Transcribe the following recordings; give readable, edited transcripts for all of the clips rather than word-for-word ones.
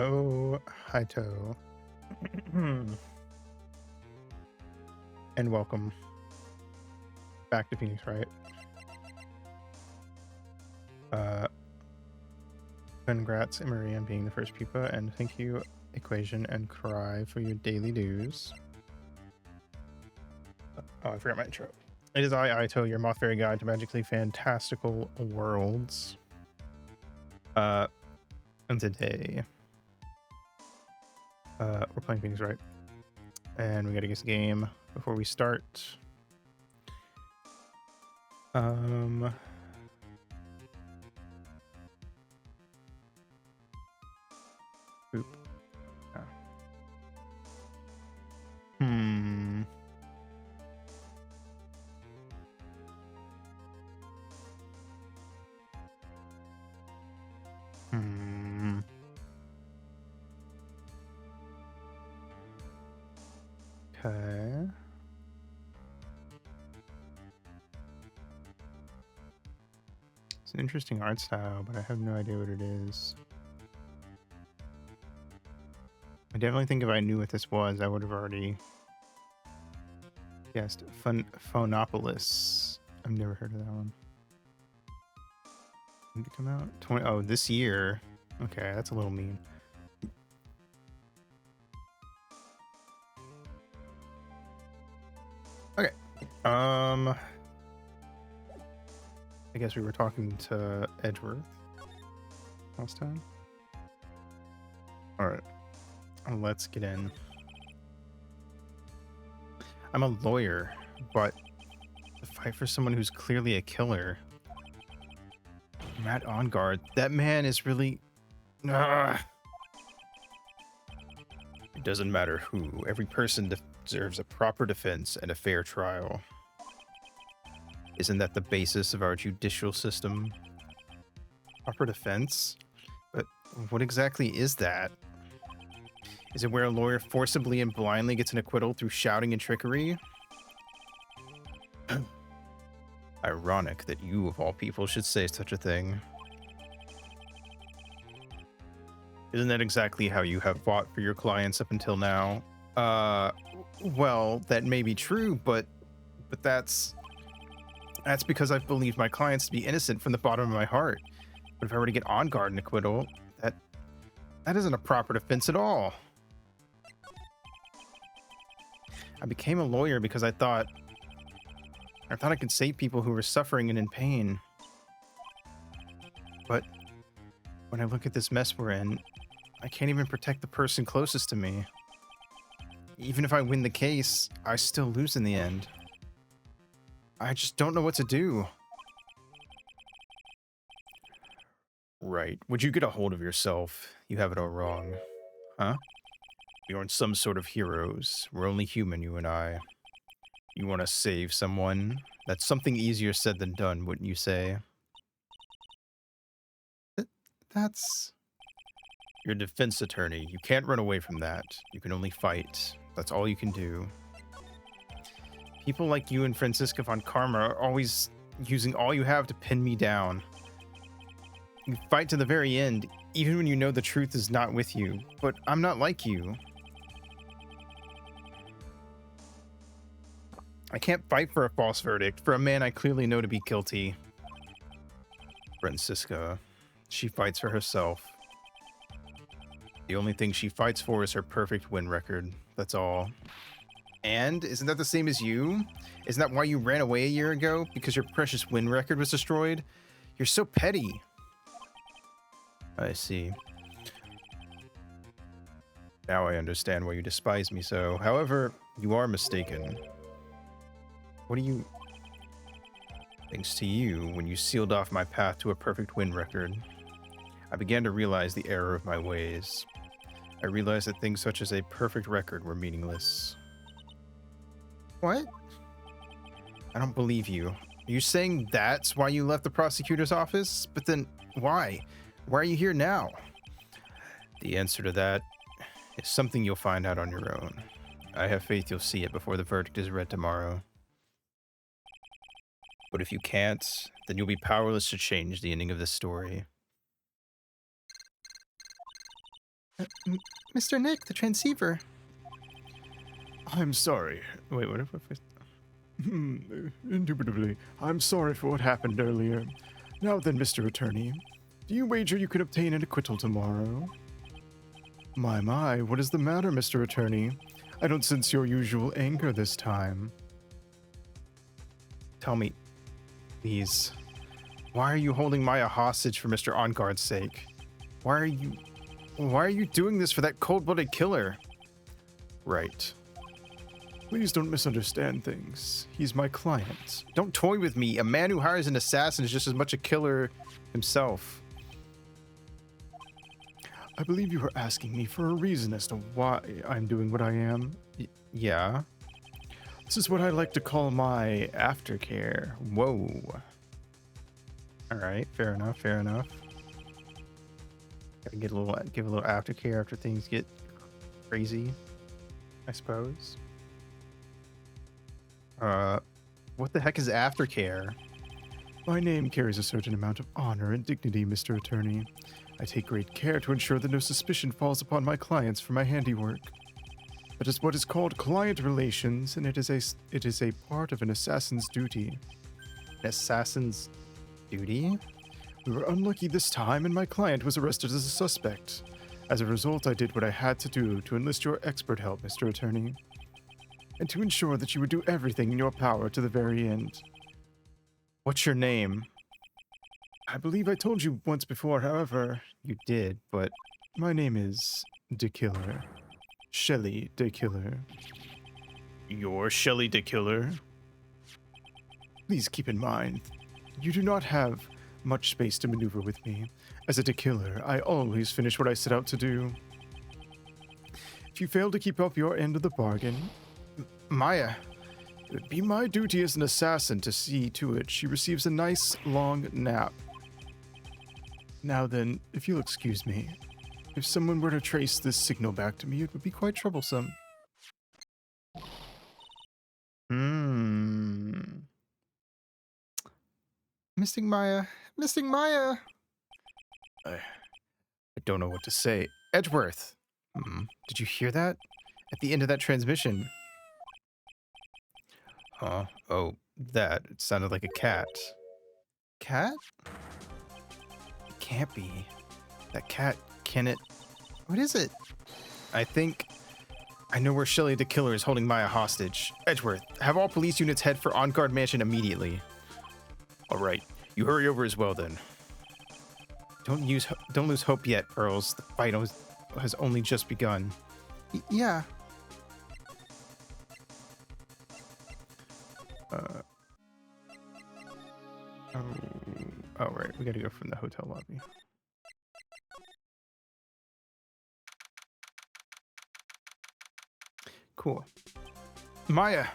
Oh, Haito. And welcome back to Phoenix, Wright. Congrats, Emery, on being the first pupa, and thank you, Equation and Cry, for your daily dues. Oh, I forgot my intro. It is I, Aito, your Moth Fairy Guide to Magically Fantastical Worlds. And today, we're playing Phoenix, Wright. And we gotta guess the game before we start. Oop. Ah. Hmm. Okay. It's an interesting art style, but I have no idea what it is. I definitely think if I knew what this was, I would have already guessed. Phonopolis. I've never heard of that one. When did it come out? Oh, this year. Okay, that's a little mean. Okay. I guess we were talking to Edgeworth last time. All right. Let's get in. I'm a lawyer, but to fight for someone who's clearly a killer. Matt on guard. That man is really... It doesn't matter who. Every person deserves a proper defense and a fair trial. Isn't that the basis of our judicial system? Proper defense? But what exactly is that? Is it where a lawyer forcibly and blindly gets an acquittal through shouting and trickery? Ironic that you, of all people, should say such a thing. Isn't that exactly how you have fought for your clients up until now? Well, that may be true, but that's because I've believed my clients to be innocent from the bottom of my heart. But if I were to get on guard and acquittal, that isn't a proper defense at all. I became a lawyer because I thought I could save people who were suffering and in pain. But when I look at this mess we're in, I can't even protect the person closest to me. Even if I win the case, I still lose in the end. I just don't know what to do. Right. Would you get a hold of yourself? You have it all wrong. Huh? We aren't some sort of heroes. We're only human, you and I. You want to save someone? That's something easier said than done, wouldn't you say? That's... You're a defense attorney. You can't run away from that. You can only fight. That's all you can do. People like you and Francisca von Karma are always using all you have to pin me down. You fight to the very end, even when you know the truth is not with you. But I'm not like you. I can't fight for a false verdict for a man I clearly know to be guilty. Francisca, she fights for herself. The only thing she fights for is her perfect win record. That's all. And isn't that the same as you? Isn't that why you ran away a year ago? Because your precious win record was destroyed? You're so petty. I see. Now I understand why you despise me so. However, you are mistaken. What do you... Thanks to you, when you sealed off my path to a perfect win record, I began to realize the error of my ways. I realized that things such as a perfect record were meaningless. What? I don't believe you. Are you saying that's why you left the prosecutor's office? But then, why? Why are you here now? The answer to that is something you'll find out on your own. I have faith you'll see it before the verdict is read tomorrow. But if you can't, then you'll be powerless to change the ending of this story. Mr. Nick, the transceiver. I'm sorry. Wait, what if I... Indubitably, I'm sorry for what happened earlier. Now then, Mr. Attorney, do you wager you can obtain an acquittal tomorrow? My, what is the matter, Mr. Attorney? I don't sense your usual anger this time. Tell me, please, why are you holding Maya hostage for Mr. OnGuard's sake? Why are you doing this for that cold-blooded killer? Right. Please don't misunderstand things. He's my client. Don't toy with me. A man who hires an assassin is just as much a killer himself. I believe you were asking me for a reason as to why I'm doing what I am. Yeah. This is what I like to call my aftercare. Whoa. Alright, fair enough, fair enough. Gotta give a little aftercare after things get crazy, I suppose. What the heck is aftercare? My name carries a certain amount of honor and dignity, Mr. Attorney. I take great care to ensure that no suspicion falls upon my clients for my handiwork. That is what is called client relations, and it is a part of an assassin's duty. An assassin's duty? We were unlucky this time, and my client was arrested as a suspect. As a result, I did what I had to do to enlist your expert help, Mr. Attorney, and to ensure that you would do everything in your power to the very end. What's your name? I believe I told you once before, however. You did, but my name is DeKiller. Shelley DeKiller. You're Shelley DeKiller? Please keep in mind, you do not have much space to maneuver with me. As a DeKiller, I always finish what I set out to do. If you fail to keep up your end of the bargain, Maya, it would be my duty as an assassin to see to it she receives a nice long nap. Now then, if you'll excuse me, if someone were to trace this signal back to me, it would be quite troublesome. Missing Maya. Missing Maya! I don't know what to say. Edgeworth! Did you hear that? At the end of that transmission. Huh? Oh, that. It sounded like a cat. Cat? It can't be. That cat, can it? What is it? I think I know where Shelley DeKiller is holding Maya hostage. Edgeworth, have all police units head for On Guard Mansion immediately. All right, you hurry over as well then. Don't lose hope yet, Earls. The fight has only just begun. Yeah. Oh, right. We gotta go from the hotel lobby. Cool. Maya!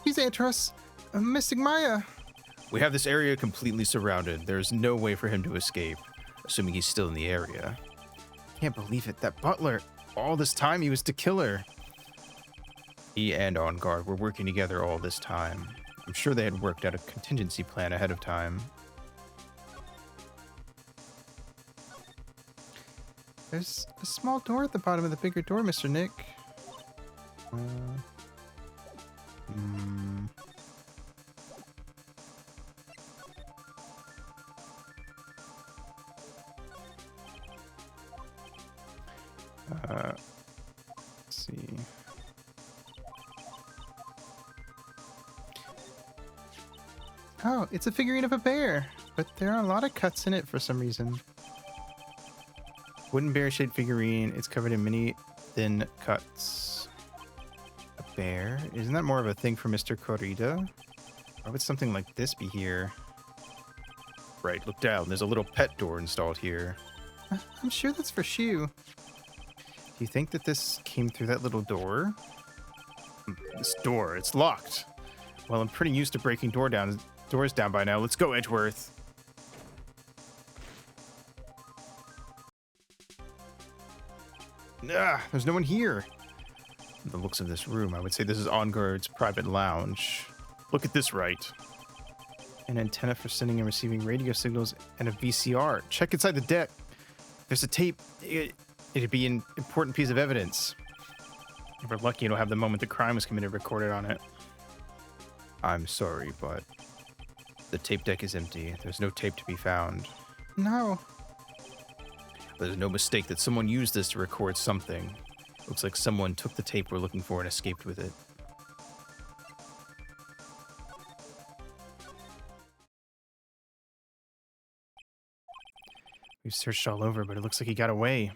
He's after us! I'm missing Maya! We have this area completely surrounded. There's no way for him to escape, assuming he's still in the area. Can't believe it. That butler, all this time he was DeKiller. He and On Guard were working together all this time. I'm sure they had worked out a contingency plan ahead of time. There's a small door at the bottom of the bigger door, Mr. Nick. Let's see. Oh, it's a figurine of a bear, but there are a lot of cuts in it for some reason. Wooden bear-shaped figurine. It's covered in many thin cuts. A bear? Isn't that more of a thing for Mr. Corrida? Why would something like this be here? Right, look down. There's a little pet door installed here. I'm sure that's for Shu. Do you think that this came through that little door? This door, it's locked. Well, I'm pretty used to breaking doors down by now. Let's go, Edgeworth. There's no one here. The looks of this room, I would say this is On Guard's private lounge. Look at this, Wright. An antenna for sending and receiving radio signals and a VCR. Check inside the deck. There's a tape. It'd be an important piece of evidence. If we're lucky, it'll have the moment the crime was committed recorded on it. I'm sorry, but the tape deck is empty. There's no tape to be found. No. There's no mistake that someone used this to record something. Looks like someone took the tape we're looking for and escaped with it. We've searched all over, but it looks like he got away.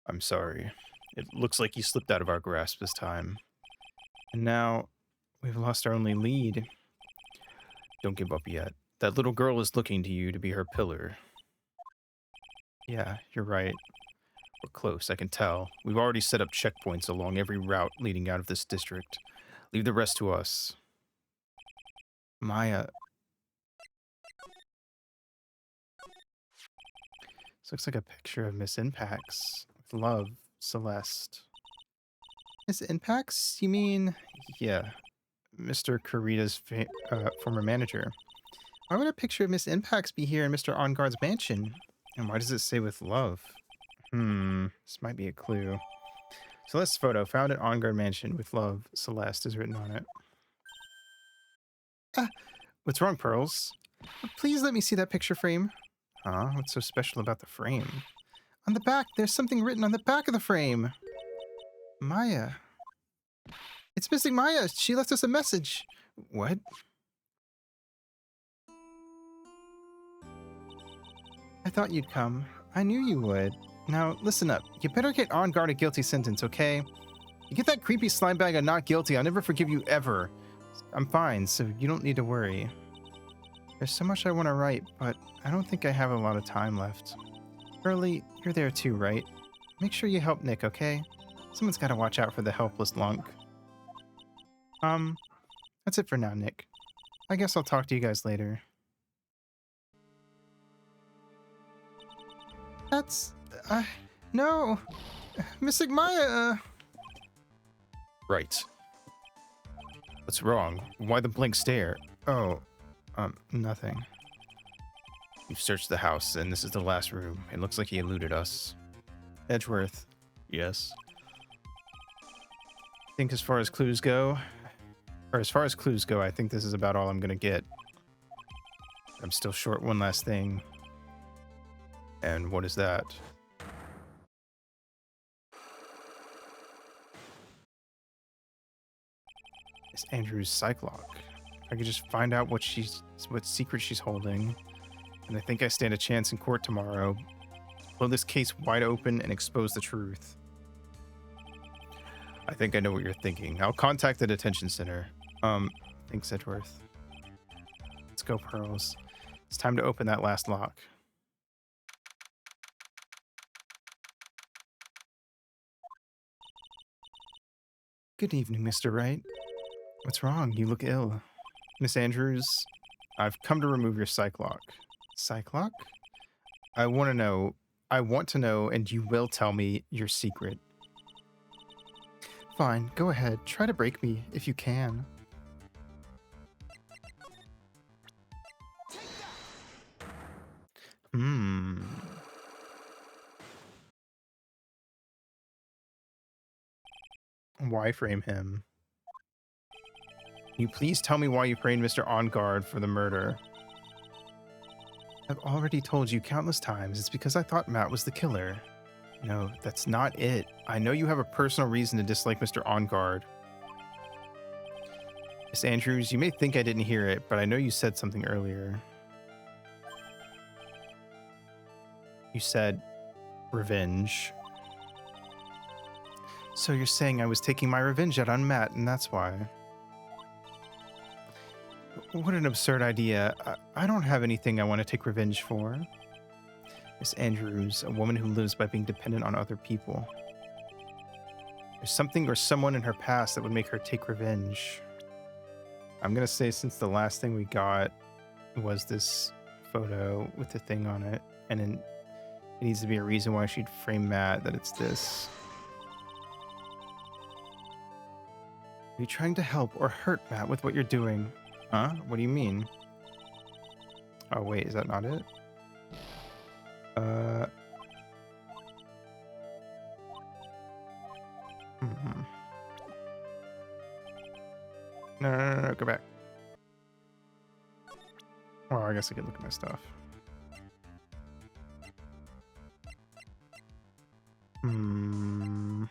I'm sorry. It looks like he slipped out of our grasp this time. And now, we've lost our only lead. Don't give up yet. That little girl is looking to you to be her pillar. Yeah, you're right. We're close, I can tell. We've already set up checkpoints along every route leading out of this district. Leave the rest to us. Maya. This looks like a picture of Miss Impax. With love, Celeste. Miss Impax? You mean... Yeah. Mr. Kurita's former manager. Why would a picture of Miss Impax be here in Mr. OnGuard's mansion? And why does it say with love? This might be a clue. Celeste's photo, found at OnGuard mansion with love, Celeste, is written on it. What's wrong, Pearls? Please let me see that picture frame. Huh? What's so special about the frame? On the back, there's something written on the back of the frame. Maya. It's missing Maya. She left us a message. What? I thought you'd come. I knew you would. Now, listen up. You better get on guard a guilty sentence, okay? You get that creepy slime bag of not guilty, I'll never forgive you ever. I'm fine, so you don't need to worry. There's so much I want to write, but I don't think I have a lot of time left. Early, you're there too, right? Make sure you help Nick, okay? Someone's got to watch out for the helpless lunk. That's it for now, Nick. I guess I'll talk to you guys later. That's... no! Missing Maya, Right. What's wrong? Why the blank stare? Oh, nothing. We've searched the house, and this is the last room. It looks like he eluded us. Edgeworth. Yes. I think as far as clues go, I think this is about all I'm gonna get. I'm still short one last thing. And what is that? It's Andrew's Cyclock. I could just find out what secret she's holding, and I think I stand a chance in court tomorrow. Blow this case wide open and expose the truth. I think I know what you're thinking. I'll contact the detention center. Thanks, Edgeworth. Let's go, Pearls. It's time to open that last lock. Good evening, Mr. Wright. What's wrong? You look ill. Miss Andrews, I've come to remove your Cyclock. Cyclock? I want to know, and you will tell me your secret. Fine, go ahead. Try to break me, if you can. Why frame him? Can you please tell me why you framed Mr. OnGuard for the murder? I've already told you countless times it's because I thought Matt was the killer. No, that's not it. I know you have a personal reason to dislike Mr. OnGuard. Miss Andrews, you may think I didn't hear it, but I know you said something earlier. You said revenge. So you're saying I was taking my revenge out on Matt, and that's why. What an absurd idea. I don't have anything I want to take revenge for. Miss Andrews, a woman who lives by being dependent on other people. There's something or someone in her past that would make her take revenge. I'm going to say since the last thing we got was this photo with the thing on it, and then it needs to be a reason why she'd frame Matt, that it's this. Are you trying to help or hurt Matt with what you're doing? Huh? What do you mean? Oh, wait, is that not it? guess I could look at my stuff. Do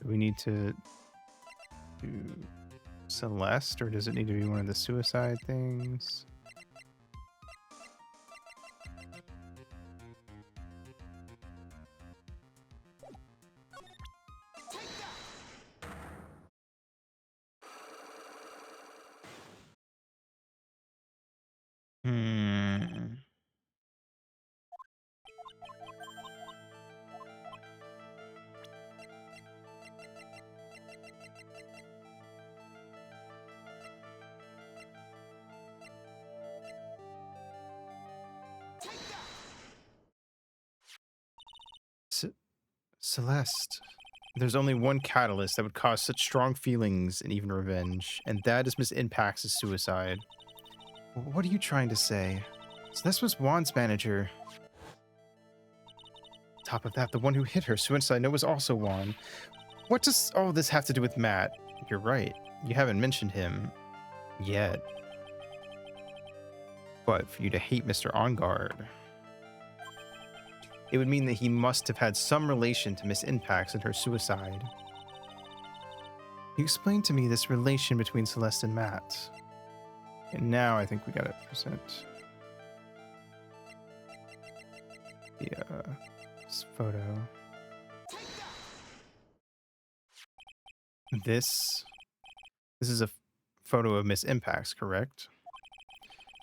we need to do Celeste, or does it need to be one of the suicide things? Celeste. There's only one catalyst that would cause such strong feelings and even revenge, and that is Miss Impax's suicide. What are you trying to say? Celeste was Juan's manager. Top of that, the one who hit her suicide note was also Juan. What does all this have to do with Matt? You're right. You haven't mentioned him yet. But for you to hate Mr. On Guard, it would mean that he must have had some relation to Miss Impax and her suicide. You explained to me this relation between Celeste and Matt. And now I think we gotta present this photo. This is a photo of Miss Impax, correct?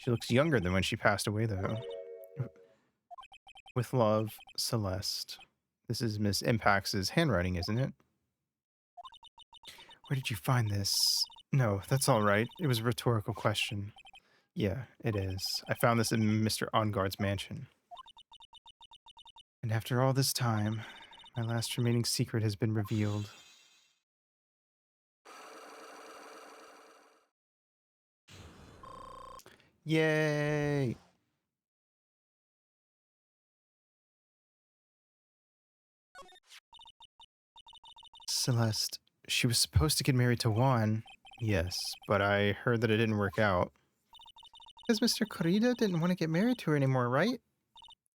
She looks younger than when she passed away, though. With love, Celeste. This is Miss Impax's handwriting, isn't it? Where did you find this? No, that's all right. It was a rhetorical question. Yeah, it is. I found this in Mr. Onguard's mansion. And after all this time, my last remaining secret has been revealed. Yay! Celeste, she was supposed to get married to Juan. Yes, but I heard that it didn't work out. Because Mr. Corrida didn't want to get married to her anymore, right?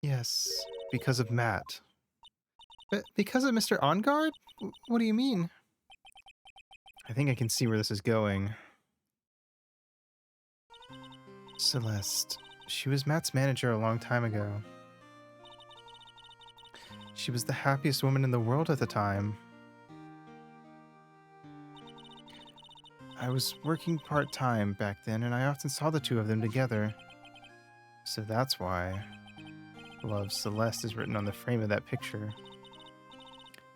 Yes, because of Matt. But because of Mr. Onguard? What do you mean? I think I can see where this is going. Celeste, she was Matt's manager a long time ago. She was the happiest woman in the world at the time. I was working part-time back then, and I often saw the two of them together. So that's why Love Celeste is written on the frame of that picture.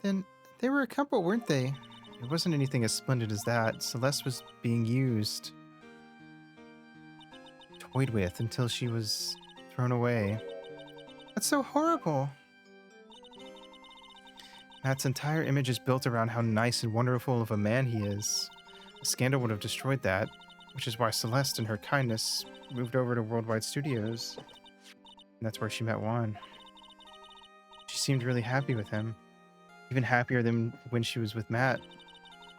Then they were a couple, weren't they? It wasn't anything as splendid as that. Celeste was being used, toyed with, until she was thrown away. That's so horrible. Matt's entire image is built around how nice and wonderful of a man he is. A scandal would have destroyed that, which is why Celeste, in her kindness, moved over to Worldwide Studios. And that's where she met Juan. She seemed really happy with him, even happier than when she was with Matt.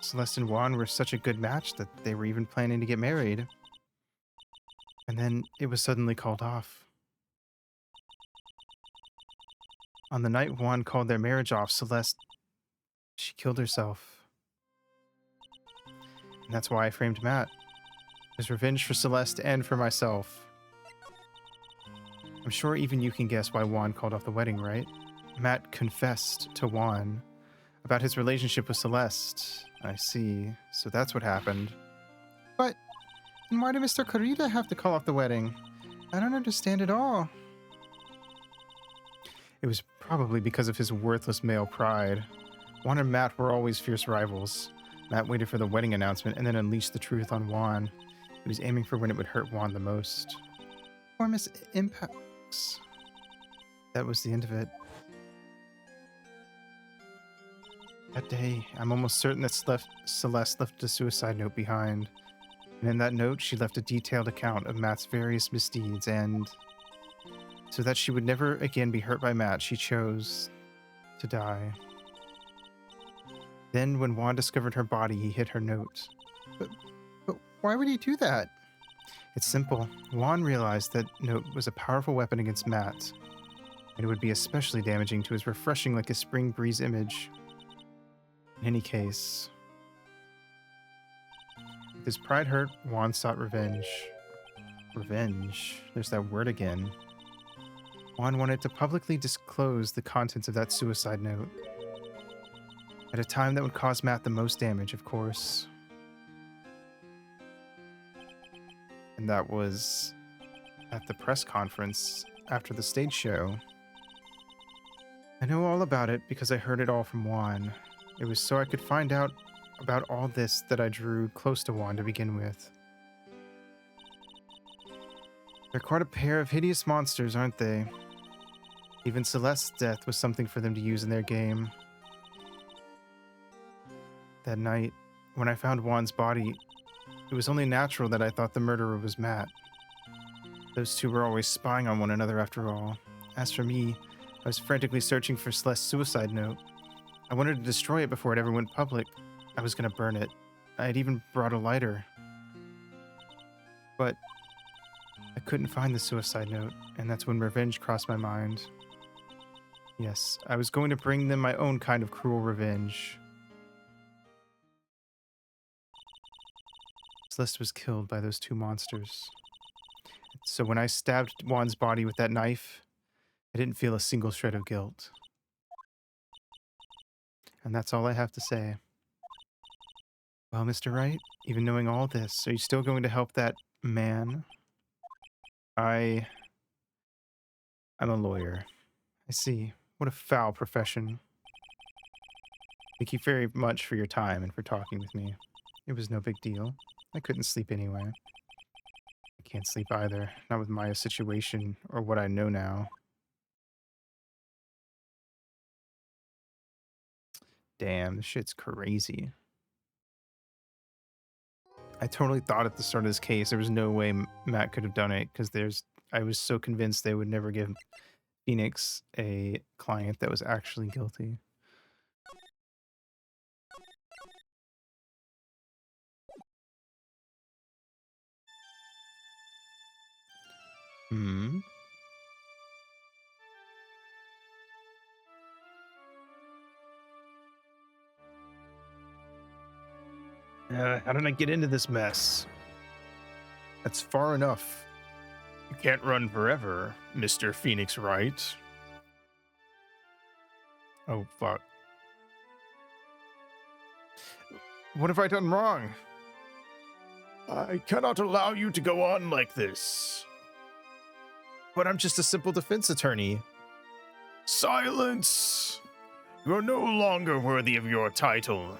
Celeste and Juan were such a good match that they were even planning to get married. And then it was suddenly called off. On the night Juan called their marriage off, Celeste, she killed herself. And that's why I framed Matt. As revenge for Celeste and for myself. I'm sure even you can guess why Juan called off the wedding, right? Matt confessed to Juan about his relationship with Celeste. I see. So that's what happened. But then why did Mr. Corrida have to call off the wedding? I don't understand at all. It was probably because of his worthless male pride. Juan and Matt were always fierce rivals. Matt waited for the wedding announcement and then unleashed the truth on Juan. He was aiming for when it would hurt Juan the most. Poor Miss Impax. That was the end of it. That day, I'm almost certain that Celeste left a suicide note behind. And in that note, she left a detailed account of Matt's various misdeeds, and so that she would never again be hurt by Matt, she chose to die. Then, when Juan discovered her body, he hid her note. But, but why would he do that? It's simple. Juan realized that note was a powerful weapon against Matt, and it would be especially damaging to his refreshing like a spring breeze image. In any case, with his pride hurt, Juan sought revenge. Revenge. There's that word again. Juan wanted to publicly disclose the contents of that suicide note. At a time that would cause Matt the most damage, of course. And that was at the press conference after the stage show. I know all about it because I heard it all from Juan. It was so I could find out about all this that I drew close to Juan to begin with. They're quite a pair of hideous monsters, aren't they? Even Celeste's death was something for them to use in their game. That night, when I found Juan's body, it was only natural that I thought the murderer was Matt. Those two were always spying on one another after all. As for me, I was frantically searching for Celeste's suicide note. I wanted to destroy it before it ever went public. I was going to burn it. I had even brought a lighter. But I couldn't find the suicide note, and that's when revenge crossed my mind. Yes, I was going to bring them my own kind of cruel revenge. Celeste was killed by those two monsters. So when I stabbed Juan's body with that knife, I didn't feel a single shred of guilt. And that's all I have to say. Well, Mr. Wright, even knowing all this, are you still going to help that man? I'm a lawyer. I see. What a foul profession. Thank you very much for your time and for talking with me. It was no big deal. I couldn't sleep anyway. I can't sleep either, not with Maya's situation or what I know now. Damn, this shit's crazy. I totally thought at the start of this case there was no way Matt could have done it because I was so convinced they would never give Phoenix a client that was actually guilty. How did I get into this mess? That's far enough. You can't run forever, Mr. Phoenix Wright. Oh, fuck. What have I done wrong? I cannot allow you to go on like this. But I'm just a simple defense attorney. Silence! You are no longer worthy of your title.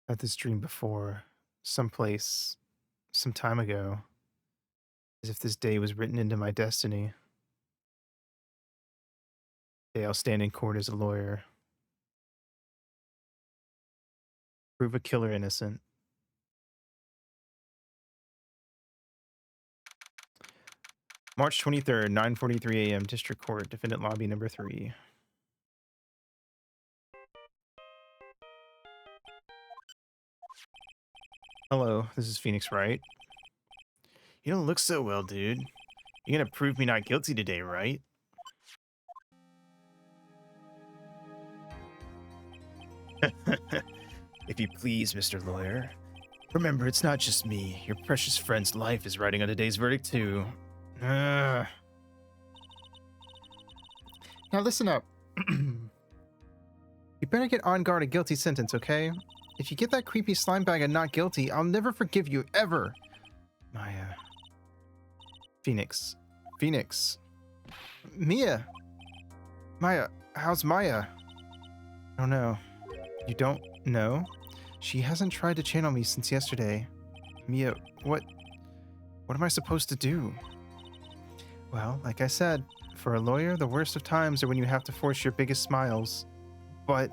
Had this dream before, someplace, some time ago, as if this day was written into my destiny. Day I'll stand in court as a lawyer. Prove a killer innocent. March 23rd, 9:43 a.m. District Court, Defendant Lobby number 3. Hello, this is Phoenix Wright. You don't look so well, dude. You're gonna prove me not guilty today, right? If you please, Mr. Lawyer. Remember, it's not just me. Your precious friend's life is riding on today's verdict, too. Now listen up. You better get on guard a guilty sentence, okay? If you get that creepy slime bag and not guilty, I'll never forgive you, ever. Maya. Phoenix. Mia. Maya. How's Maya? I don't know. You don't know? She hasn't tried to channel me since yesterday. Mia, what am I supposed to do? Well, like I said, for a lawyer, the worst of times are when you have to force your biggest smiles. But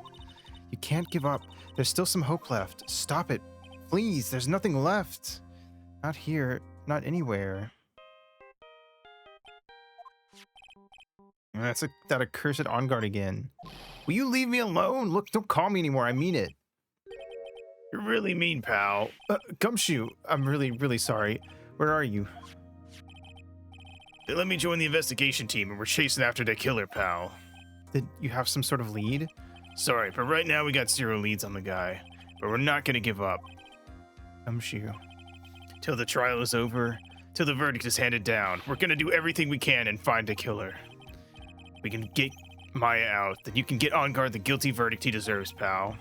you can't give up. There's still some hope left. Stop it. Please, there's nothing left. Not here, not anywhere. That accursed on guard again. Will you leave me alone? Look, don't call me anymore. I mean it. You're really mean, pal. Gumshoe, I'm really, really sorry. Where are you? They let me join the investigation team and we're chasing after the killer, pal. Did you have some sort of lead? Sorry, but right now we got 0 leads on the guy. But we're not gonna give up. Gumshoe. Till the trial is over, till the verdict is handed down, we're gonna do everything we can and find a killer. We can get Maya out, then you can get on guard the guilty verdict he deserves, pal.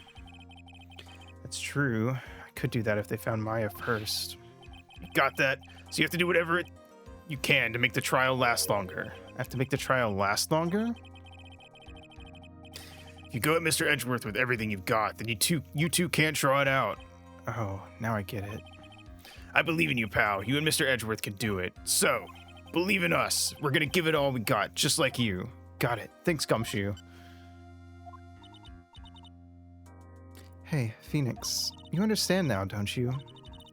That's true. I could do that if they found Maya first. You got that? So you have to do whatever you can to make the trial last longer. I have to make the trial last longer? If you go at Mr. Edgeworth with everything you've got, then you two can't draw it out. Oh, now I get it. I believe in you, pal. You and Mr. Edgeworth can do it. So, believe in us. We're gonna give it all we got, just like you. Got it. Thanks, Gumshoe. Hey, Phoenix. You understand now, don't you?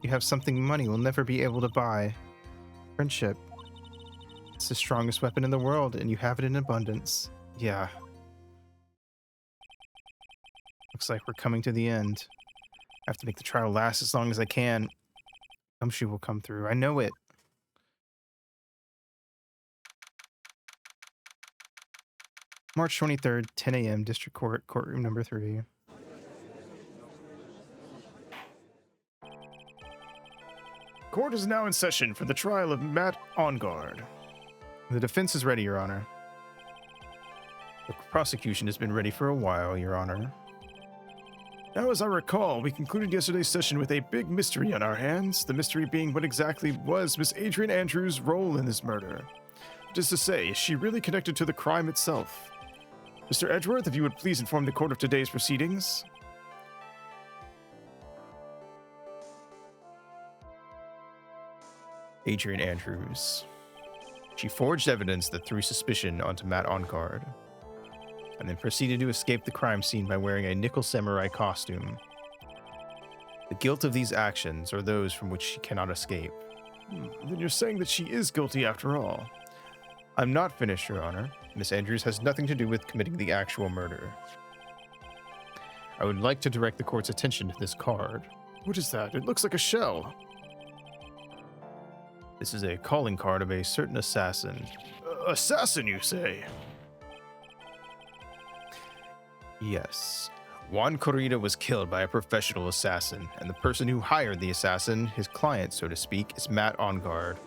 You have something money will never be able to buy. Friendship. It's the strongest weapon in the world, and you have it in abundance. Yeah. Looks like we're coming to the end. I have to make the trial last as long as I can. Gumshoe will come through. I know it. March 23rd, 10 a.m., District Court, courtroom number 3. Court is now in session for the trial of Matt Onguard. The defense is ready, Your Honor. The prosecution has been ready for a while, Your Honor. Now, as I recall, we concluded yesterday's session with a big mystery on our hands, the mystery being what exactly was Miss Adrian Andrews' role in this murder. That is to say, is she really connected to the crime itself? Mr. Edgeworth, if you would please inform the court of today's proceedings. Adrian Andrews. She forged evidence that threw suspicion onto Matt Onguard, and then proceeded to escape the crime scene by wearing a nickel samurai costume. The guilt of these actions are those from which she cannot escape. Then you're saying that she is guilty after all? I'm not finished, Your Honor. Miss Andrews has nothing to do with committing the actual murder. I would like to direct the court's attention to this card. What is that? It looks like a shell. This is a calling card of a certain assassin. Assassin, you say? Yes. Juan Corrida was killed by a professional assassin, and the person who hired the assassin, his client, so to speak, is Matt Onguard.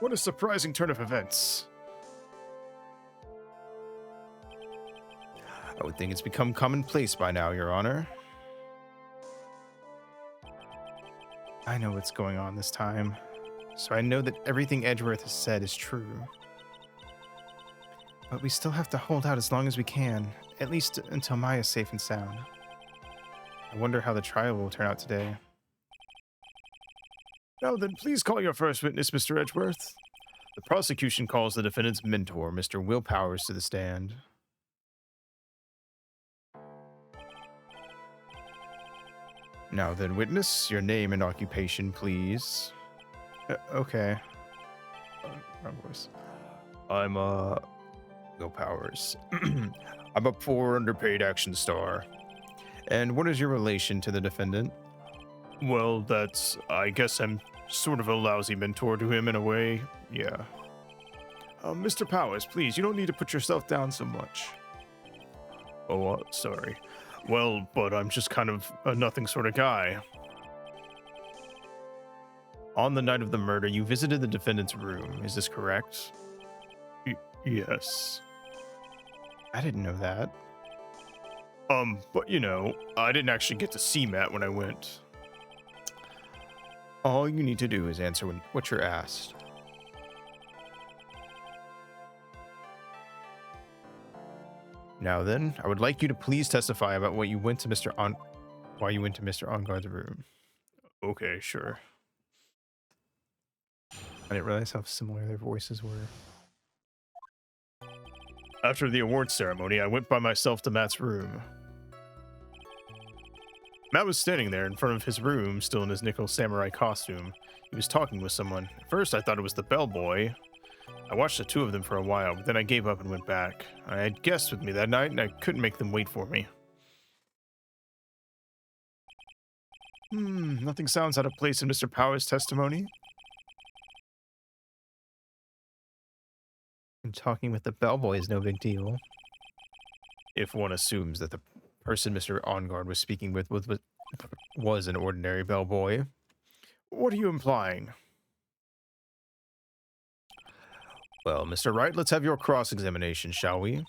What a surprising turn of events. I would think it's become commonplace by now, Your Honor. I know what's going on this time, so I know that everything Edgeworth has said is true. But we still have to hold out as long as we can, at least until Maya's safe and sound. I wonder how the trial will turn out today. Now then, please call your first witness, Mr. Edgeworth. The prosecution calls the defendant's mentor, Mr. Will Powers, to the stand. Now then, witness, your name and occupation, please. Okay. Wrong voice. I'm, Will Powers. I'm a poor, underpaid action star. And what is your relation to the defendant? Well, I guess I'm sort of a lousy mentor to him in a way. Yeah. Mr. Powers, please, you don't need to put yourself down so much. Oh, sorry. Well, but I'm just kind of a nothing sort of guy. On the night of the murder, you visited the defendant's room. Is this correct? Yes. I didn't know that. But you know, I didn't actually get to see Matt when I went. All you need to do is answer what you're asked. Now then, I would like you to please testify about what you went to why you went to Mr. Onguard's room. Okay, sure. I didn't realize how similar their voices were. After the awards ceremony, I went by myself to Matt's room. Matt was standing there in front of his room, still in his nickel samurai costume. He was talking with someone. At first, I thought it was the bellboy. I watched the two of them for a while, but then I gave up and went back. I had guests with me that night, and I couldn't make them wait for me. Nothing sounds out of place in Mr. Power's testimony. And talking with the bellboy is no big deal. If one assumes that the person Mr. OnGuard was speaking with was an ordinary bellboy. What are you implying? Well, Mr. Wright, let's have your cross-examination, shall we?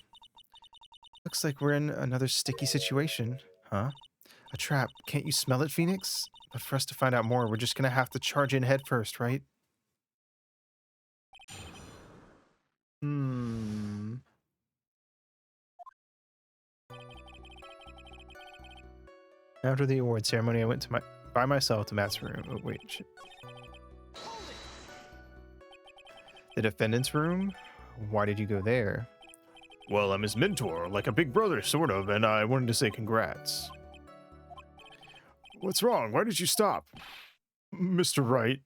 Looks like we're in another sticky situation. Huh? A trap. Can't you smell it, Phoenix? But for us to find out more, we're just gonna have to charge in head first, right? After the award ceremony, I went to by myself to Matt's room. Oh, wait. Shit. The defendant's room? Why did you go there? Well, I'm his mentor, like a big brother, sort of, and I wanted to say congrats. What's wrong? Why did you stop? Mr. Wright.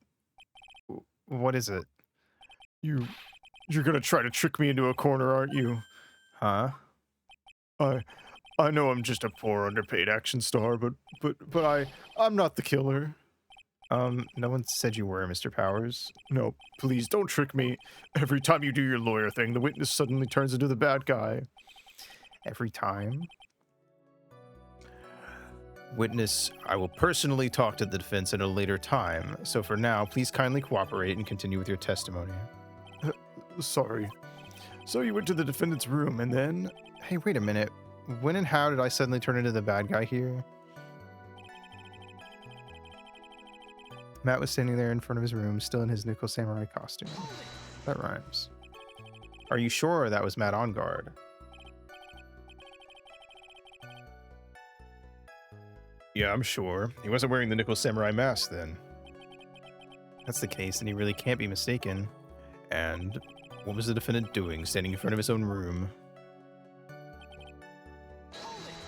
What is it? You're gonna try to trick me into a corner, aren't you? Huh? I know I'm just a poor, underpaid action star, but I'm not the killer. No one said you were, Mr. Powers. No, please don't trick me. Every time you do your lawyer thing, the witness suddenly turns into the bad guy. Every time? Witness, I will personally talk to the defense at a later time, so for now, please kindly cooperate and continue with your testimony. Sorry. So you went to the defendant's room and then... Hey, wait a minute. When and how did I suddenly turn into the bad guy here? Matt was standing there in front of his room, still in his nickel samurai costume. That rhymes. Are you sure that was Matt OnGuard? Yeah, I'm sure. He wasn't wearing the nickel samurai mask then. That's the case, and he really can't be mistaken. And what was the defendant doing, standing in front of his own room?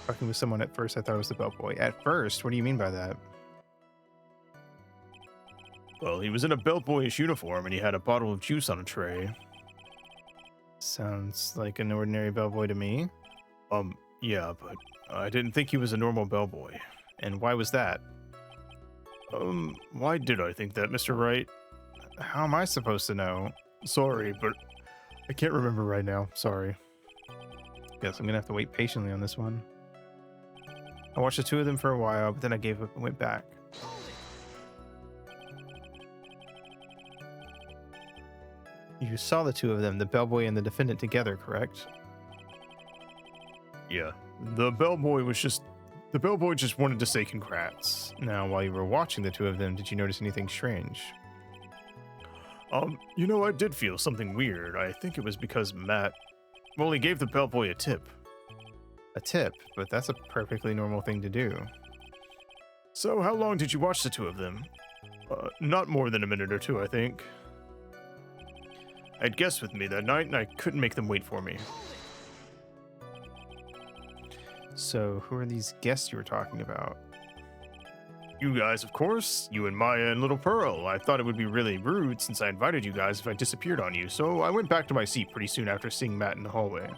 Talking with someone at first, I thought it was the bellboy. At first? What do you mean by that? Well, he was in a bellboyish uniform and he had a bottle of juice on a tray. Sounds like an ordinary bellboy to me. Yeah, but I didn't think he was a normal bellboy. And why was that? Why did I think that, Mr. Wright? How am I supposed to know? Sorry, but I can't remember right now. Sorry. Guess I'm gonna have to wait patiently on this one. I watched the two of them for a while, but then I gave up and went back. You saw the two of them, the bellboy and the defendant, together, correct? Yeah. The bellboy just wanted to say congrats. Now, while you were watching the two of them, did you notice anything strange? You know, I did feel something weird. I think it was because Matt... Well, he gave the bellboy a tip. A tip? But that's a perfectly normal thing to do. So, how long did you watch the two of them? Not more than a minute or two, I think. I had guests with me that night, and I couldn't make them wait for me. So, who are these guests you were talking about? You guys, of course. You and Maya and Little Pearl. I thought it would be really rude since I invited you guys if I disappeared on you, so I went back to my seat pretty soon after seeing Matt in the hallway.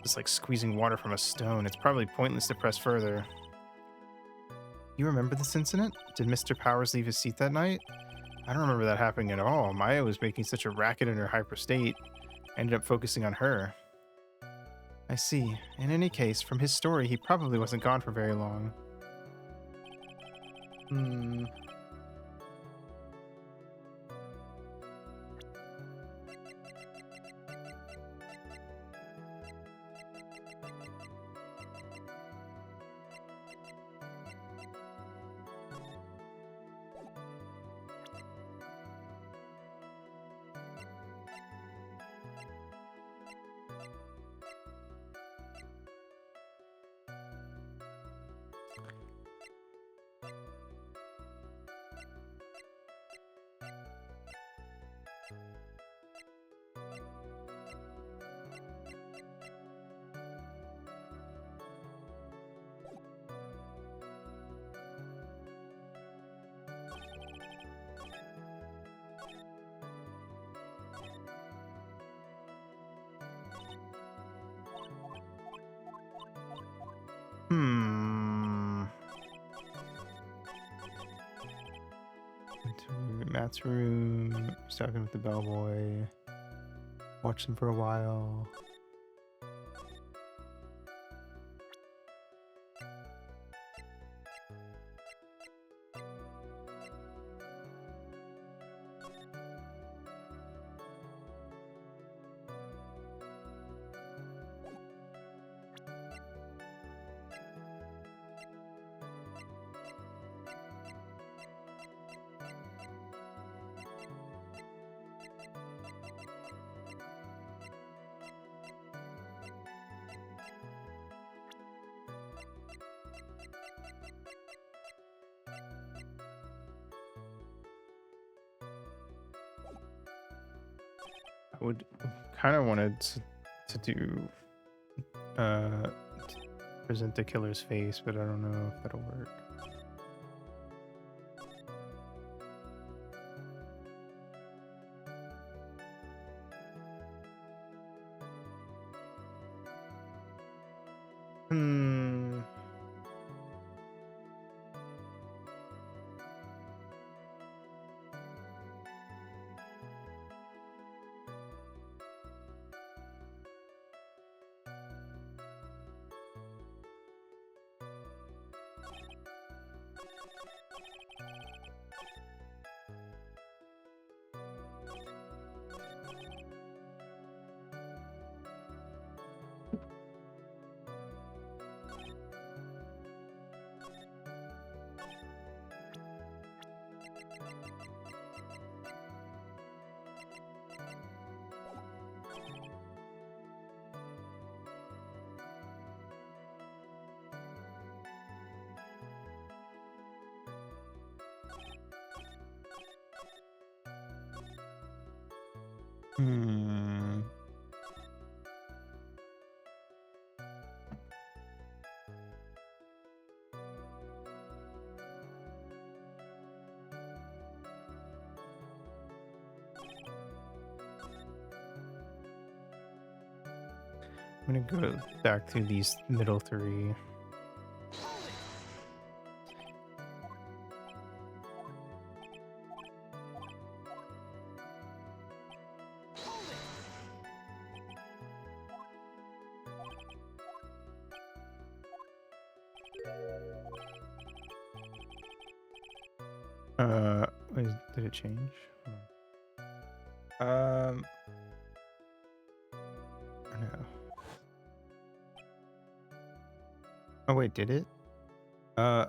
It's like squeezing water from a stone. It's probably pointless to press further. You remember this incident? Did Mr. Powers leave his seat that night? I don't remember that happening at all. Maya was making such a racket in her hyper state. I ended up focusing on her. I see. In any case, from his story, he probably wasn't gone for very long. Matt's room. He's talking with the bellboy. Watch them for a while. I would kind of wanted to do uh present the killer's face, but I don't know if that'll work. Hmm. Hmm. I'm gonna go back through these middle three. Wait, did it change? Hold on. No. Oh wait, did it? Oh,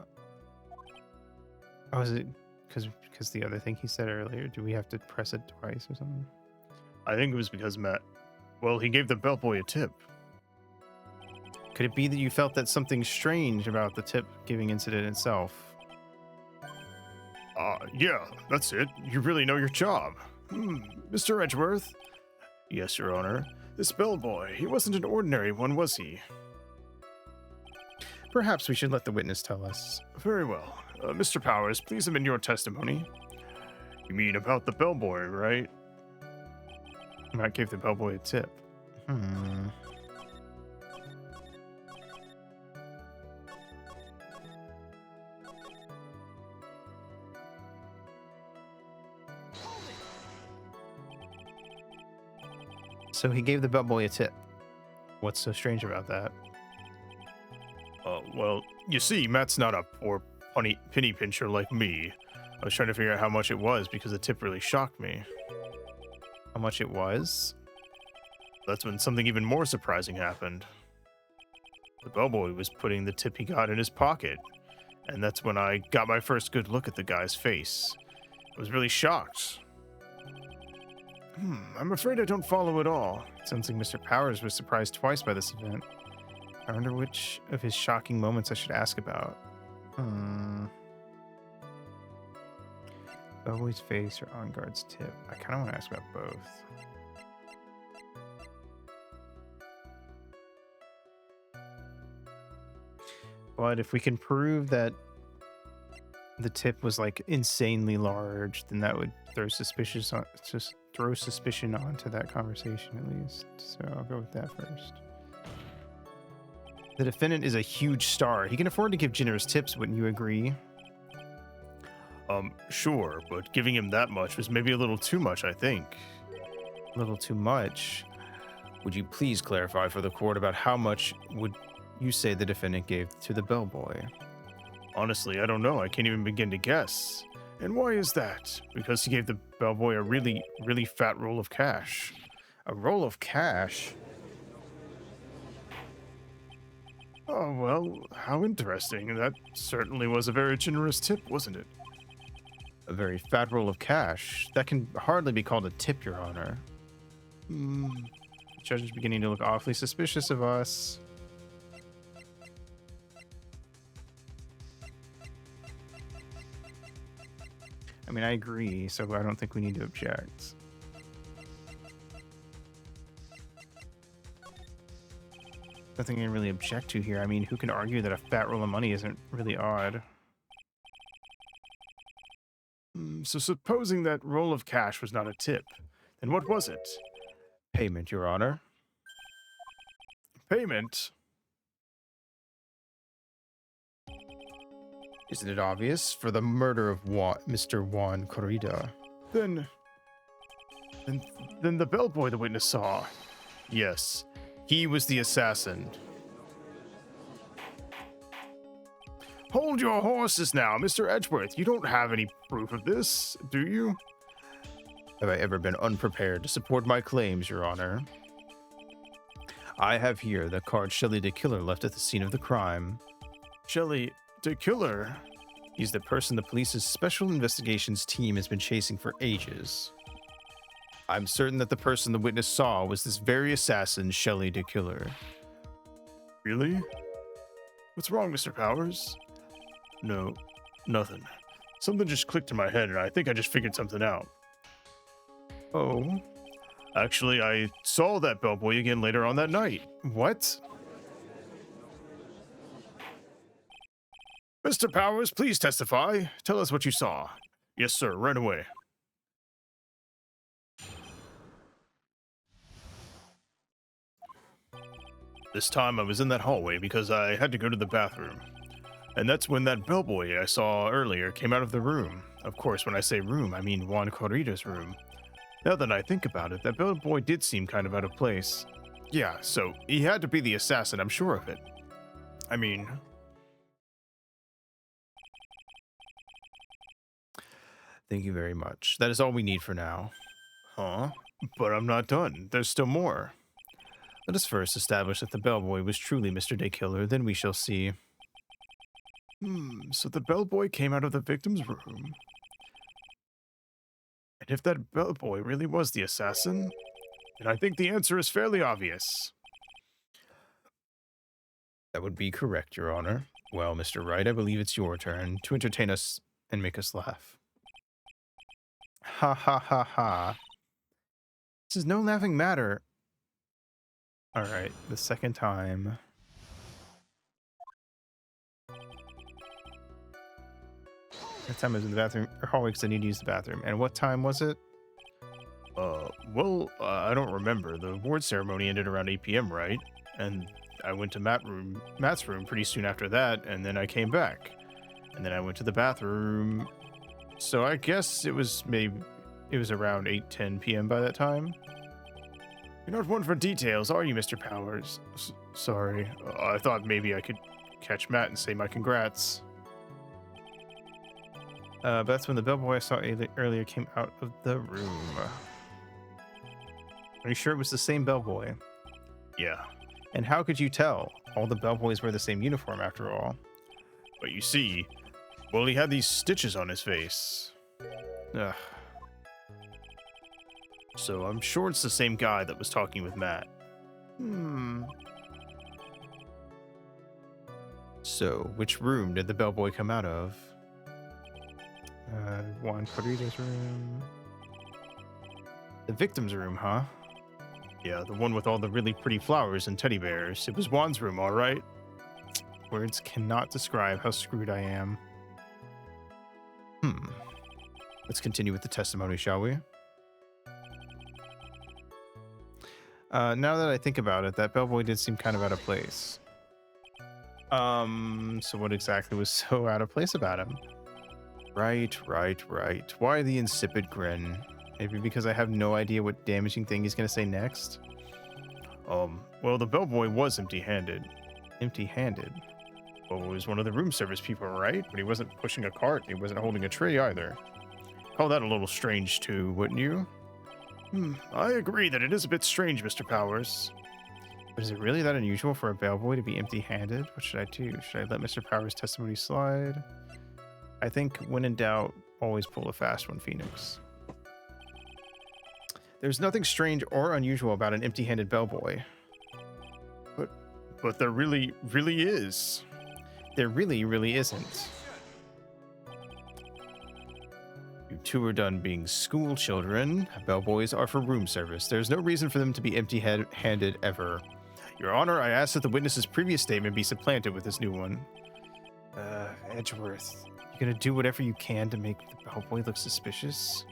is it because the other thing he said earlier? Do we have to press it twice or something? I think it was because Matt, well, he gave the bellboy a tip. Could it be that you felt that something strange about the tip giving incident itself? Yeah, that's it. You really know your job. Mr. Edgeworth? Yes, Your Honor. This bellboy, he wasn't an ordinary one, was he? Perhaps we should let the witness tell us. Very well. Mr. Powers, please amend your testimony. You mean about the bellboy, right? Matt gave the bellboy a tip. So he gave the bellboy a tip. What's so strange about that? Well, you see, Matt's not a poor penny pincher like me. I was trying to figure out how much it was because the tip really shocked me. How much it was? That's when something even more surprising happened. The bellboy was putting the tip he got in his pocket, and that's when I got my first good look at the guy's face. I was really shocked. I'm afraid I don't follow at all. Sounds like Mr. Powers was surprised twice by this event. I wonder which of his shocking moments I should ask about. Bellboy's face or On Guard's tip? I kind of want to ask about both. But if we can prove that the tip was like insanely large, then that would throw suspicion onto that conversation at least. So I'll go with that first. The defendant is a huge star. He can afford to give generous tips, wouldn't you agree? Sure, but giving him that much was maybe a little too much, I think. A little too much. Would you please clarify for the court about how much would you say the defendant gave to the bellboy? Honestly, I don't know. I can't even begin to guess. And why is that? Because he gave the bellboy a really, really fat roll of cash. A roll of cash? Oh, well, how interesting. That certainly was a very generous tip, wasn't it? A very fat roll of cash? That can hardly be called a tip, Your Honor. The judge is beginning to look awfully suspicious of us. I mean, I agree, so I don't think we need to object. Nothing I can really object to here. I mean, who can argue that a fat roll of money isn't really odd? So supposing that roll of cash was not a tip, then what was it? Payment, Your Honor. Payment? Isn't it obvious? For the murder of Mr. Juan Corrida. Then the bellboy the witness saw. Yes, he was the assassin. Hold your horses now, Mr. Edgeworth. You don't have any proof of this, do you? Have I ever been unprepared to support my claims, Your Honor? I have here the card Shelley the Killer left at the scene of the crime. Shelley the Killer? He's the person the police's special investigations team has been chasing for ages. I'm certain that the person the witness saw was this very assassin, Shelley the Killer. Really? What's wrong, Mr. Powers? No, nothing. Something just clicked in my head, and I think I just figured something out. Oh? Actually, I saw that bellboy again later on that night. What? Mr. Powers, please testify. Tell us what you saw. Yes, sir, right away. This time I was in that hallway because I had to go to the bathroom. And that's when that bellboy I saw earlier came out of the room. Of course, when I say room, I mean Juan Corrida's room. Now that I think about it, that bellboy did seem kind of out of place. Yeah, so he had to be the assassin, I'm sure of it. I mean... Thank you very much. That is all we need for now. Huh? But I'm not done. There's still more. Let us first establish that the bellboy was truly Mr. Day Killer, then we shall see. So the bellboy came out of the victim's room. And if that bellboy really was the assassin, then I think the answer is fairly obvious. That would be correct, Your Honor. Well, Mr. Wright, I believe it's your turn to entertain us and make us laugh. Ha ha ha ha. This is no laughing matter. Alright, the second time. That time I was in the bathroom, or hallway, because I need to use the bathroom. And what time was it? I don't remember. The award ceremony ended around 8 p.m., right? And I went to Matt's room pretty soon after that, and then I came back. And then I went to the bathroom. So I guess it was around 8:10 p.m. by that time. You're not one for details, are you, Mr. Powers? Sorry. I thought maybe I could catch Matt and say my congrats. But that's when the bellboy I saw earlier came out of the room. Are you sure it was the same bellboy? Yeah. And how could you tell? All the bellboys wear the same uniform after all. But you see, well, he had these stitches on his face. Ugh. So I'm sure it's the same guy that was talking with Matt. So, which room did the bellboy come out of? Juan Corrida's room. The victim's room, huh? Yeah, the one with all the really pretty flowers and teddy bears. It was Juan's room, all right? Words cannot describe how screwed I am. Let's continue with the testimony, shall we? Now that I think about it, that bellboy did seem kind of out of place. So what exactly was so out of place about him? Right. Why the insipid grin? Maybe because I have no idea what damaging thing he's gonna say next? Well, the bellboy was empty-handed. Empty-handed. Well, he was one of the room service people, right? But he wasn't pushing a cart. He wasn't holding a tray either. Call that a little strange, too, wouldn't you? I agree that it is a bit strange, Mr. Powers. But is it really that unusual for a bellboy to be empty-handed? What should I do? Should I let Mr. Powers' testimony slide? I think when in doubt, always pull a fast one, Phoenix. There's nothing strange or unusual about an empty-handed bellboy. But there really is. There really isn't. You two are done being school children. Bellboys are for room service. There's no reason for them to be empty-handed ever. Your Honor, I ask that the witness's previous statement be supplanted with this new one. Edgeworth, you gonna do whatever you can to make the bellboy look suspicious?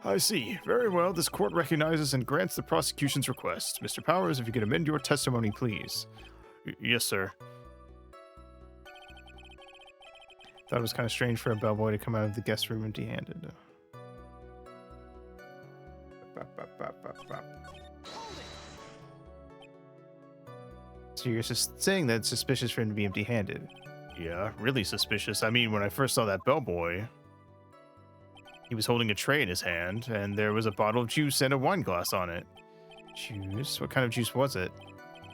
I see. Very well. This court recognizes and grants the prosecution's request. Mr. Powers, if you could amend your testimony, please. Yes, sir. Thought it was kind of strange for a bellboy to come out of the guest room empty-handed. So you're just saying that it's suspicious for him to be empty-handed? Yeah, really suspicious. I mean, when I first saw that bellboy, he was holding a tray in his hand, and there was a bottle of juice and a wine glass on it. Juice? What kind of juice was it?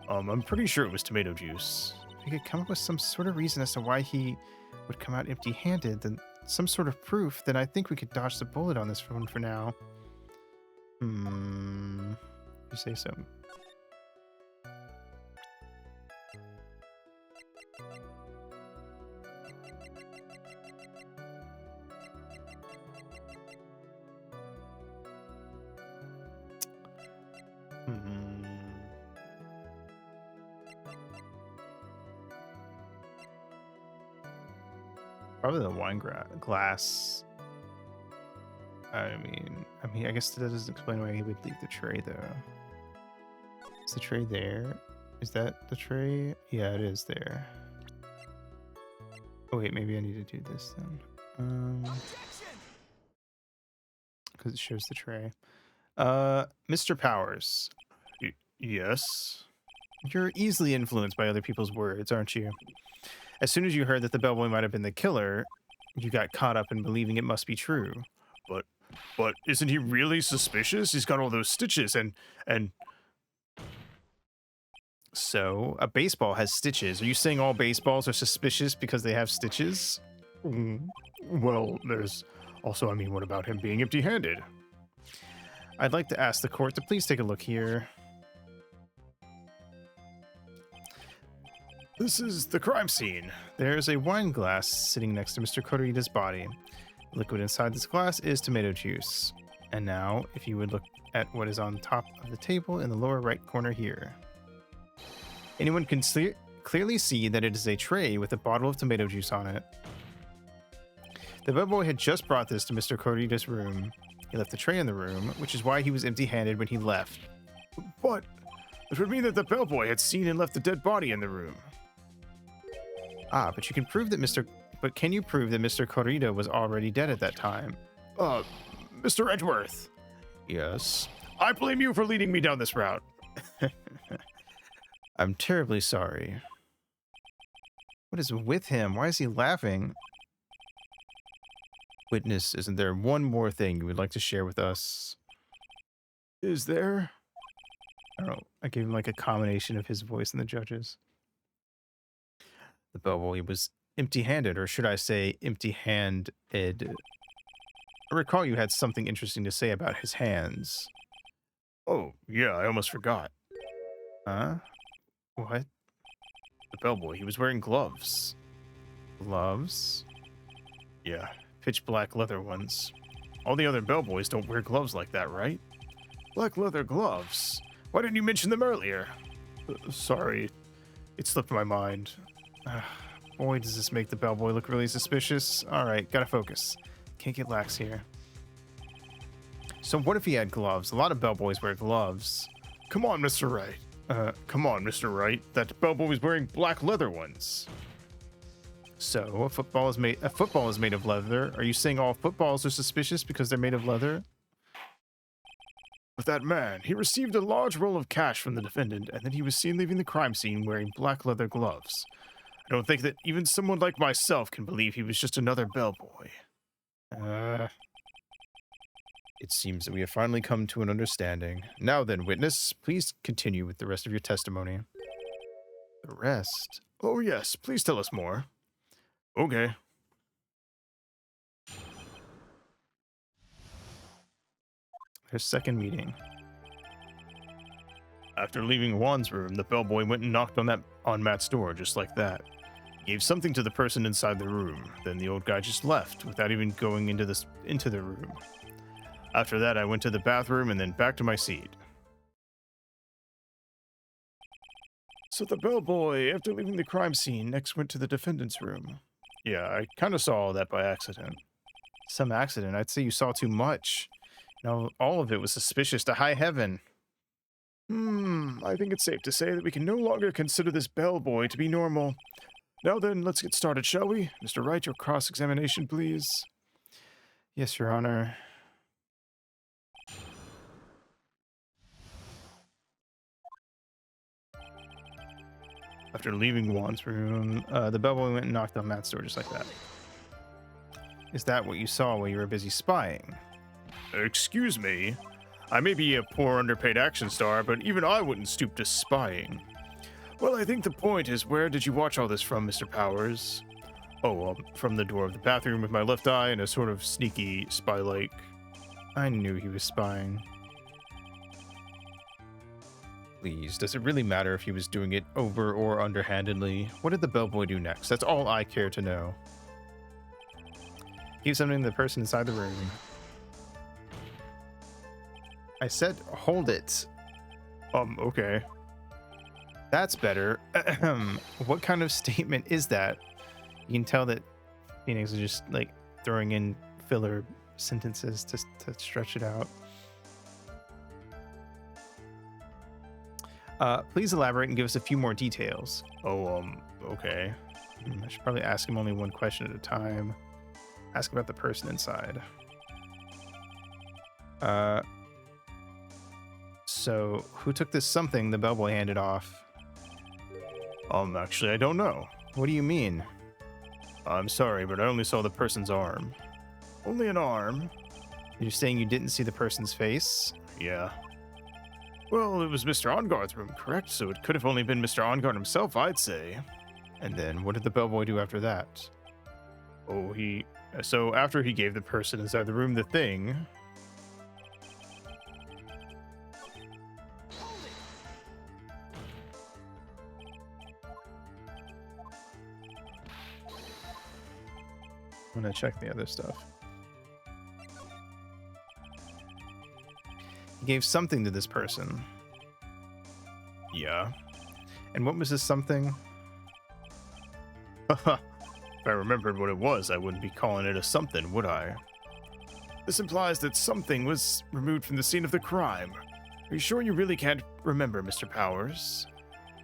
I'm pretty sure it was tomato juice. If we could come up with some sort of reason as to why he would come out empty-handed, then some sort of proof, then I think we could dodge the bullet on this one for now. You say so. Probably the wine glass. I mean, I guess that doesn't explain why he would leave the tray, though. Is the tray there? Is that the tray? Yeah, it is there. Oh wait, maybe I need to do this then. Because it shows the tray. Mr. Powers. Yes? You're easily influenced by other people's words, aren't you? As soon as you heard that the bellboy might have been the killer, you got caught up in believing it must be true. But isn't he really suspicious? He's got all those stitches and... So, a baseball has stitches. Are you saying all baseballs are suspicious because they have stitches? Well, there's also, I mean, what about him being empty-handed? I'd like to ask the court to please take a look here. This is the crime scene. There's a wine glass sitting next to Mr. Corita's body. The liquid inside this glass is tomato juice. And now, if you would look at what is on top of the table in the lower right corner here. Anyone can clearly see that it is a tray with a bottle of tomato juice on it. The bellboy had just brought this to Mr. Corita's room. He left the tray in the room, which is why he was empty-handed when he left. But it would mean that the bellboy had seen and left the dead body in the room. Ah, but you can prove that But can you prove that Mr. Corita was already dead at that time? Mr. Edgeworth. Yes. I blame you for leading me down this route. I'm terribly sorry. What is with him? Why is he laughing? Witness, isn't there one more thing you would like to share with us? Is there? I don't know. I gave him like a combination of his voice and the judge's. The bellboy was empty-handed, or should I say empty-handed. I recall you had something interesting to say about his hands. Oh, yeah, I almost forgot. Huh? What? The bellboy, he was wearing gloves. Gloves? Yeah, pitch black leather ones. All the other bellboys don't wear gloves like that, right? Black leather gloves. Why didn't you mention them earlier? Sorry, it slipped my mind. Boy, does this make the bellboy look really suspicious. Alright, gotta focus. Can't get lax here. So what if he had gloves? A lot of bellboys wear gloves. Come on, Mr. Wright. Come on, Mr. Wright. That bellboy was wearing black leather ones. So a football is made of leather. Are you saying all footballs are suspicious because they're made of leather? With that man, he received a large roll of cash from the defendant, and then he was seen leaving the crime scene wearing black leather gloves. I don't think that even someone like myself can believe he was just another bellboy. It seems that we have finally come to an understanding. Now then, witness, please continue with the rest of your testimony. The rest. Oh yes, please tell us more. Okay. Their second meeting. After leaving Juan's room, the bellboy went and knocked on Matt's door just like that. He gave something to the person inside the room. Then the old guy just left without even going into the room. After that, I went to the bathroom and then back to my seat. So the bellboy, after leaving the crime scene, next went to the defendant's room. Yeah, I kind of saw all that by accident. Some accident. I'd say you saw too much. No, all of it was suspicious to high heaven. I think it's safe to say that we can no longer consider this bellboy to be normal. Now then, let's get started, shall we? Mr. Wright, your cross-examination, please. Yes, Your Honor. After leaving Juan's room, The bellboy went and knocked on Matt's door just like that. Is that what you saw while you were busy spying? excuse me, I may be a poor underpaid action star, but even I wouldn't stoop to spying. Well, I think the point is, where did you watch all this from, Mr. Powers? Oh, from the door of the bathroom with my left eye and a sort of sneaky spy-like. I knew he was spying. Please, does it really matter if he was doing it over or underhandedly? What did the bellboy do next? That's all I care to know. Give something to the person inside the room. I said, hold it. Okay. That's better. What kind of statement is that? You can tell that Phoenix is just like throwing in filler sentences to stretch it out. Please elaborate and give us a few more details. Okay. I should probably ask him only one question at a time. Ask about the person inside. So who took this something the bellboy handed off? Actually, I don't know. What do you mean? I'm sorry, but I only saw the person's arm. Only an arm? You're saying you didn't see the person's face? Yeah. Well, it was Mr. Onguard's room, correct? So it could have only been Mr. Ongard himself, I'd say. And then what did the bellboy do after that? So after he gave the person inside the room the thing... I'm gonna check the other stuff. He gave something to this person. Yeah. And what was this something? If I remembered what it was, I wouldn't be calling it a something, would I? This implies that something was removed from the scene of the crime. Are you sure you really can't remember, Mr. Powers?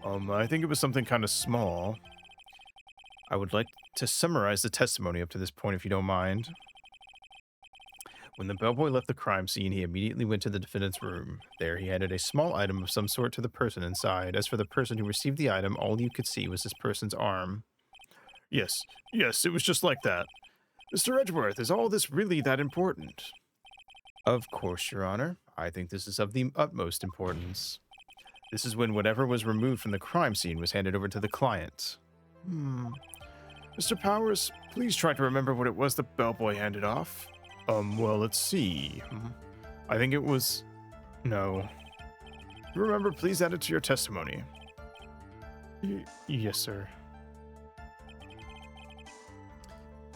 I think it was something kind of small. I would like to summarize the testimony up to this point, if you don't mind. When the bellboy left the crime scene, he immediately went to the defendant's room. There, he handed a small item of some sort to the person inside. As for the person who received the item, all you could see was this person's arm. Yes, it was just like that. Mr. Edgeworth, is all this really that important? Of course, Your Honor. I think this is of the utmost importance. This is when whatever was removed from the crime scene was handed over to the client. Mr. Powers, please try to remember what it was the bellboy handed off. Well, let's see. I think it was... No. Remember, please add it to your testimony. Yes, sir.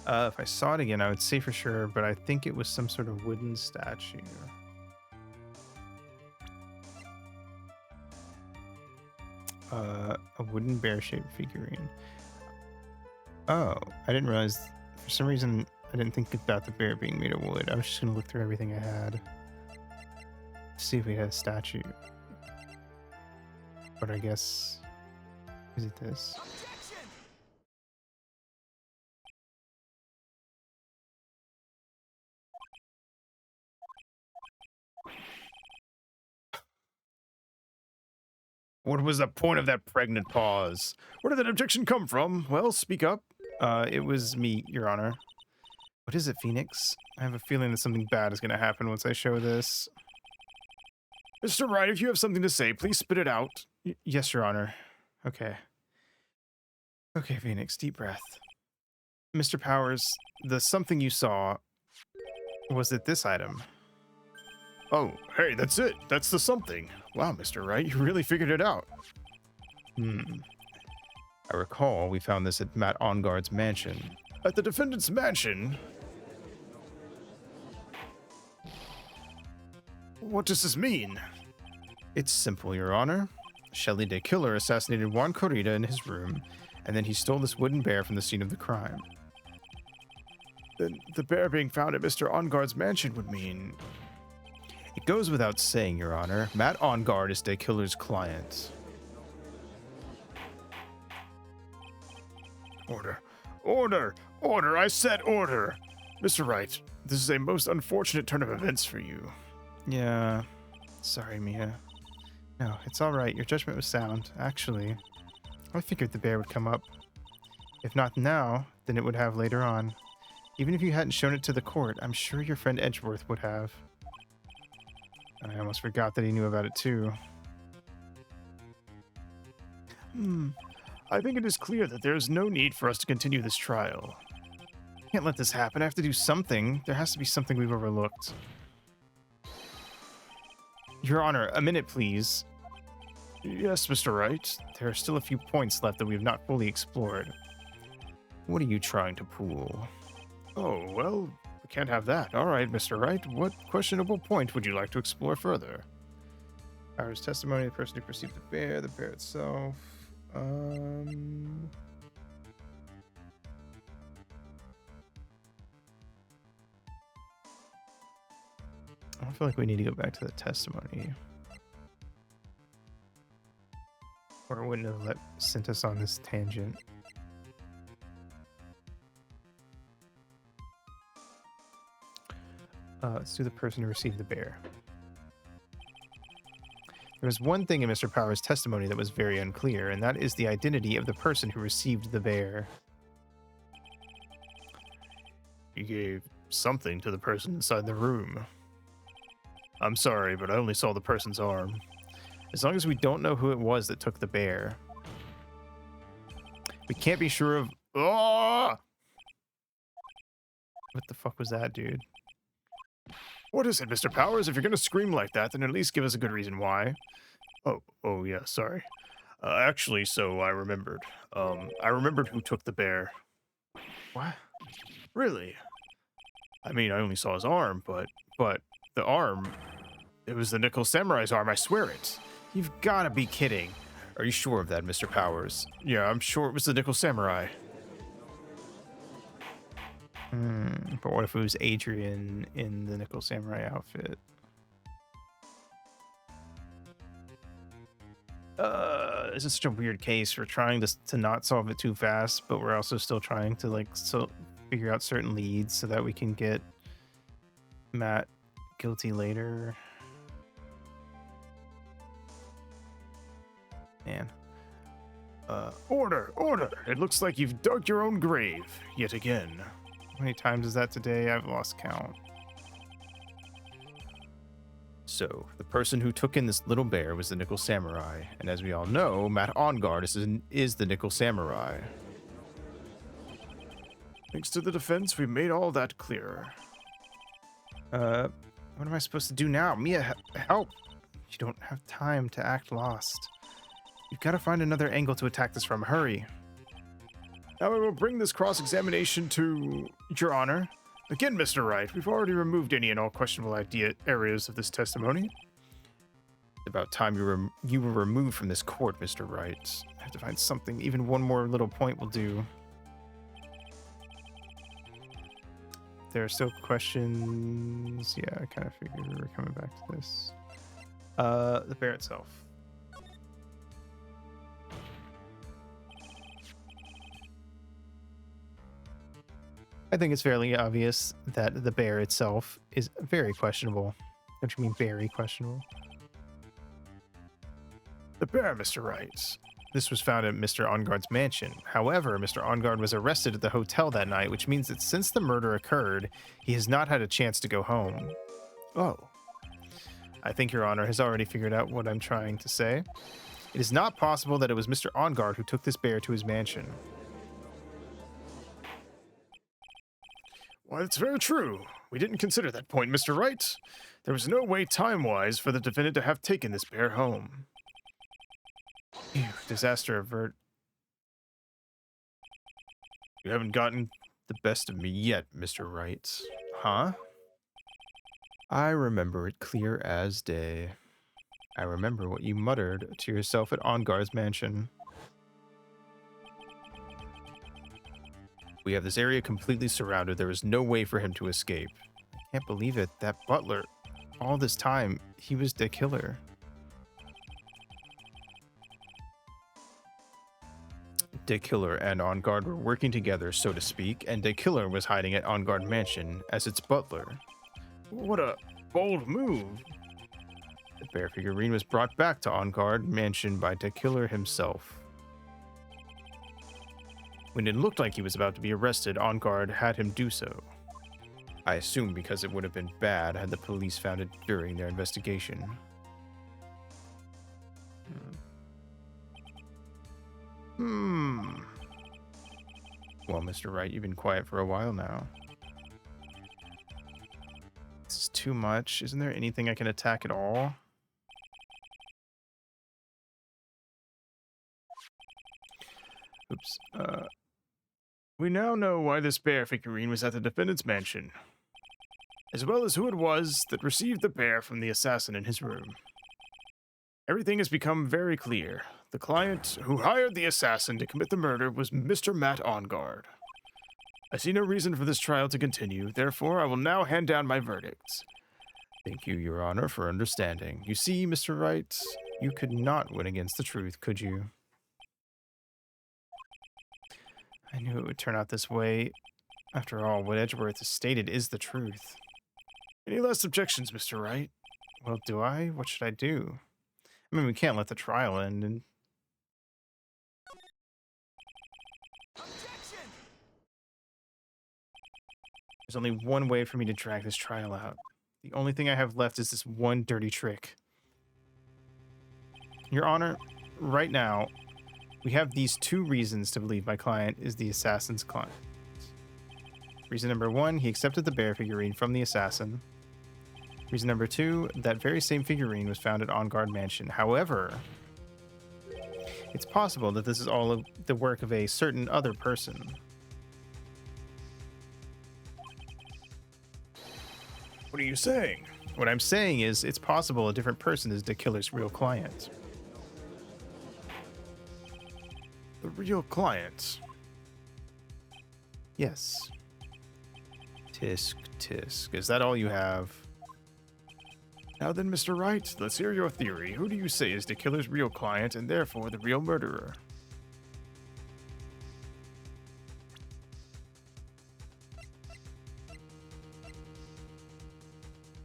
If I saw it again, I would say for sure, but I think it was some sort of wooden statue. A wooden bear-shaped figurine. Oh, I didn't realize. For some reason, I didn't think about the bear being made of wood. I was just going to look through everything I had. See if we had a statue. But I guess... Is it this? What was the point of that pregnant pause? Where did that objection come from? Well, speak up. It was me, Your Honor. What is it, Phoenix? I have a feeling that something bad is going to happen once I show this. Mr. Wright, if you have something to say, please spit it out. Yes, Your Honor. Okay. Okay, Phoenix, deep breath. Mr. Powers, the something you saw, was it this item? Oh, hey, that's it. That's the something. Wow, Mr. Wright, you really figured it out. I recall we found this at Matt Onguard's mansion. At the defendant's mansion? What does this mean? It's simple, Your Honor. Shelley Day Killer assassinated Juan Corrida in his room, and then he stole this wooden bear from the scene of the crime. Then the bear being found at Mr. Onguard's mansion would mean... It goes without saying, Your Honor, Matt Onguard is Day Killer's client. Order. Order! Order! I said order! Mr. Wright, this is a most unfortunate turn of events for you. Yeah. Sorry, Mia. No, it's all right. Your judgment was sound. Actually, I figured the bear would come up. If not now, then it would have later on. Even if you hadn't shown it to the court, I'm sure your friend Edgeworth would have. I almost forgot that he knew about it too. I think it is clear that there is no need for us to continue this trial. Can't let this happen. I have to do something. There has to be something we've overlooked. Your Honor, a minute, please. Yes, Mr. Wright. There are still a few points left that we have not fully explored. What are you trying to pool? Oh, well, we can't have that. All right, Mr. Wright, what questionable point would you like to explore further? Powers' testimony, the person who perceived the bear itself. I feel like we need to go back to the testimony. Or it wouldn't have sent us on this tangent. Let's do the person who received the bear. There was one thing in Mr. Powers' testimony that was very unclear, and that is the identity of the person who received the bear. He gave something to the person inside the room. I'm sorry, but I only saw the person's arm. As long as we don't know who it was that took the bear. We can't be sure of... Oh! What the fuck was that, dude? What is it, Mr. Powers? If you're gonna scream like that, then at least give us a good reason why. Oh yeah, sorry. Actually, so I remembered. I remembered who took the bear. What? Really? I mean, I only saw his arm, but the arm, it was the Nickel Samurai's arm, I swear it. You've got to be kidding. Are you sure of that, Mr. Powers? Yeah, I'm sure it was the Nickel Samurai. But what if it was Adrian in the Nickel Samurai outfit? This is such a weird case. We're trying to not solve it too fast, but we're also still trying to figure out certain leads so that we can get Matt guilty later. Man. Order! It looks like you've dug your own grave, yet again. How many times is that today? I've lost count. So, the person who took in this little bear was the Nickel Samurai, and as we all know, Matt Onguard is the Nickel Samurai. Thanks to the defense, we made all that clearer. What am I supposed to do now? Mia, help! You don't have time to act lost. You've got to find another angle to attack this from. Hurry. Now I will bring this cross-examination to Your Honor. Again, Mr. Wright, we've already removed any and all questionable areas of this testimony. It's about time you were removed from this court, Mr. Wright. I have to find something. Even one more little point will do. There are still questions. Yeah, I kind of figured we were coming back to this. The bear itself. I think it's fairly obvious that the bear itself is very questionable. Don't you mean very questionable? The bear, Mr. Wright. This was found at Mr. Onguard's mansion. However, Mr. Onguard was arrested at the hotel that night, which means that since the murder occurred, he has not had a chance to go home. Oh, I think Your Honor has already figured out what I'm trying to say. It is not possible that it was Mr. Onguard who took this bear to his mansion. why, that's very true. We didn't consider that point, Mr. Wright. There was no way time-wise for the defendant to have taken this bear home. Phew, disaster avert. You haven't gotten... The best of me yet, Mr. Wright. Huh? I remember it clear as day. I remember what you muttered to yourself at Onguard's mansion. We have this area completely surrounded. There is no way for him to escape. I can't believe it. That butler, all this time, he was the killer. De Killer and Onguard were working together, so to speak, and De Killer was hiding at Onguard Mansion as its butler. What a bold move. The bear figurine was brought back to Onguard Mansion by De Killer himself. When it looked like he was about to be arrested, Onguard had him do so. I assume because it would have been bad had the police found it during their investigation. Well, Mr. Wright, you've been quiet for a while now. This is too much. Isn't there anything I can attack at all? Oops. We now know why this bear figurine was at the defendant's mansion, as well as who it was that received the bear from the assassin in his room. Everything has become very clear. The client who hired the assassin to commit the murder was Mr. Matt Onguard. I see no reason for this trial to continue, therefore I will now hand down my verdict. Thank you, Your Honor, for understanding. You see, Mr. Wright, you could not win against the truth, could you? I knew it would turn out this way. After all, what Edgeworth has stated is the truth. Any last objections, Mr. Wright? Well, do I? What should I do? I mean, we can't let the trial end and... There's only one way for me to drag this trial out. The only thing I have left is this one dirty trick. Your Honor, right now, we have these two reasons to believe my client is the assassin's client. Reason number one, he accepted the bear figurine from the assassin. Reason number two, that very same figurine was found at Onguard Mansion. However, it's possible that this is all of the work of a certain other person. What are you saying? What I'm saying is, it's possible a different person is the killer's real client. The real client? Yes. Tisk, tisk. Is that all you have? Now then, Mr. Wright, let's hear your theory. Who do you say is the killer's real client and therefore the real murderer?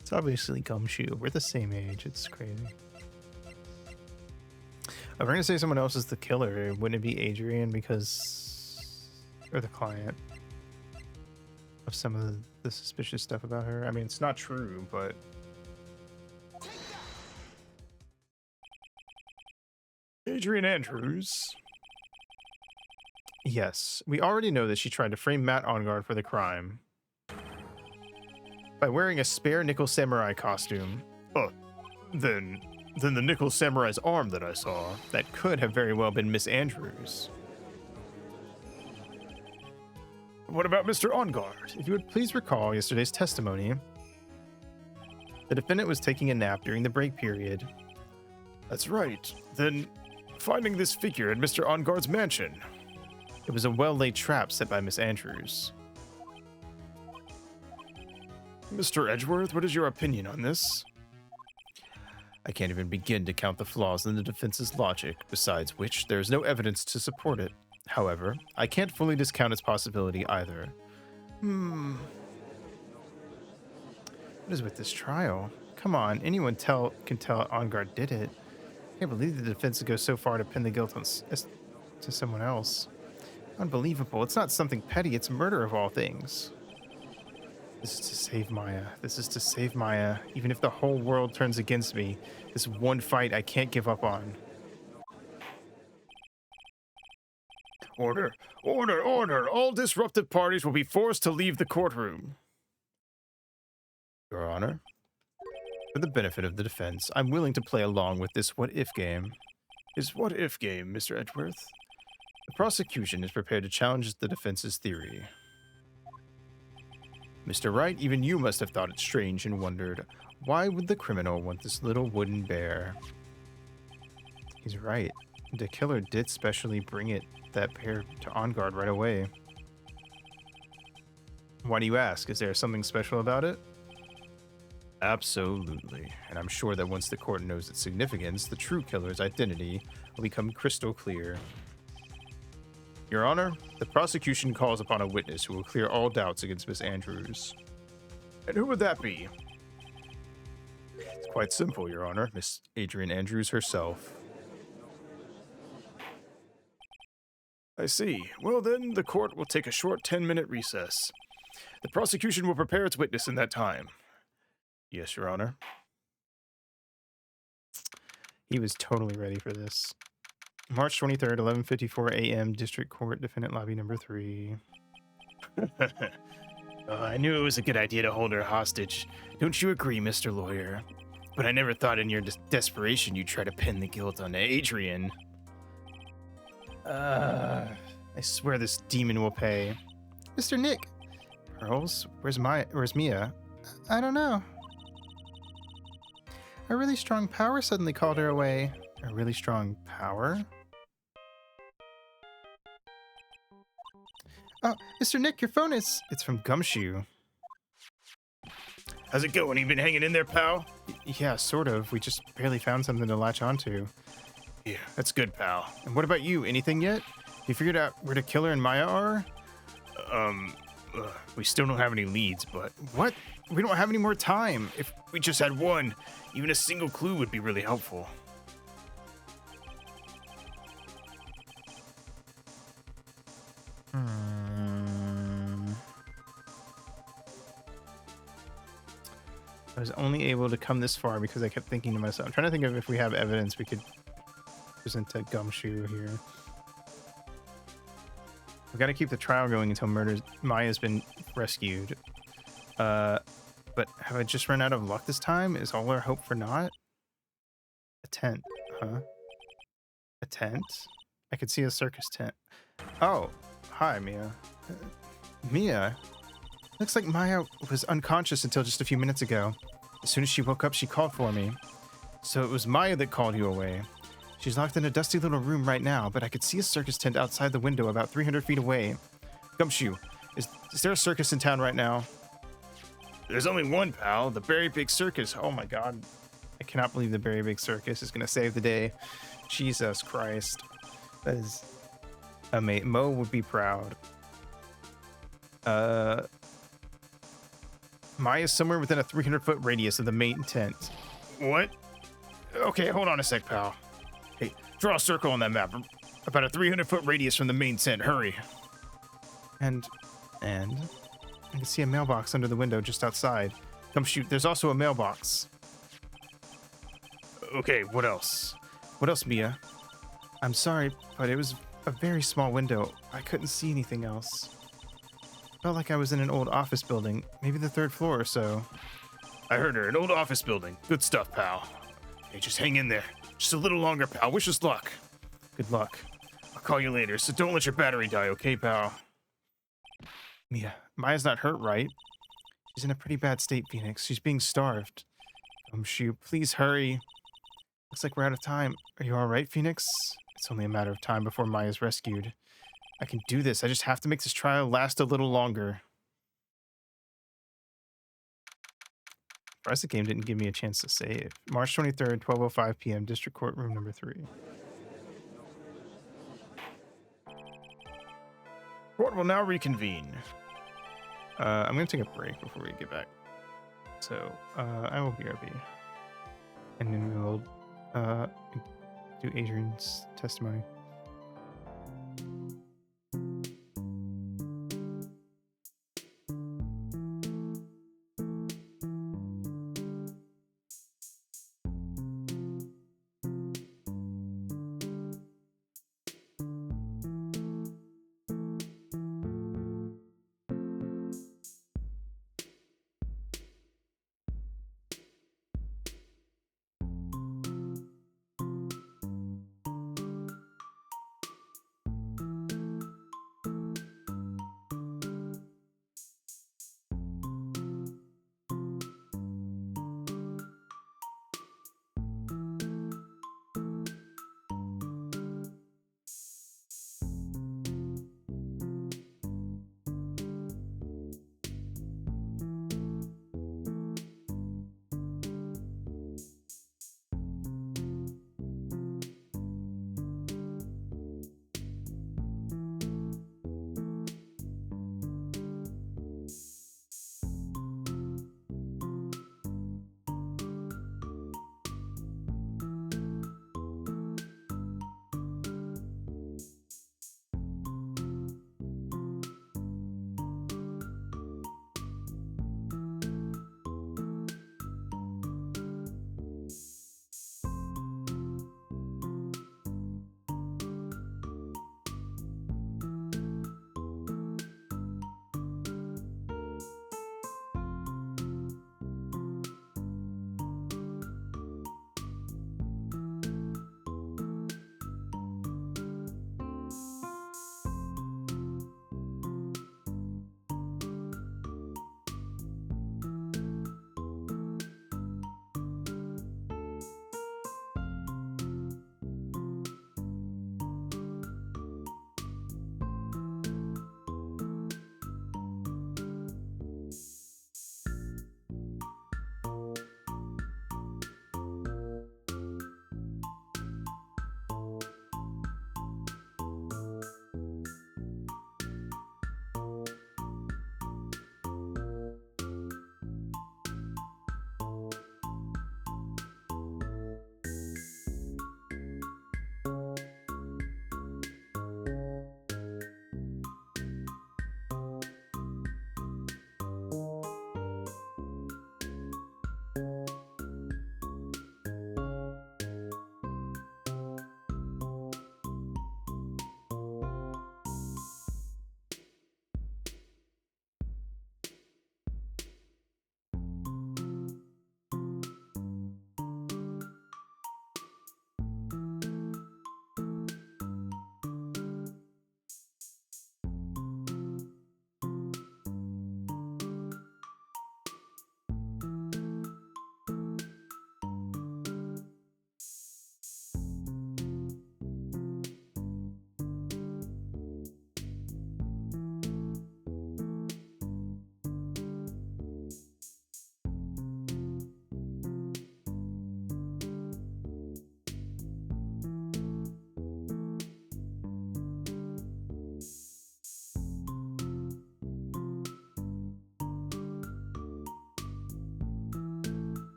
It's obviously Gumshoe. We're the same age. It's crazy. If we're gonna say someone else is the killer, wouldn't it be Adrian because... or the client of some of the suspicious stuff about her? I mean, it's not true, but... Adrian Andrews? Yes, we already know that she tried to frame Matt Onguard for the crime by wearing a spare nickel samurai costume. Oh, then the nickel samurai's arm that I saw. That could have very well been Miss Andrews. What about Mr. Onguard? If you would please recall yesterday's testimony, the defendant was taking a nap during the break period. That's right. Then finding this figure at Mr. Onguard's mansion. It was a well-laid trap set by Miss Andrews. Mr. Edgeworth, what is your opinion on this? I can't even begin to count the flaws in the defense's logic, besides which there is no evidence to support it. However, I can't fully discount its possibility either. What is with this trial? Come on, anyone can tell Onguard did it. Can't believe the defense would go so far to pin the guilt on to someone else. Unbelievable. It's not something petty. It's murder of all things. This is to save Maya. This is to save Maya. Even if the whole world turns against me, this one fight I can't give up on. Order, order, order! All disruptive parties will be forced to leave the courtroom. Your Honor, for the benefit of the defense, I'm willing to play along with this what-if game. Is what-if game, Mr. Edgeworth? The prosecution is prepared to challenge the defense's theory. Mr. Wright, even you must have thought it strange and wondered, why would the criminal want this little wooden bear? He's right. The killer did specially bring that bear to On Guard right away. Why do you ask? Is there something special about it? Absolutely. And I'm sure that once the court knows its significance, the true killer's identity will become crystal clear. Your Honor, the prosecution calls upon a witness who will clear all doubts against Miss Andrews. And who would that be? It's quite simple, Your Honor. Miss Adrian Andrews herself. I see. Well then, the court will take a short 10-minute recess. The prosecution will prepare its witness in that time. Yes, Your Honor. He was totally ready for this. March 23rd, 11:54 a.m., District Court, Defendant Lobby Number 3. I knew it was a good idea to hold her hostage. Don't you agree, Mr. Lawyer? But I never thought in your desperation you'd try to pin the guilt on Adrian. I swear this demon will pay. Mr. Nick! Pearls? Where's Mia? I don't know. A really strong power suddenly called her away. A really strong power? Oh, Mr. Nick, your phone is... It's from Gumshoe. How's it going? You been hanging in there, pal? Yeah, sort of. We just barely found something to latch onto. Yeah, that's good, pal. And what about you? Anything yet? You figured out where the killer and Maya are? We still don't have any leads, but... What? We don't have any more time. If we just had one, even a single clue would be really helpful. I was only able to come this far because I kept thinking to myself, I'm trying to think of if we have evidence we could present to Gumshoe here. We got to keep the trial going until Maya's been rescued. But have I just run out of luck this time? Is all our hope for naught? A tent, huh? A tent? I could see a circus tent. Oh, hi, Mia. Mia? Looks like Maya was unconscious until just a few minutes ago. As soon as she woke up, she called for me. So it was Maya that called you away. She's locked in a dusty little room right now, but I could see a circus tent outside the window about 300 feet away. Gumshoe, is there a circus in town right now? There's only one, pal. The Berry Big Circus. Oh my god. I cannot believe the Berry Big Circus is going to save the day. Jesus Christ. That is... Mo would be proud. Maya's somewhere within a 300-foot radius of the main tent. What? Okay, hold on a sec, pal. Hey, draw a circle on that map. About a 300-foot radius from the main tent. Hurry. And I can see a mailbox under the window just outside. Come shoot. There's also a mailbox. Okay, what else? What else, Mia? I'm sorry, but it was a very small window. I couldn't see anything else. Felt like I was in an old office building, maybe the 3rd floor or so. I heard her. An old office building. Good stuff, pal. Hey, just hang in there. Just a little longer, pal. Wish us luck. Good luck. I'll call you later, so don't let your battery die, okay, pal? Mia, Maya's not hurt, right? She's in a pretty bad state, Phoenix. She's being starved. Shoot, please hurry. Looks like we're out of time. Are you all right, Phoenix? It's only a matter of time before Maya's rescued. I can do this. I just have to make this trial last a little longer. Surprised the game didn't give me a chance to save. March 23rd, 12:05 p.m., District Court, Room Number 3. Court will now reconvene. I'm going to take a break before we get back. So, I will BRB. And then we'll do Adrian's testimony.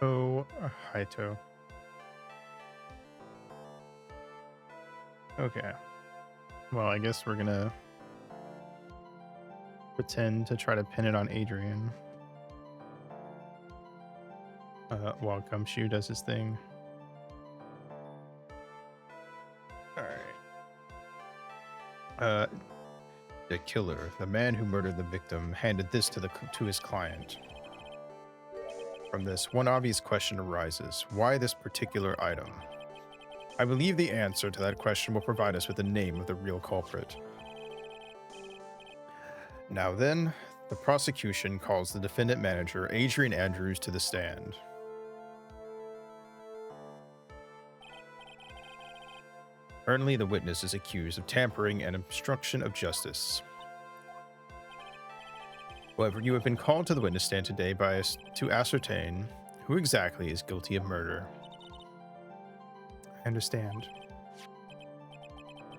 Oh, Haito. Okay. Well, I guess we're gonna pretend to try to pin it on Adrian. While Gumshoe does his thing. Alright. The killer, the man who murdered the victim, handed this to his client. From this, one obvious question arises. Why this particular item? I believe the answer to that question will provide us with the name of the real culprit. Now then, the prosecution calls the defendant manager, Adrian Andrews, to the stand. Currently, the witness is accused of tampering and obstruction of justice. However, you have been called to the witness stand today by us to ascertain who exactly is guilty of murder. I understand.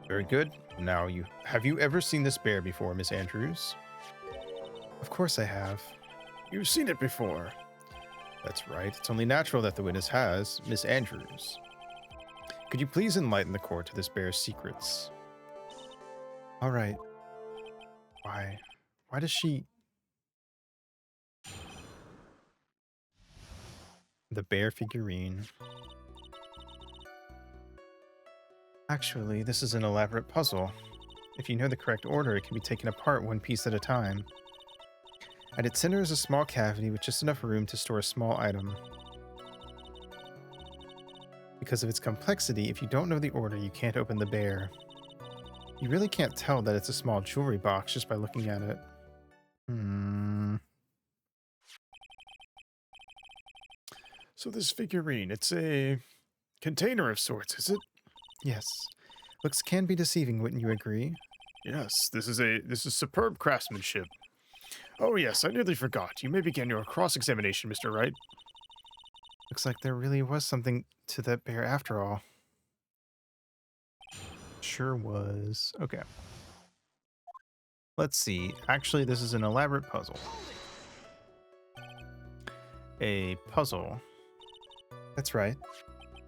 Very good. Now, have you ever seen this bear before, Miss Andrews? Of course I have. You've seen it before. That's right. It's only natural that the witness has, Miss Andrews. Could you please enlighten the court to this bear's secrets? All right. Why? Why does she... The bear figurine. Actually, this is an elaborate puzzle. If you know the correct order, it can be taken apart one piece at a time. At its center is a small cavity with just enough room to store a small item. Because of its complexity, if you don't know the order, you can't open the bear. You really can't tell that it's a small jewelry box just by looking at it. So this figurine, it's a container of sorts, is it? Yes. Looks can be deceiving, wouldn't you agree? Yes, this is superb craftsmanship. Oh yes, I nearly forgot. You may begin your cross-examination, Mr. Wright. Looks like there really was something to that bear after all. Sure was. Okay. Let's see. Actually, this is an elaborate puzzle. A puzzle. That's right.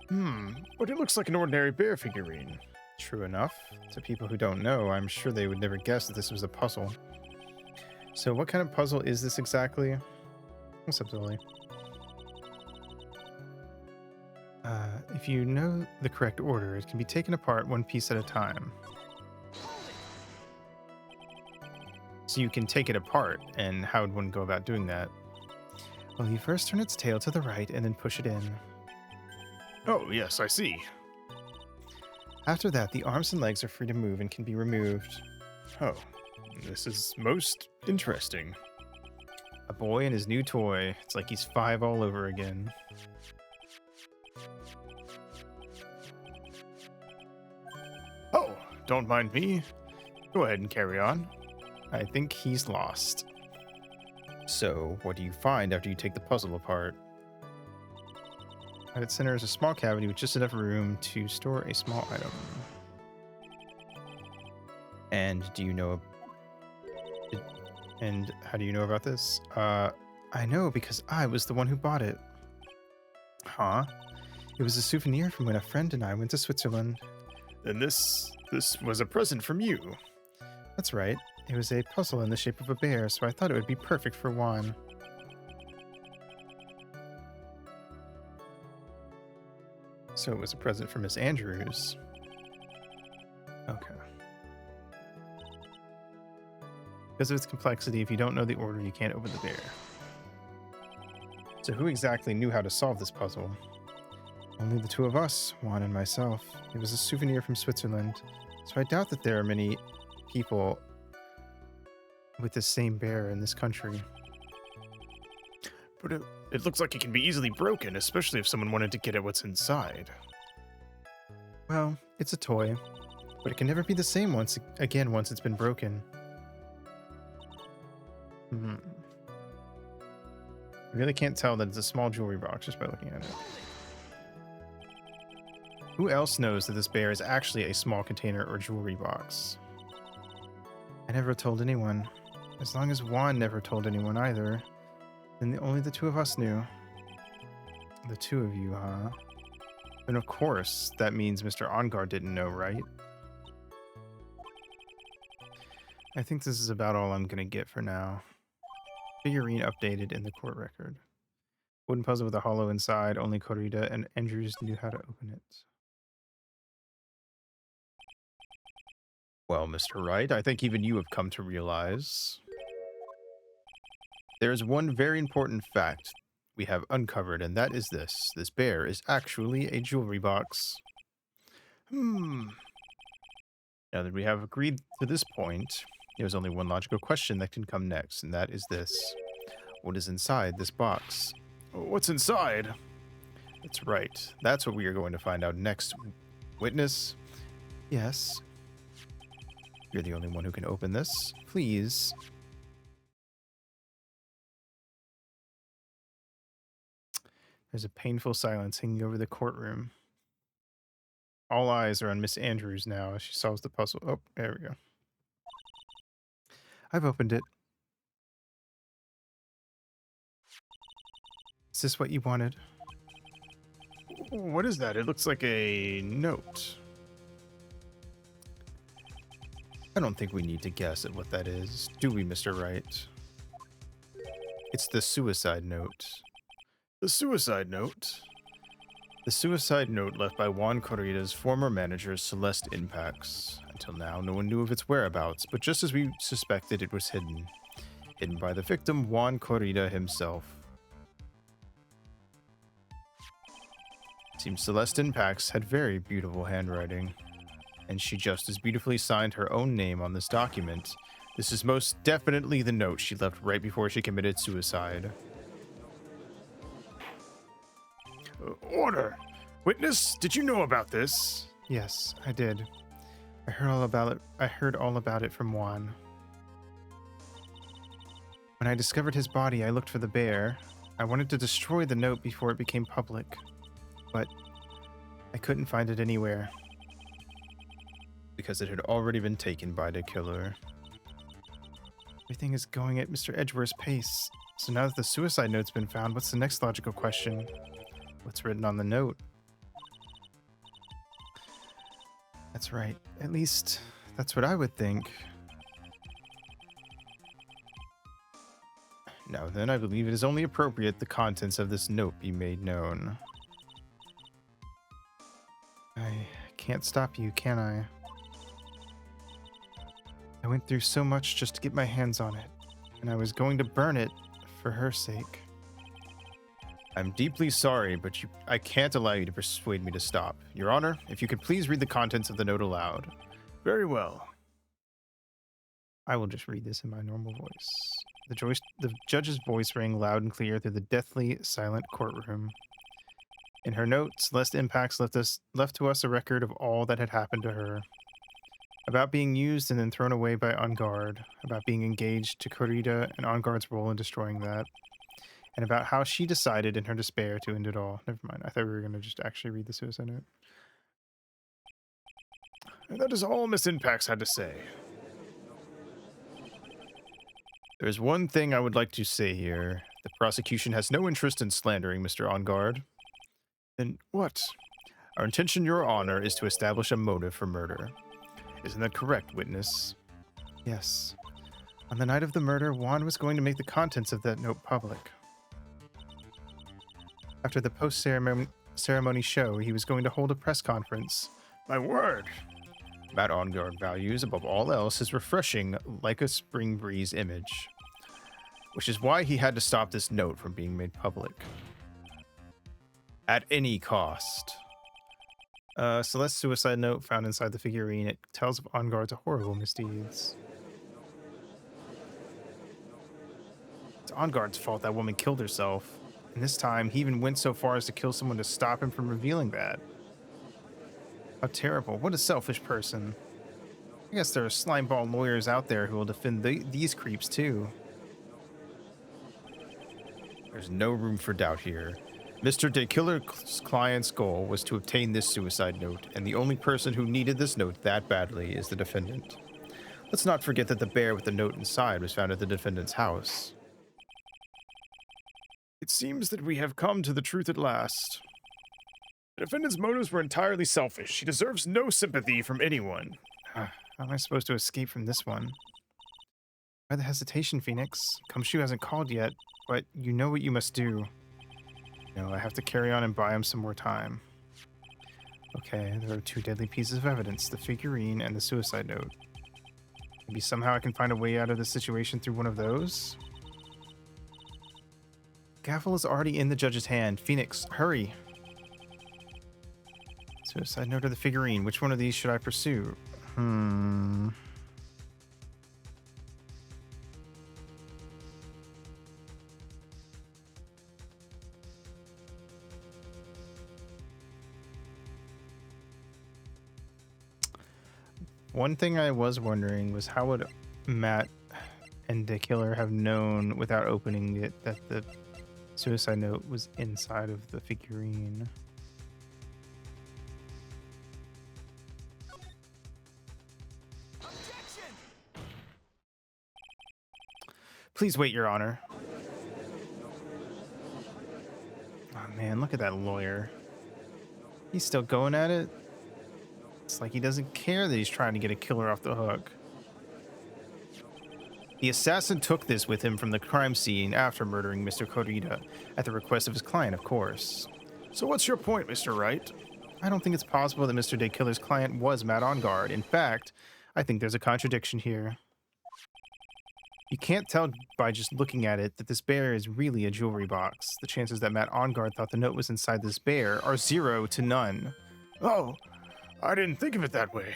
But it looks like an ordinary bear figurine. True enough. To people who don't know, I'm sure they would never guess that this was a puzzle. So what kind of puzzle is this exactly? What's up, Zoe? If you know the correct order, it can be taken apart one piece at a time. So you can take it apart, and how would one go about doing that? Well, you first turn its tail to the right and then push it in. Oh yes, I see. After that, the arms and legs are free to move and can be removed. Oh, this is most interesting. A boy and his new toy. It's like he's 5 all over again. Oh, don't mind me. Go ahead and carry on. I think he's lost. So, what do you find after you take the puzzle apart? At its center is a small cavity with just enough room to store a small item. And do you know... And how do you know about this? I know because I was the one who bought it. Huh? It was a souvenir from when a friend and I went to Switzerland. Then this was a present from you. That's right. It was a puzzle in the shape of a bear, so I thought it would be perfect for Juan. So it was a present for Miss Andrews. Okay. Because of its complexity, if you don't know the order, you can't open the bear. So who exactly knew how to solve this puzzle? Only the two of us, Juan and myself. It was a souvenir from Switzerland, so I doubt that there are many people with the same bear in this country. But it looks like it can be easily broken, especially if someone wanted to get at what's inside. Well, it's a toy, but it can never be the same once it's been broken. I really can't tell that it's a small jewelry box just by looking at it. Who else knows that this bear is actually a small container or jewelry box? I never told anyone. As long as Juan never told anyone either, then only the two of us knew. The two of you, huh? And of course, that means Mr. Ongar didn't know, right? I think this is about all I'm gonna get for now. Figurine updated in the court record. Wooden puzzle with a hollow inside. Only Corrida and Andrews knew how to open it. Well, Mr. Wright, I think even you have come to realize there is one very important fact we have uncovered, and that is this. This bear is actually a jewelry box. Now that we have agreed to this point, there's only one logical question that can come next, and that is this. What is inside this box? What's inside? That's right. That's what we are going to find out next. Witness? Yes. You're the only one who can open this. Please. There's a painful silence hanging over the courtroom. All eyes are on Miss Andrews now as she solves the puzzle. Oh, there we go. I've opened it. Is this what you wanted? What is that? It looks like a note. I don't think we need to guess at what that is, do we, Mr. Wright? It's the suicide note. The suicide note? The suicide note left by Juan Corrida's former manager, Celeste Impacts. Until now, no one knew of its whereabouts, but just as we suspected, it was hidden. Hidden by the victim, Juan Corrida himself. Seems Celeste Impacts had very beautiful handwriting, and she just as beautifully signed her own name on this document. This is most definitely the note she left right before she committed suicide. Order! Witness, did you know about this? Yes, I did. I heard all about it from Juan. When I discovered his body, I looked for the bear. I wanted to destroy the note before it became public, but I couldn't find it anywhere. Because it had already been taken by the killer. Everything is going at Mr. Edgeworth's pace. So now that the suicide note's been found, what's the next logical question? What's written on the note? That's right. At least, that's what I would think. Now then, I believe it is only appropriate the contents of this note be made known. I can't stop you, can I? I went through so much just to get my hands on it, and I was going to burn it for her sake. I'm deeply sorry, but I can't allow you to persuade me to stop. Your Honor, if you could please read the contents of the note aloud. Very well. I will just read this in my normal voice. The judge's voice rang loud and clear through the deathly silent courtroom. In her note, Celeste Impacts left to us a record of all that had happened to her. About being used and then thrown away by Ungard, about being engaged to Corrida and Ungard's role in destroying that, and about how she decided in her despair to end it all. Never mind, I thought we were going to just actually read the suicide note. That is all Miss Impacts had to say. There's one thing I would like to say here. The prosecution has no interest in slandering Mr. Ongard. Then what? Our intention, Your Honor, is to establish a motive for murder. Isn't that correct, witness? Yes. On the night of the murder, Juan was going to make the contents of that note public. After the post-ceremony show, he was going to hold a press conference. My word! Matt Ongard values, above all else, his refreshing, like a spring breeze image. Which is why he had to stop this note from being made public. At any cost. Celeste's suicide note found inside the figurine. It tells of Ongard's horrible misdeeds. It's Ongard's fault that woman killed herself. And this time, he even went so far as to kill someone to stop him from revealing that. How terrible. What a selfish person. I guess there are slimeball lawyers out there who will defend these creeps too. There's no room for doubt here. Mr. De Killer's client's goal was to obtain this suicide note, and the only person who needed this note that badly is the defendant. Let's not forget that the bear with the note inside was found at the defendant's house. It seems that we have come to the truth at last. The defendant's motives were entirely selfish. She deserves no sympathy from anyone. How am I supposed to escape from this one? Why the hesitation, Phoenix? Gumshoe hasn't called yet, but you know what you must do. No, I have to carry on and buy him some more time. Okay, there are two deadly pieces of evidence, the figurine and the suicide note. Maybe somehow I can find a way out of this situation through one of those? Gavel is already in the judge's hand. Phoenix, hurry! Suicide note or the figurine? Which one of these should I pursue? One thing I was wondering was how would Matt and the killer have known without opening it that the suicide note was inside of the figurine? Please wait, Your Honor. Oh man, look at that lawyer. He's still going at it. It's like he doesn't care that he's trying to get a killer off the hook. The assassin took this with him from the crime scene after murdering Mr. Corrida, at the request of his client, of course. So what's your point, Mr. Wright? I don't think it's possible that Mr. Day Killer's client was Matt On Guard. In fact, I think there's a contradiction here. You can't tell by just looking at it that this bear is really a jewelry box. The chances that Matt On Guard thought the note was inside this bear are 0 to none. Oh, I didn't think of it that way.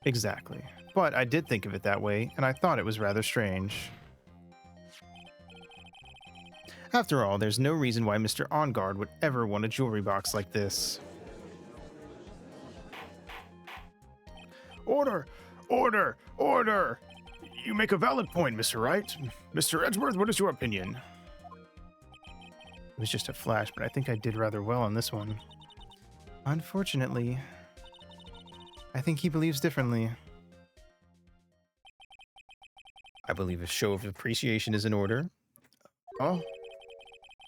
Exactly. But I did think of it that way, and I thought it was rather strange. After all, there's no reason why Mr. On Guard would ever want a jewelry box like this. Order! Order! Order! You make a valid point, Mr. Wright. Mr. Edgeworth, what is your opinion? It was just a flash, but I think I did rather well on this one. Unfortunately, I think he believes differently. I believe a show of appreciation is in order. Oh,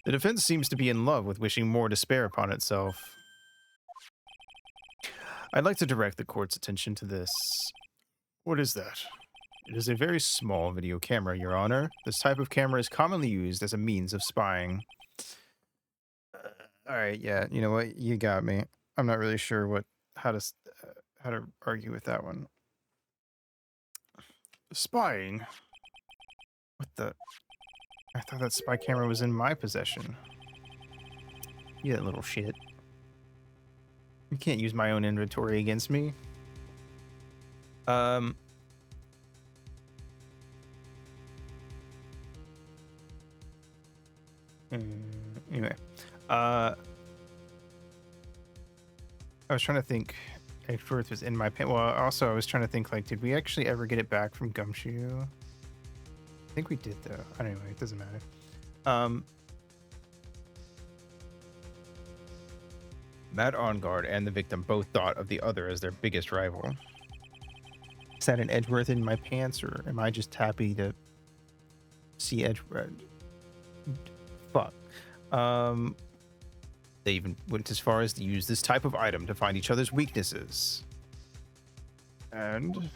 the defense seems to be in love with wishing more despair upon itself. I'd like to direct the court's attention to this. What is that? It is a very small video camera, Your Honor. This type of camera is commonly used as a means of spying. All right, yeah, you know what? You got me. I'm not really sure how to argue with that one. Spying? What the? I thought that spy camera was in my possession. You that little shit. You can't use my own inventory against me. Anyway, I was trying to think. Edgeworth was in my pen. Well, also I was trying to think, like, did we actually ever get it back from Gumshoe? I think we did, though. Anyway, it doesn't matter. Matt On Guard and the victim both thought of the other as their biggest rival. Is that an Edgeworth in my pants, or am I just happy to see Edgeworth? Fuck. They even went as far as to use this type of item to find each other's weaknesses. And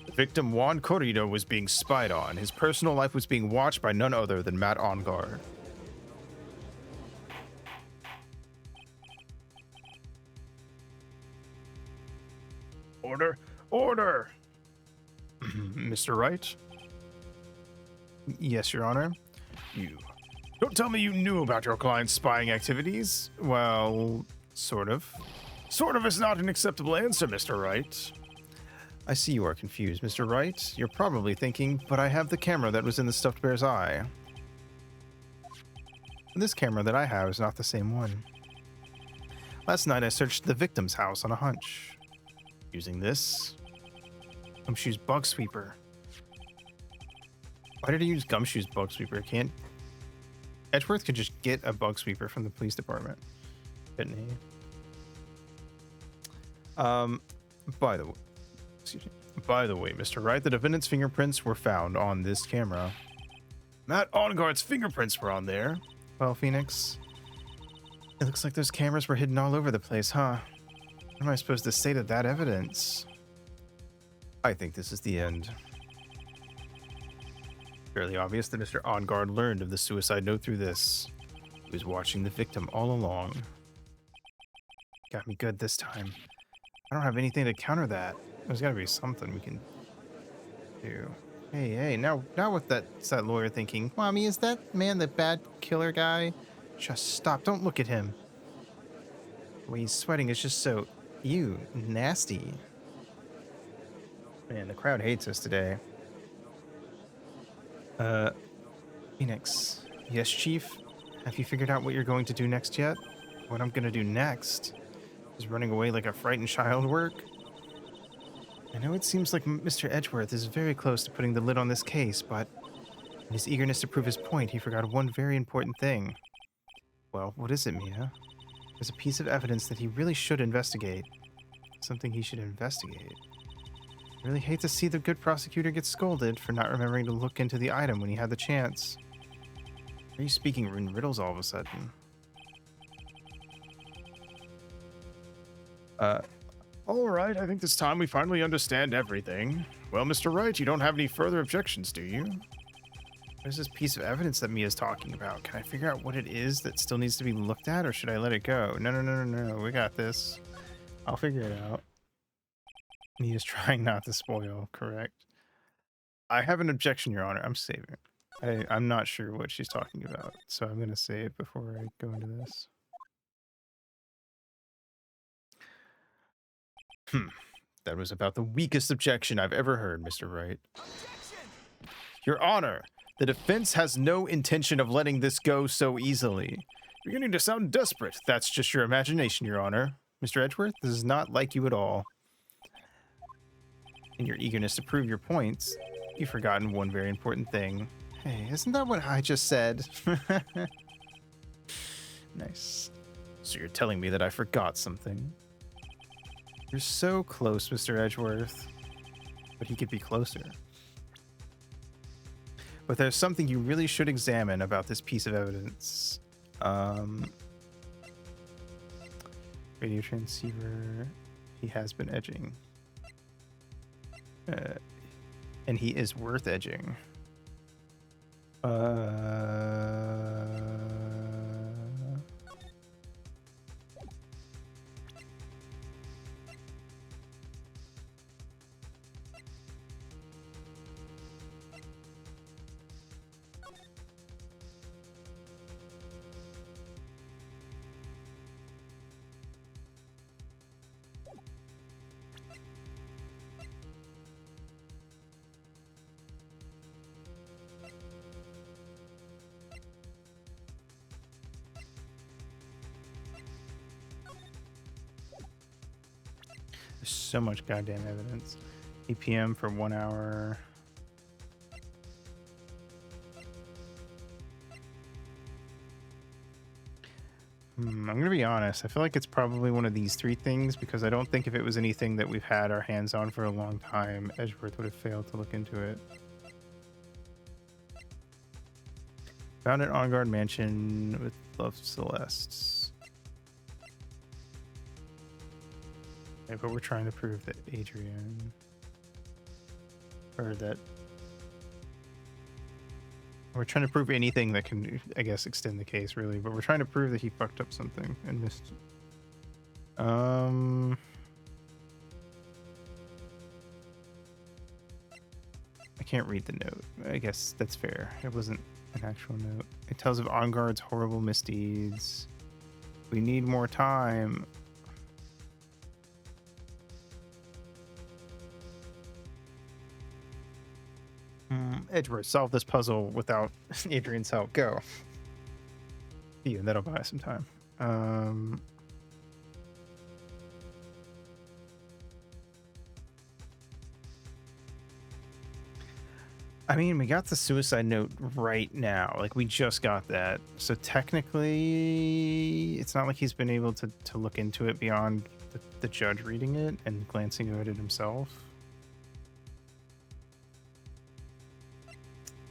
The victim, Juan Corrido, was being spied on. His personal life was being watched by none other than Matt On Guard. order! Order! Mr. Wright? Yes, Your Honor. You. Don't tell me you knew about your client's spying activities. Well, sort of. Sort of is not an acceptable answer, Mr. Wright. I see you are confused, Mr. Wright. You're probably thinking, but I have the camera that was in the stuffed bear's eye. This camera that I have is not the same one. Last night I searched the victim's house on a hunch. Using this Gumshoe's bug sweeper. Why did he use Gumshoe's bug sweeper? Can't Edgeworth could just get a bug sweeper from the police department, couldn't he? By the way, By the way, Mr. Wright, the defendant's fingerprints were found on this camera. Matt Onguard's fingerprints were on there. Well, Phoenix, it looks like those cameras were hidden all over the place, huh? What am I supposed to say to that evidence? I think this is the end. Fairly obvious that Mr. Onguard learned of the suicide note through this. He was watching the victim all along. Got me good this time. I don't have anything to counter that. There's got to be something we can do. Hey, now what's that lawyer thinking? Mommy, is that man the bad killer guy? Just stop. Don't look at him. The way he's sweating is just so... Ew, nasty. Man, the crowd hates us today. Phoenix. Yes, Chief? Have you figured out what you're going to do next yet? What I'm going to do next? Is running away like a frightened child work? I know it seems like Mr. Edgeworth is very close to putting the lid on this case, but in his eagerness to prove his point, he forgot one very important thing. Well, what is it, Mia? There's a piece of evidence that he really should investigate. Something he should investigate. I really hate to see the good prosecutor get scolded for not remembering to look into the item when he had the chance. Why are you speaking in riddles all of a sudden? All right, I think this time we finally understand everything. Well, Mr. Wright, you don't have any further objections, do you? There's this piece of evidence that Mia's talking about. Can I figure out what it is that still needs to be looked at, or should I let it go? No. We got this. I'll figure it out. Mia's trying not to spoil, correct? I have an objection, Your Honor. I'm saving it. I'm not sure what she's talking about, so I'm going to say it before I go into this. That was about the weakest objection I've ever heard, Mr. Wright. Your Honor, the defense has no intention of letting this go so easily. You're beginning to sound desperate. That's just your imagination, Your Honor. Mr. Edgeworth, this is not like you at all. In your eagerness to prove your points, you've forgotten one very important thing. Hey, isn't that what I just said? Nice. So you're telling me that I forgot something? You're so close, Mr. Edgeworth. But he could be closer. But there's something you really should examine about this piece of evidence. Radio transceiver. He has been edging. And he is worth edging. There's so much goddamn evidence. 8 p.m. for 1 hour. I'm going to be honest. I feel like it's probably one of these three things because I don't think if it was anything that we've had our hands on for a long time, Edgeworth would have failed to look into it. Found an on-guard mansion with Love Celeste. Okay, but we're trying to prove that Adrian, or that we're trying to prove anything that can, I guess, extend the case, really. But we're trying to prove that he fucked up something and missed. I can't read the note. I guess that's fair. It wasn't an actual note. It tells of On-Guard's horrible misdeeds. We need more time. Edgeworth, solve this puzzle without Adrian's help. Go. Yeah, that'll buy us some time. I mean, we got the suicide note right now. Like, we just got that. So technically, it's not like he's been able to look into it beyond the judge reading it and glancing at it himself.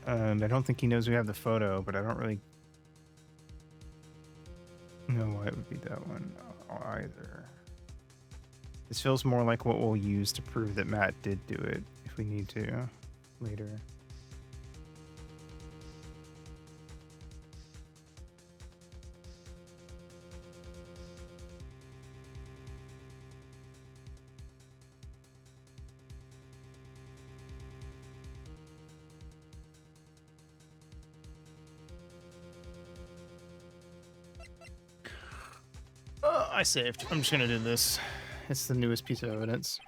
I don't think he knows we have the photo, but I don't really know why it would be that one either. This feels more like what we'll use to prove that Matt did do it if we need to later. I saved. I'm just gonna do this. It's the newest piece of evidence.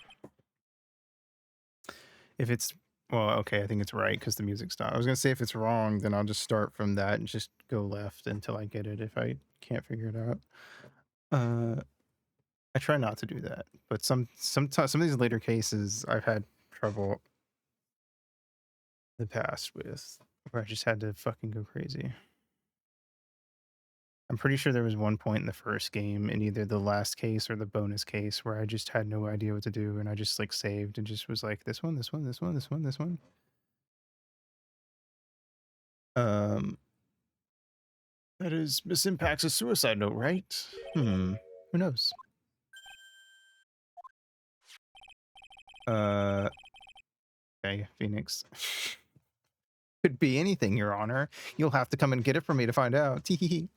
If it's, well, okay, I think it's right because the music stopped. I was gonna say if it's wrong, then I'll just start from that and just go left until I get it if I can't figure it out. I try not to do that, but sometimes some of these later cases I've had trouble in the past with where I just had to fucking go crazy. I'm pretty sure there was one point in the first game in either the last case or the bonus case where I just had no idea what to do and I just like saved and just was like this one, this one, this one, this one, this one. That is Miss Impact's a suicide note, right? Who knows? Okay, Phoenix. Could be anything, Your Honor. You'll have to come and get it for me to find out. Teehee.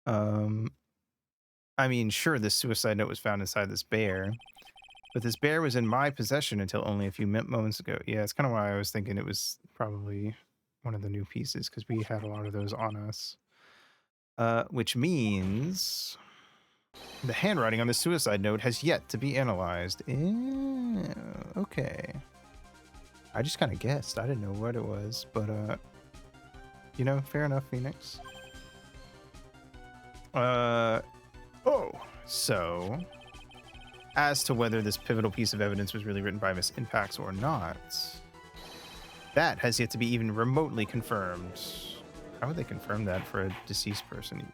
I mean, sure, this suicide note was found inside this bear, but this bear was in my possession until only a few moments ago. Yeah, it's kind of why I was thinking it was probably one of the new pieces, because we had a lot of those on us. Which means the handwriting on the suicide note has yet to be analyzed. Okay. I just kind of guessed. I didn't know what it was, but, you know, fair enough, Phoenix. So, as to whether this pivotal piece of evidence was really written by Miss Impacts or not, that has yet to be even remotely confirmed. How would they confirm that for a deceased person?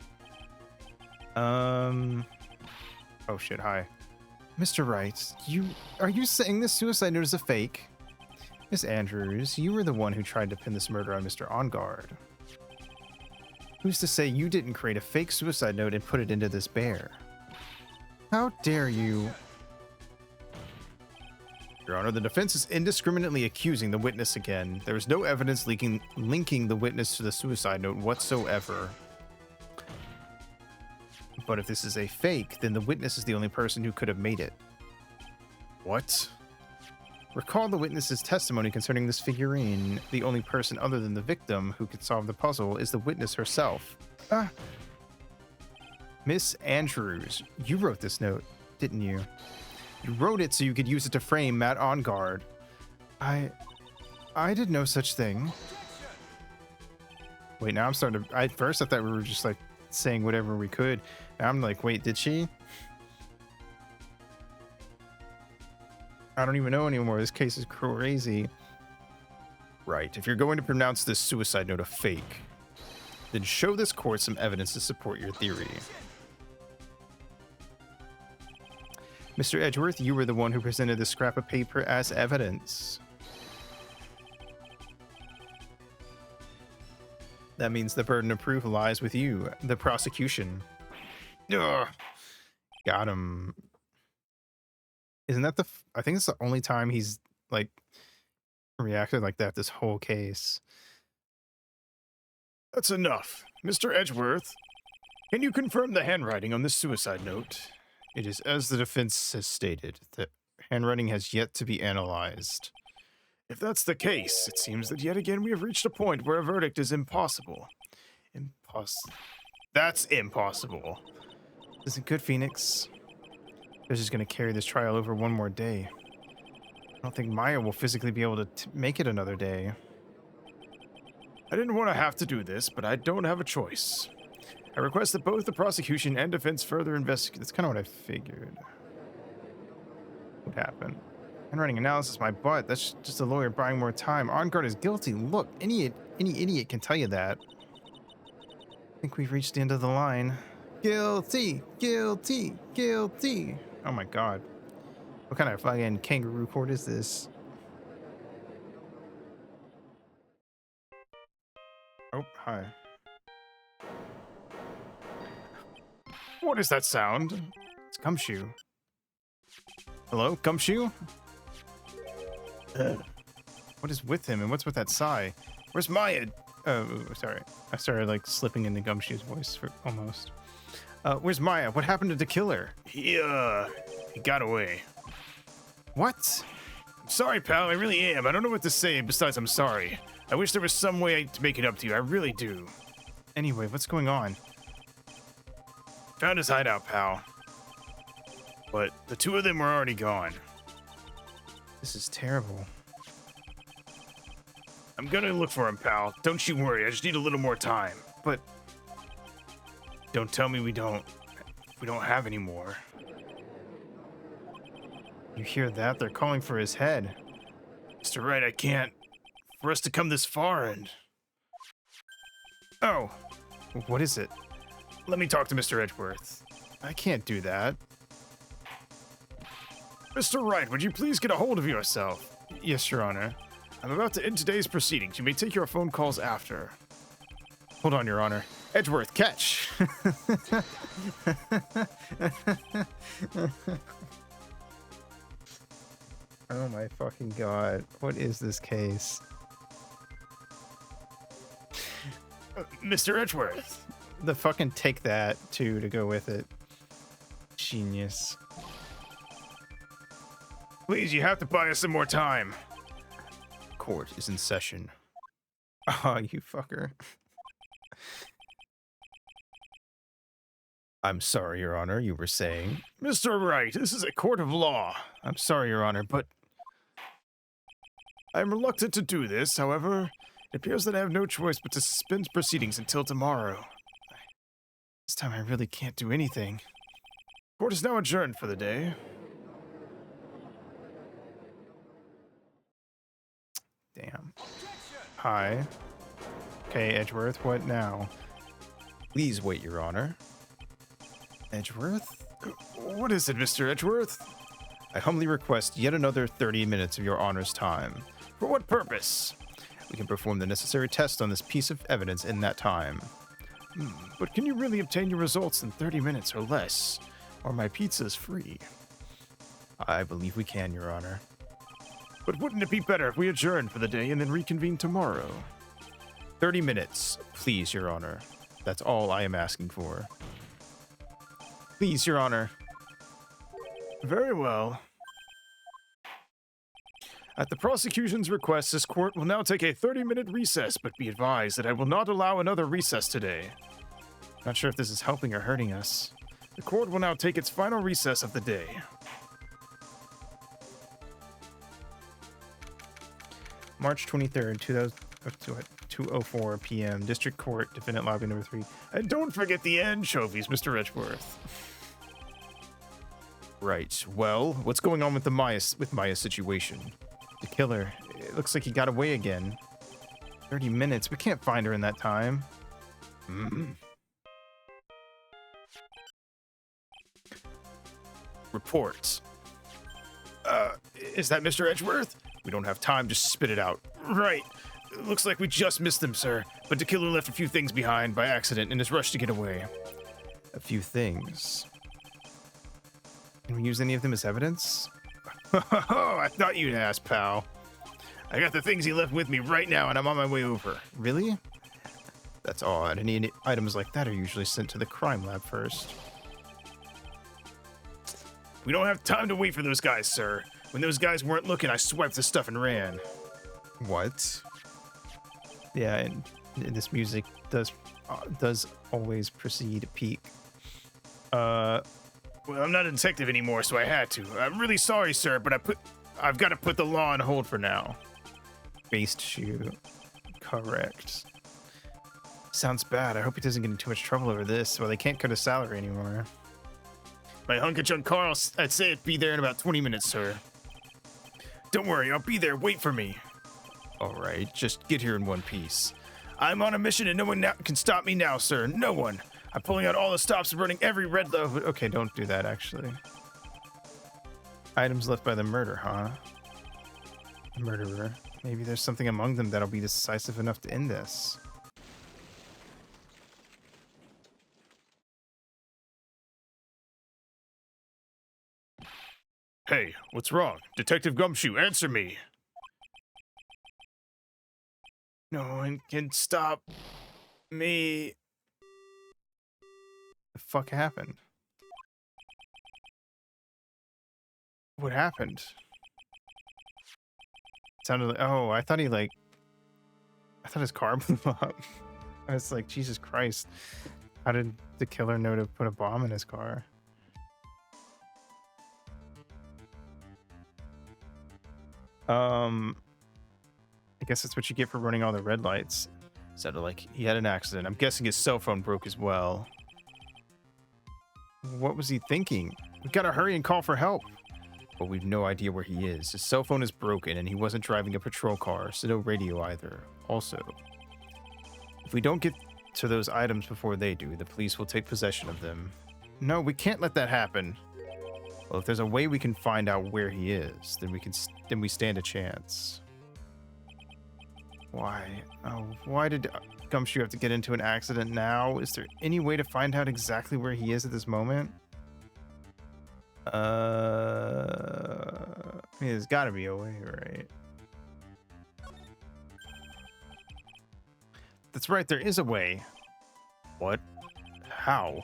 Oh shit, hi. Mr. Wright, are you saying this suicide note is a fake? Miss Andrews, you were the one who tried to pin this murder on Mr. On Guard. Who's to say you didn't create a fake suicide note and put it into this bear? How dare you? Your Honor, the defense is indiscriminately accusing the witness again. There is no evidence linking the witness to the suicide note whatsoever. But if this is a fake, then the witness is the only person who could have made it. What? Recall the witness's testimony concerning this figurine. The only person other than the victim who could solve the puzzle is the witness herself. Miss Andrews, you wrote this note, didn't you? You wrote it so you could use it to frame Matt On Guard. I did no such thing. Wait, now I'm starting to... At first I thought we were just like saying whatever we could. Now I'm like, wait, did she? I don't even know anymore. This case is crazy. Right. If you're going to pronounce this suicide note a fake, then show this court some evidence to support your theory. Mr. Edgeworth, you were the one who presented this scrap of paper as evidence. That means the burden of proof lies with you, the prosecution. Ugh. Got him. Isn't that I think it's the only time he's, like, reacted like that this whole case. That's enough. Mr. Edgeworth, can you confirm the handwriting on this suicide note? It is as the defense has stated. The handwriting has yet to be analyzed. If that's the case, it seems that yet again we have reached a point where a verdict is impossible. That's impossible. Isn't good, Phoenix. They're just going to carry this trial over one more day. I don't think Maya will physically be able to make it another day. I didn't want to have to do this, but I don't have a choice. I request that both the prosecution and defense further investigate. That's kind of what I figured would happen. Handwriting analysis, my butt. That's just a lawyer buying more time. On Guard is guilty. Look, any idiot can tell you that. I think we've reached the end of the line. Guilty, guilty, guilty. Oh my god. What kind of fucking kangaroo court is this? Oh, hi. What is that sound? It's Gumshoe. Hello, Gumshoe? What is with him and what's with that sigh? Where's Maya? Oh, sorry. I started like slipping into Gumshoe's voice for almost. Where's Maya? What happened to kill her? He got away. What? I'm sorry, pal. I really am. I don't know what to say besides I'm sorry. I wish there was some way to make it up to you. I really do. Anyway, what's going on? Found his hideout, pal. But the two of them were already gone. This is terrible. I'm gonna look for him, pal. Don't you worry. I just need a little more time. But Don't tell me we don't have any more. you hear that? They're calling for his head. Mr. Wright, I can't. For us to come this far and... Oh, what is it? Let me talk to Mr. Edgeworth. I can't do that. Mr. Wright, would you please get a hold of yourself? Yes, Your Honor. I'm about to end today's proceedings. You may take your phone calls after. Hold on, Your Honor. Edgeworth, catch! Oh my fucking god. What is this case? Mr. Edgeworth. The fucking take that, too, to go with it. Genius. Please, you have to buy us some more time. Court is in session. Oh, you fucker. I'm sorry, Your Honor, you were saying. Mr. Wright, this is a court of law. I'm sorry, Your Honor, but I'm reluctant to do this. However, it appears that I have no choice but to suspend proceedings until tomorrow. this time I really can't do anything. Court is now adjourned for the day. Damn. Hi. Okay, Edgeworth, what now? Please wait, Your Honor. Edgeworth? What is it, Mr. Edgeworth? I humbly request yet another 30 minutes of Your Honor's time. For what purpose? We can perform the necessary test on this piece of evidence in that time. But can you really obtain your results in 30 minutes or less? Or my pizza's free? I believe we can, Your Honor. But wouldn't it be better if we adjourned for the day and then reconvene tomorrow? 30 minutes, please, Your Honor. That's all I am asking for. Please, Your Honor. Very well. At the prosecution's request, this court will now take a 30-minute recess, but be advised that I will not allow another recess today. Not sure if this is helping or hurting us. The court will now take its final recess of the day. March 23rd, 2:04 p.m. District Court, Defendant Lobby Number 3. And don't forget the anchovies, Mr. Edgeworth. Right. Well, what's going on with the Maya's situation? The killer. It looks like he got away again. 30 minutes. We can't find her in that time. Reports. Is that Mr. Edgeworth? We don't have time. Just spit it out. Right. Looks like we just missed them, sir. But the killer left a few things behind by accident and has rushed to get away. A few things. Can we use any of them as evidence? Oh, I thought you'd ask, pal. I got the things he left with me right now, and I'm on my way over. Really? That's odd. Any items like that are usually sent to the crime lab first. We don't have time to wait for those guys, sir. When those guys weren't looking, I swiped the stuff and ran. What? Yeah, and this music does always precede peak. Well, I'm not a detective anymore, so I had to. I'm really sorry, sir, but I've got to put the law on hold for now. Based shoe. Correct. Sounds bad. I hope he doesn't get in too much trouble over this. Well, they can't cut his salary anymore. My hunk of junk Carl, I'd say it'd be there in about 20 minutes, sir. Don't worry, I'll be there. Wait for me. All right, just get here in one piece. I'm on a mission and no one can stop me now, sir. No one. I'm pulling out all the stops and burning every red Oh, okay, don't do that, actually. Items left by the murder, huh? Murderer. Maybe there's something among them that'll be decisive enough to end this. Hey, what's wrong? Detective Gumshoe, answer me. No one can stop me. The fuck happened? What happened? It sounded like, oh, I thought his car blew up. I was like, Jesus Christ. How did the killer know to put a bomb in his car? I guess that's what you get for running all the red lights. Sounded like he had an accident. I'm guessing his cell phone broke as well. What was he thinking? We gotta hurry and call for help. But we've no idea where he is. His cell phone is broken and he wasn't driving a patrol car, so no radio either. Also, if we don't get to those items before they do, the police will take possession of them. No, we can't let that happen. Well, if there's a way we can find out where he is, then we stand a chance. Why? Oh, why did Gumshoe have to get into an accident now? Is there any way to find out exactly where he is at this moment? I mean, there's got to be a way, right? That's right, there is a way. What? How?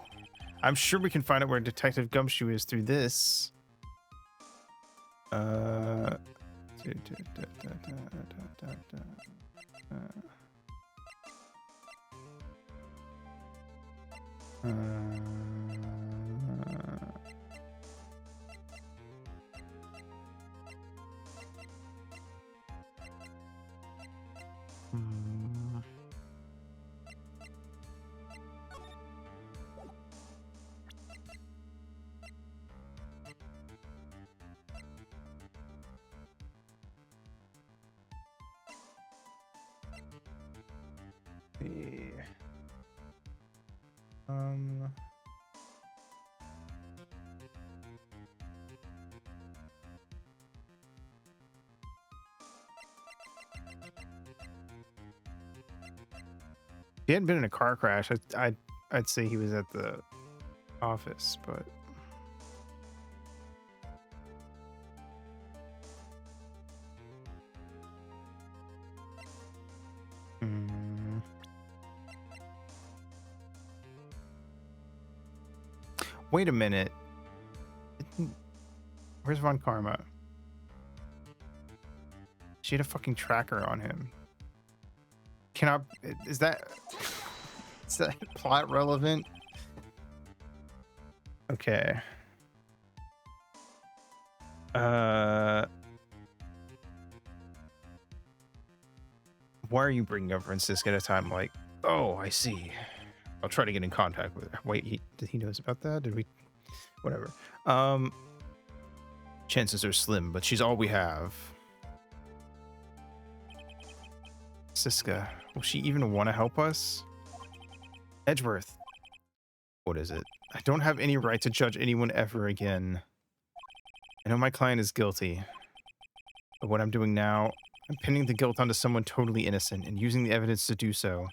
I'm sure we can find out where Detective Gumshoe is through this. If he hadn't been in a car crash, I'd say he was at the office, but wait a minute. Where's Von Karma? She had a fucking tracker on him. Is that plot relevant? Okay. Why are you bringing up Francisca at a time like, oh, I see. I'll try to get in contact with her. Wait, did he knows about that? Did we? Whatever. Chances are slim, but she's all we have. Siska, will she even want to help us? Edgeworth. What is it? I don't have any right to judge anyone ever again. I know my client is guilty, but what I'm doing now, I'm pinning the guilt onto someone totally innocent and using the evidence to do so.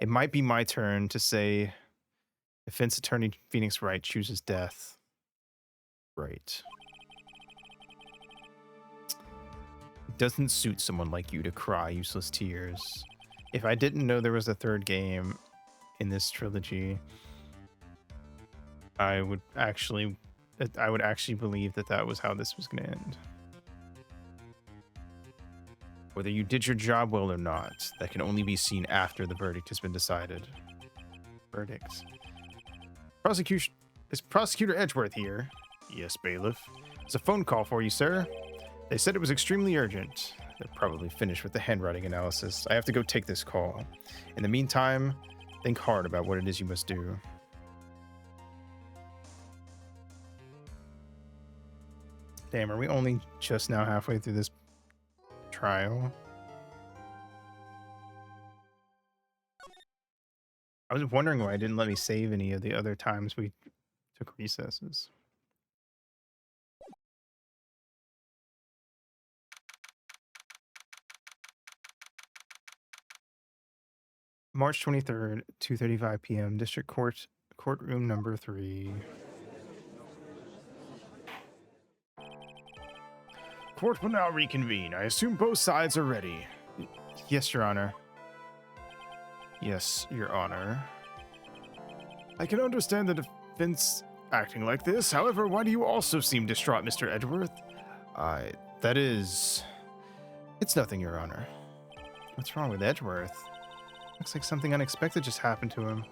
It might be my turn to say, defense attorney Phoenix Wright chooses death. Right. It doesn't suit someone like you to cry useless tears. If I didn't know there was a third game in this trilogy, I would actually believe that was how this was going to end. Whether you did your job well or not, that can only be seen after the verdict has been decided. Verdict. Prosecution. Is Prosecutor Edgeworth here? Yes, bailiff. It's a phone call for you, sir. They said it was extremely urgent. They're probably finished with the handwriting analysis. I have to go take this call. In the meantime, think hard about what it is you must do. Damn, are we only just now halfway through this trial? I was wondering why it didn't let me save any of the other times we took recesses. March 23rd, 2:35 p.m. District Court, courtroom number 3. court will now reconvene. I assume both sides are ready. Yes, Your Honor. Yes, Your Honor. I can understand the defense acting like this. However, why do you also seem distraught, Mr. Edgeworth? That is... It's nothing, Your Honor. What's wrong with Edgeworth? Looks like something unexpected just happened to him.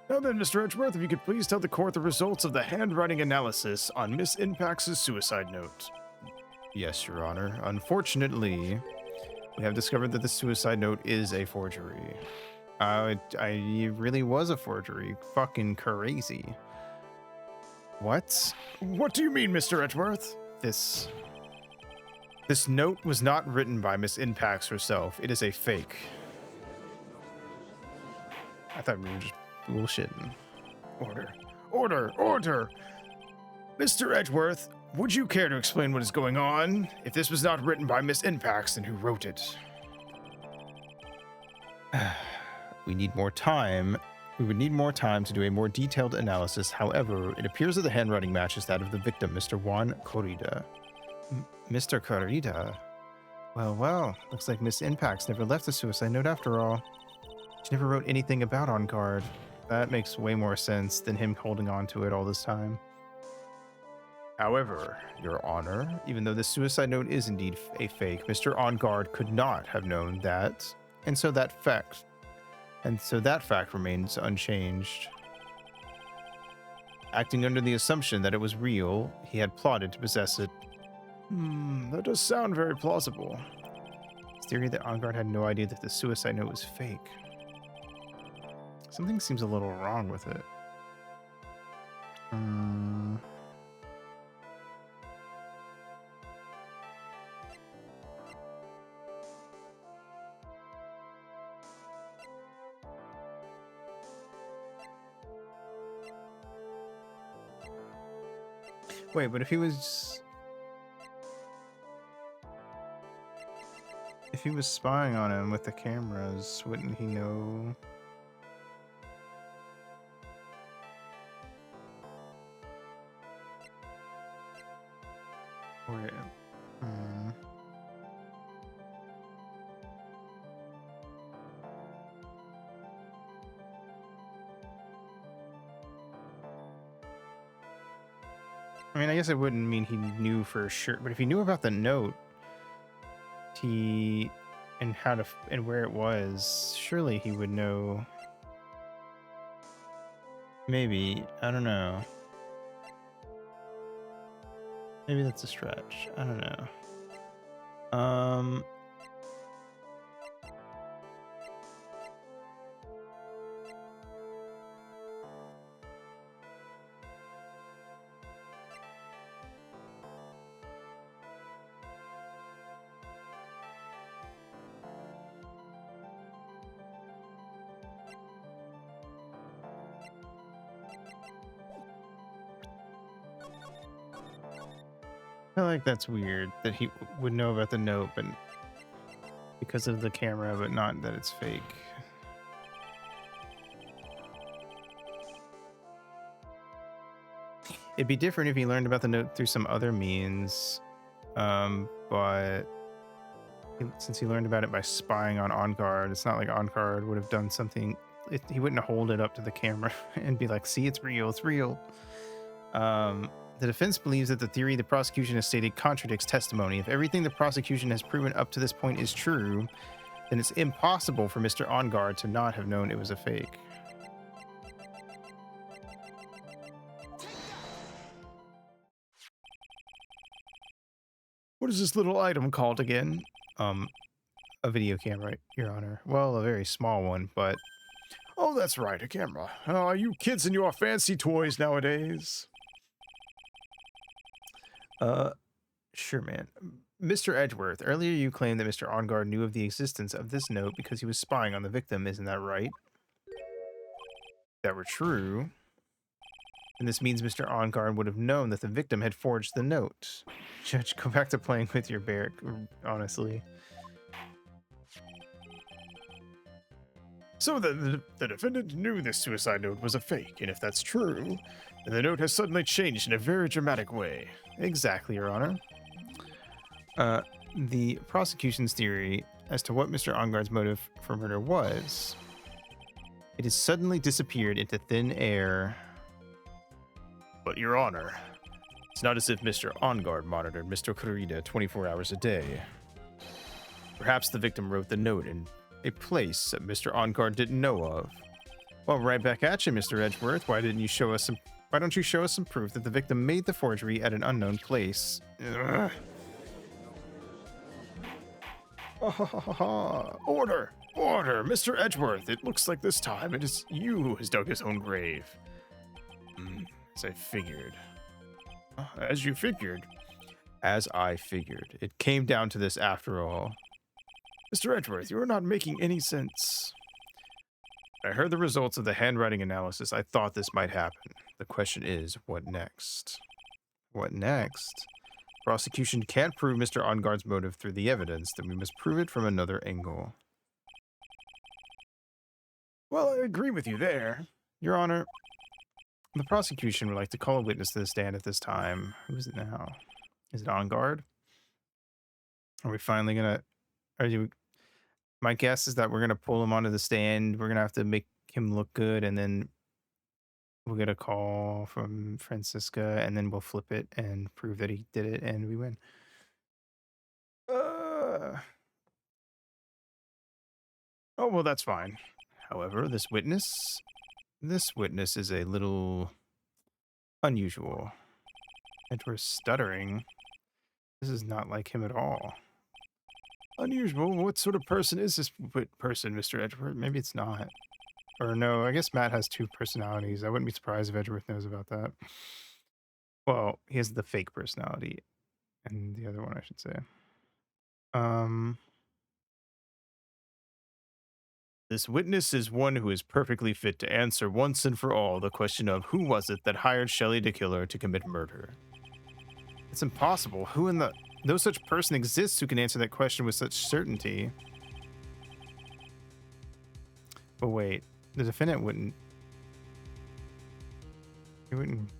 Now then, Mr. Edgeworth, if you could please tell the court the results of the handwriting analysis on Miss Impax's suicide note. Yes, Your Honor. Unfortunately, we have discovered that the suicide note is a forgery. It really was a forgery. Fucking crazy. What? What do you mean, Mr. Edgeworth? This note was not written by Miss Impax herself. It is a fake. I thought we were just bullshitting. Order. Order. Order. Mr. Edgeworth, would you care to explain what is going on? If this was not written by Miss Impax, then who wrote it? We need more time. We would need more time to do a more detailed analysis. However, it appears that the handwriting matches that of the victim, Mr. Juan Corrida. Mr. Corrida? Well, looks like Miss Impax never left the suicide note after all. She never wrote anything about On Guard. That makes way more sense than him holding on to it all this time. However, Your Honor, even though the suicide note is indeed a fake, Mr. On Guard could not have known that, and so that fact remains unchanged. Acting under the assumption that it was real, he had plotted to possess it. That does sound very plausible. His theory that On Guard had no idea that the suicide note was fake. Something seems a little wrong with it. Wait, but if he was spying on him with the cameras, wouldn't he know? Wait. I mean, I guess it wouldn't mean he knew for sure, but if he knew about the note, and where it was, surely he would know. Maybe, I don't know. Maybe that's a stretch. I don't know. I feel like that's weird that he would know about the note, but because of the camera, but not that it's fake. It'd be different if he learned about the note through some other means, but since he learned about it by spying on Guard, it's not like On Guard would have done something. He wouldn't hold it up to the camera and be like, "See, it's real, it's real." The defense believes that the theory the prosecution has stated contradicts testimony. If everything the prosecution has proven up to this point is true, then it's impossible for Mr. On Guard to not have known it was a fake. What is this little item called again? A video camera, Your Honor. Well, a very small one, but... Oh, that's right, a camera. Oh, you kids and your fancy toys nowadays. Sure, man. Mr. Edgeworth, earlier you claimed that Mr. On Guard knew of the existence of this note because he was spying on the victim, isn't that right? If that were true, and this means Mr. On Guard would have known that the victim had forged the note. Judge, go back to playing with your bear, honestly. So the defendant knew this suicide note was a fake, and if that's true, and the note has suddenly changed in a very dramatic way. Exactly, Your Honor. The prosecution's theory as to what Mr. Onguard's motive for murder was. It has suddenly disappeared into thin air. But, Your Honor, It's not as if Mr. OnGuard monitored Mr. Kurita 24 hours a day. Perhaps the victim wrote the note in a place that Mr. OnGuard didn't know of. Well, right back at you, Mr. Edgeworth. Why don't you show us some proof that the victim made the forgery at an unknown place? Ugh. Order! Order! Mr. Edgeworth, it looks like this time it is you who has dug his own grave. As I figured. As you figured. As I figured. It came down to this after all. Mr. Edgeworth, you are not making any sense. I heard the results of the handwriting analysis. I thought this might happen. The question is, what next? What next? Prosecution can't prove Mr. OnGuard's motive through the evidence, then we must prove it from another angle. Well, I agree with you there. Your Honor, the prosecution would like to call a witness to the stand at this time. Who is it now? Is it OnGuard? Are we finally gonna... My guess is that we're gonna pull him onto the stand. We're gonna have to make him look good, and then we'll get a call from Francisca, and then we'll flip it and prove that he did it, and we win. Oh, well, that's fine. However, this witness is a little unusual. Edward's stuttering. This is not like him at all. Unusual? What sort of person is this person, Mr. Edgeworth? Maybe it's not. Or no, I guess Matt has two personalities. I wouldn't be surprised if Edgeworth knows about that. Well, he has the fake personality. And the other one, I should say. This witness is one who is perfectly fit to answer once and for all the question of who was it that hired Shelley the killer to commit murder. It's impossible. Who in the... No such person exists who can answer that question with such certainty. But wait, the defendant wouldn't... He wouldn't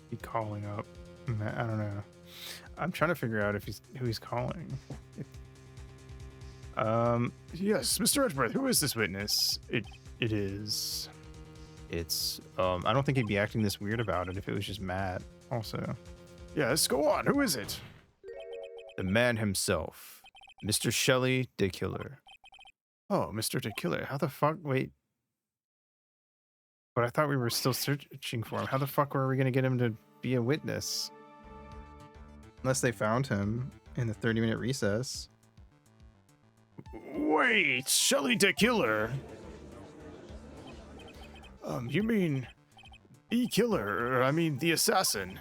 be calling up. I don't know. I'm trying to figure out if who he's calling. Yes, Mr. Edgeworth, who is this witness? It is... It's... I don't think he'd be acting this weird about it if it was just Matt, also. Yes, go on. Who is it? The man himself, Mr. Shelley the killer. Oh, Mr. the killer. How the fuck? Wait. But I thought we were still searching for him. How the fuck were we going to get him to be a witness? Unless they found him in the 30-minute recess. Wait, Shelley the killer? You mean the killer, or I mean the assassin?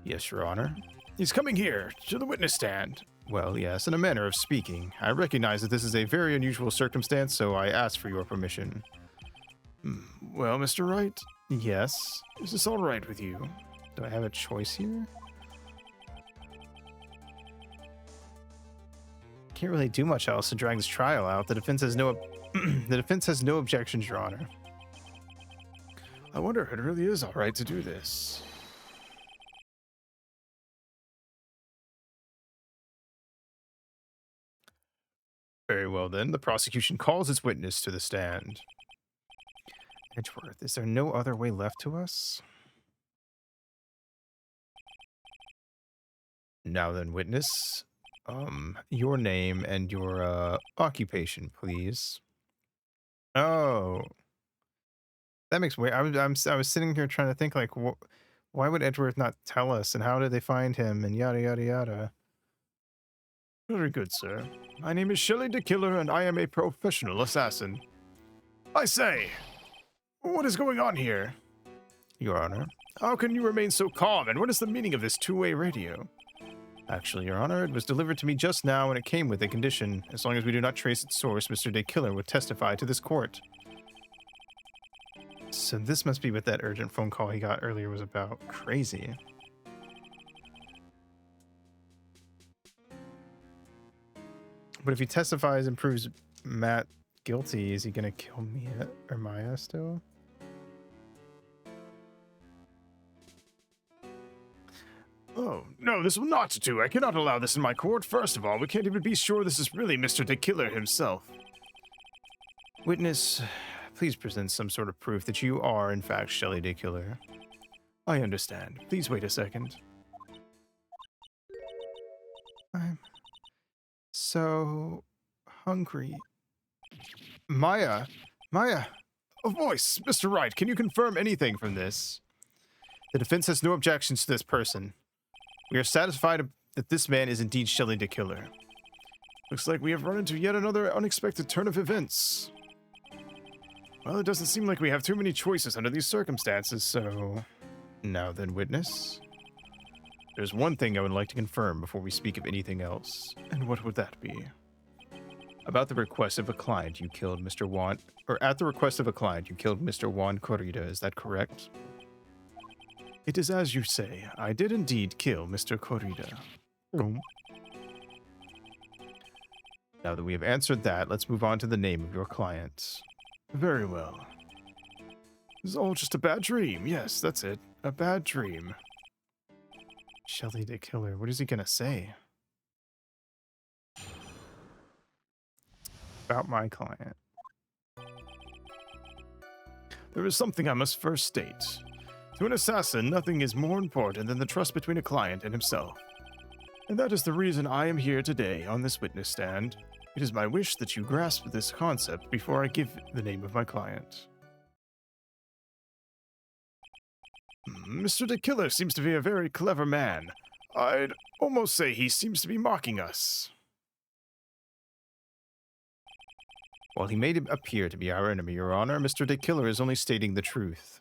Yes, Your Honor. He's coming here, to the witness stand. Well, yes, in a manner of speaking. I recognize that this is a very unusual circumstance, so I ask for your permission. Well, Mr. Wright, Yes. is this all right with you? Do I have a choice here? Can't really do much else to drag this trial out. The defense has no the defense has no objections, Your Honor. I wonder if it really is all right to do this. Very well, then. The prosecution calls its witness to the stand. Edgeworth, is there no other way left to us? Now then, witness. Your name and your, occupation, please. Oh. That makes way. I was sitting here trying to think, like, why would Edgeworth not tell us, and how did they find him, and yada, yada, yada. Very good, sir. My name is Shelley the killer, and I am a professional assassin. I say, what is going on here? Your Honor. How can you remain so calm, and what is the meaning of this two-way radio? Actually, Your Honor, it was delivered to me just now, and it came with a condition. As long as we do not trace its source, Mr. De Killer would testify to this court. So this must be what that urgent phone call he got earlier was about. Crazy. But if he testifies and proves Matt guilty, is he gonna kill me or Maya still? Oh, no, this will not do. I cannot allow this in my court. First of all, we can't even be sure this is really Mr. the Killer himself. Witness, please present some sort of proof that you are, in fact, Shelley the Killer. I understand. Please wait a second. I'm so hungry. Maya! Maya! A voice! Mr. Wright, can you confirm anything from this? The defense has no objections to this person. We are satisfied that this man is indeed Shelley the Killer. Looks like we have run into yet another unexpected turn of events. Well, it doesn't seem like we have too many choices under these circumstances, so... Now then, witness. There's one thing I would like to confirm before we speak of anything else. And what would that be? About the request of a client, you killed Mr. Juan... Or at the request of a client, you killed Mr. Juan Corrida, is that correct? It is as you say. I did indeed kill Mr. Corrida. Now that we have answered that, let's move on to the name of your client. Very well. This is all just a bad dream. Yes, that's it. A bad dream. Shelley the Killer, what is he gonna say? About my client. There is something I must first state. To an assassin, nothing is more important than the trust between a client and himself. And that is the reason I am here today on this witness stand. It is my wish that you grasp this concept before I give the name of my client. Mr. the Killer seems to be a very clever man. I'd almost say he seems to be mocking us. While he may appear to be our enemy, Your Honor, Mr. the Killer is only stating the truth.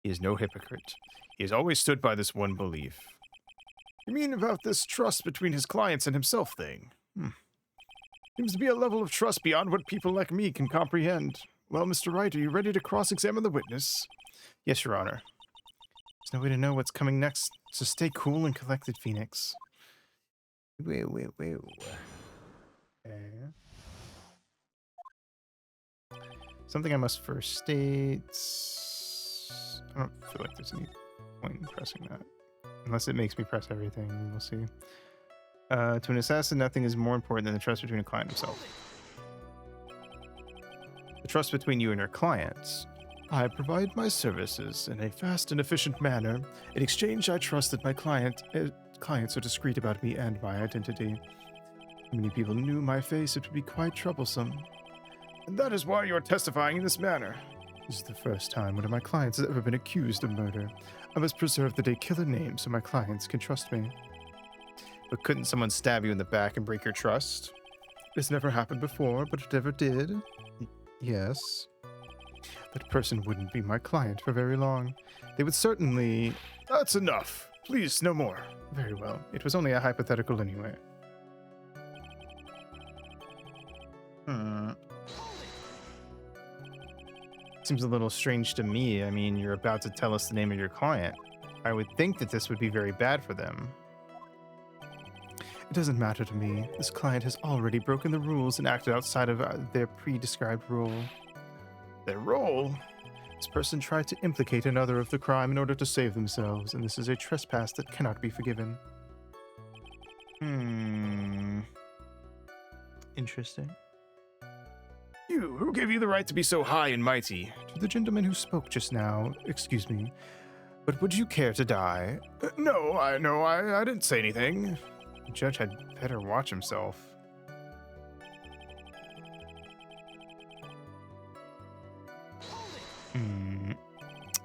He is no hypocrite. He has always stood by this one belief. You mean about this trust between his clients and himself thing? Seems to be a level of trust beyond what people like me can comprehend. Well, Mr. Wright, are you ready to cross-examine the witness? Yes, Your Honor. There's no way to know what's coming next, so stay cool and collected, Phoenix. Wait. Okay. Something I must first state. I don't feel like there's any point in pressing that. Unless it makes me press everything, we'll see. To an assassin, nothing is more important than the trust between a client and himself. The trust between you and your clients. I provide my services in a fast and efficient manner. In exchange, I trust that my clients are discreet about me and my identity. If many people knew my face, it would be quite troublesome. And that is why you are testifying in this manner. This is the first time one of my clients has ever been accused of murder. I must preserve the day killer name so my clients can trust me. But couldn't someone stab you in the back and break your trust? This never happened before, but if it ever did, Yes. that person wouldn't be my client for very long. They would certainly... That's enough. Please, no more. Very well. It was only a hypothetical anyway. Seems a little strange to me. I mean, you're about to tell us the name of your client. I would think that this would be very bad for them. It doesn't matter to me. This client has already broken the rules and acted outside of their pre-described role. Their role? This person tried to implicate another of the crime in order to save themselves, and this is a trespass that cannot be forgiven. Interesting. You, who gave you the right to be so high and mighty? To the gentleman who spoke just now, excuse me, but would you care to die? No, I didn't say anything. The judge had better watch himself.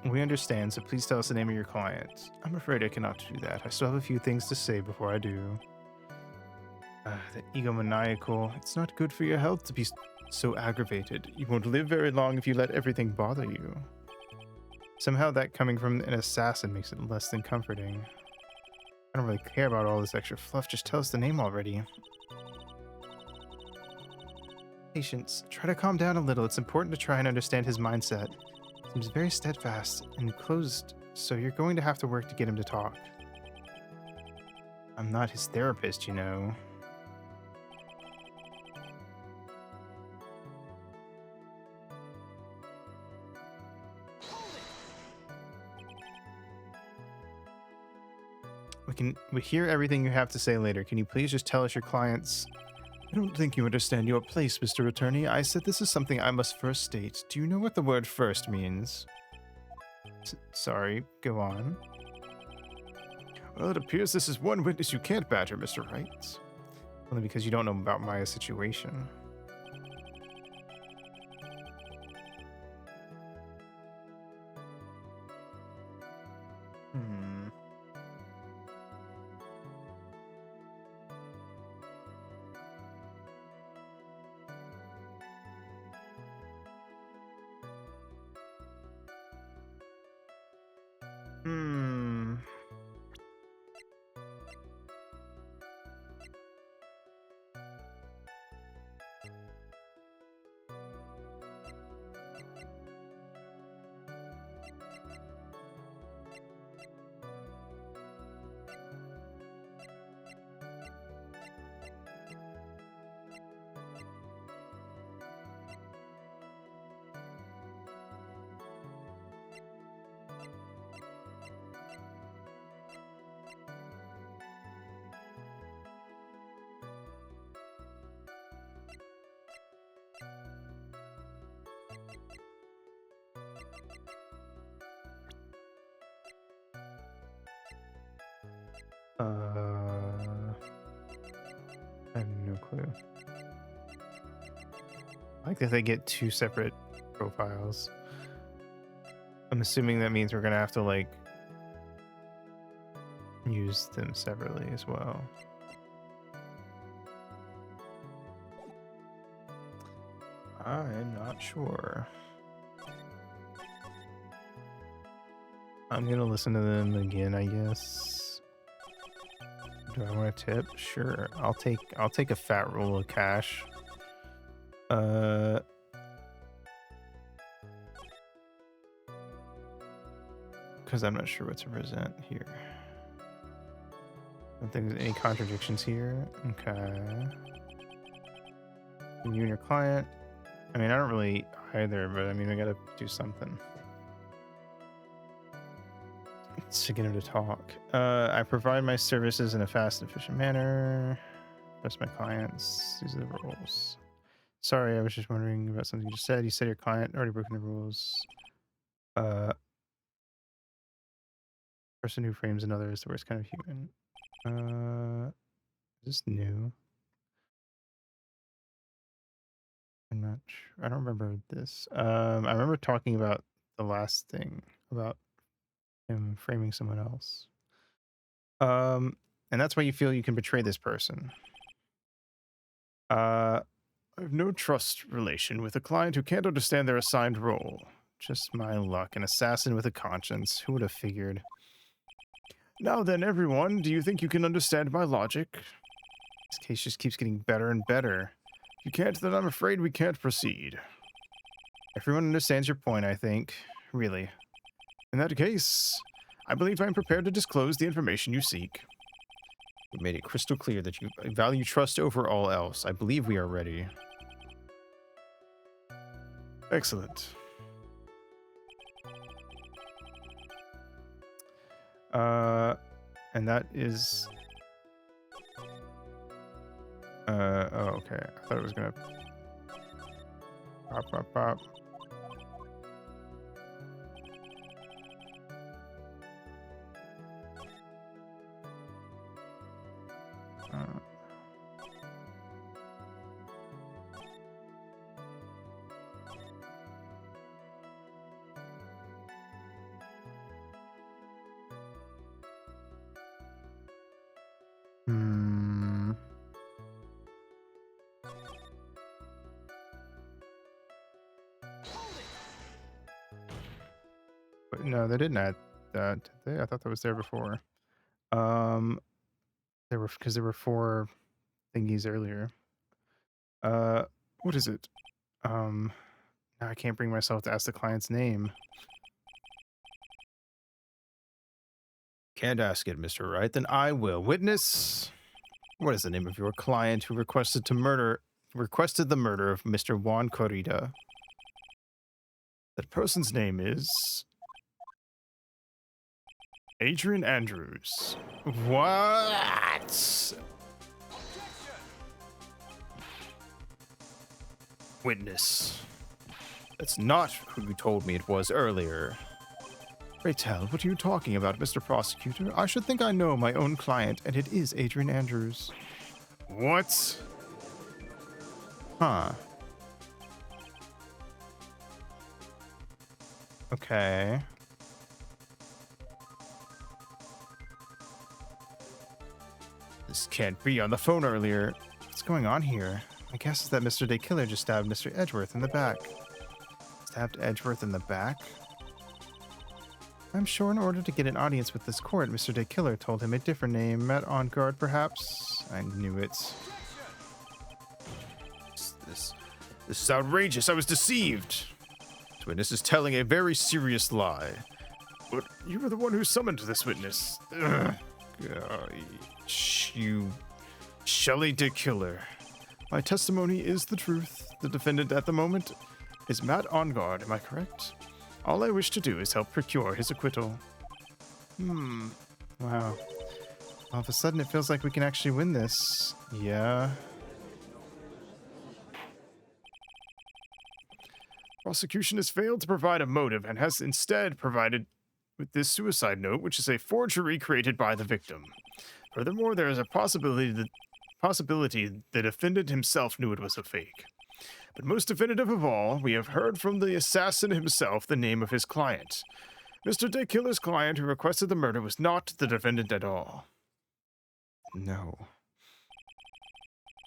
We understand, so please tell us the name of your client. I'm afraid I cannot do that. I still have a few things to say before I do. The egomaniacal. It's not good for your health to be so aggravated. You won't live very long if you let everything bother you. Somehow that coming from an assassin makes it less than comforting. I don't really care about all this extra fluff. Just tell us the name already. Patience. Try to calm down a little. It's important to try and understand his mindset. Seems very steadfast and closed, so you're going to have to work to get him to talk. I'm not his therapist, you know. We hear everything you have to say later. Can you please just tell us your clients? I don't think you understand your place, Mr. Attorney. I said this is something I must first state. Do you know what the word first means? Sorry, go on. Well, it appears this is one witness you can't badger, Mr. Wright. Only because you don't know about Maya's situation. Hmm. Hmm. I have no clue. I like that they get two separate profiles. I'm assuming that means we're gonna have to like use them separately as well. I'm not sure. I'm gonna listen to them again, I guess. Do I want a tip? Sure. I'll take a fat roll of cash. Because I'm not sure what to present here. I don't think there's any contradictions here. Okay. You and your client. I mean, I don't really either, but I mean, I gotta do something to get him to talk. I provide my services in a fast and efficient manner. Trust my clients. These are the rules. Sorry, I was just wondering about something you just said. You said your client already broken the rules. Person who frames another is the worst kind of human. Is this new? I'm not sure. I don't remember this. I remember talking about the last thing about him framing someone else. And that's why you feel you can betray this person. I have no trust relation with a client who can't understand their assigned role. Just my luck, an assassin with a conscience. Who would have figured? Now then, everyone, do you think you can understand my logic? This case just keeps getting better and better. If you can't, then I'm afraid we can't proceed. Everyone understands your point, I think. Really. In that case, I believe I am prepared to disclose the information you seek. You made it crystal clear that you value trust over all else. I believe we are ready. Excellent. And that is... oh, okay. I thought it was gonna... Pop, pop, pop. But no, they didn't add that, did they? I thought that was there before. There were, because there were 4 thingies earlier. What is it? Now I can't bring myself to ask the client's name. Can't ask it, Mr. Wright. Then I will. Witness. What is the name of your client who requested the murder of Mr. Juan Corrida? That person's name is Adrian Andrews. What? Witness. That's not who you told me it was earlier. Pray tell, what are you talking about, Mr. Prosecutor? I should think I know my own client, and it is Adrian Andrews. What? Huh. Okay. This can't be on the phone earlier. What's going on here? My guess is that Mr. Day Killer just stabbed Mr. Edgeworth in the back. Stabbed Edgeworth in the back? I'm sure in order to get an audience with this court, Mr. Day Killer told him a different name. Matt On Guard, perhaps? I knew it. This is outrageous. I was deceived. This witness is telling a very serious lie. But you were the one who summoned this witness. Ugh. You, Shelley the Killer. My testimony is the truth. The defendant at the moment is Matt On Guard, am I correct? All I wish to do is help procure his acquittal. Wow. All of a sudden, it feels like we can actually win this. Yeah. Prosecution has failed to provide a motive and has instead provided with this suicide note, which is a forgery created by the victim. Furthermore, there is a possibility the defendant himself knew it was a fake. But most definitive of all, we have heard from the assassin himself the name of his client. Mr. Day Killer's client who requested the murder was not the defendant at all. No.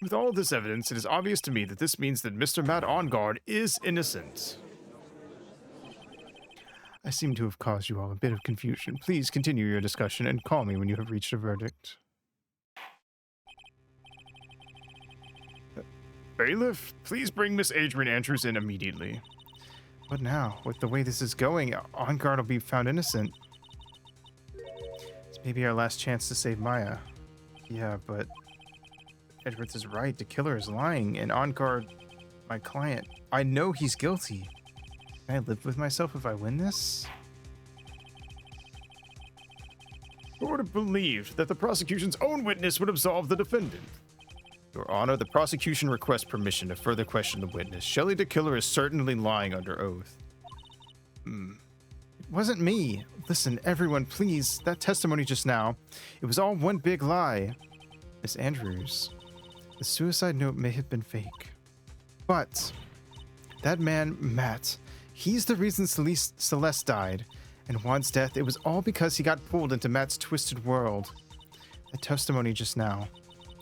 With all of this evidence, it is obvious to me that this means that Mr. Matt On Guard is innocent. I seem to have caused you all a bit of confusion. Please continue your discussion and call me when you have reached a verdict. Bailiff, please bring Miss Adrian Andrews in immediately. What now? With the way this is going, On Guard will be found innocent. It's maybe our last chance to save Maya. Yeah, but Edgeworth is right. The killer is lying, and On Guard, my client, I know he's guilty. Can I live with myself if I win this? Who would have believed that the prosecution's own witness would absolve the defendant? Your Honor, the prosecution requests permission to further question the witness. Shelley the Killer is certainly lying under oath. It wasn't me. Listen, everyone, please. That testimony just now, it was all one big lie. Miss Andrews, the suicide note may have been fake. But that man, Matt, he's the reason Celeste died. And Juan's death, it was all because he got pulled into Matt's twisted world. That testimony just now.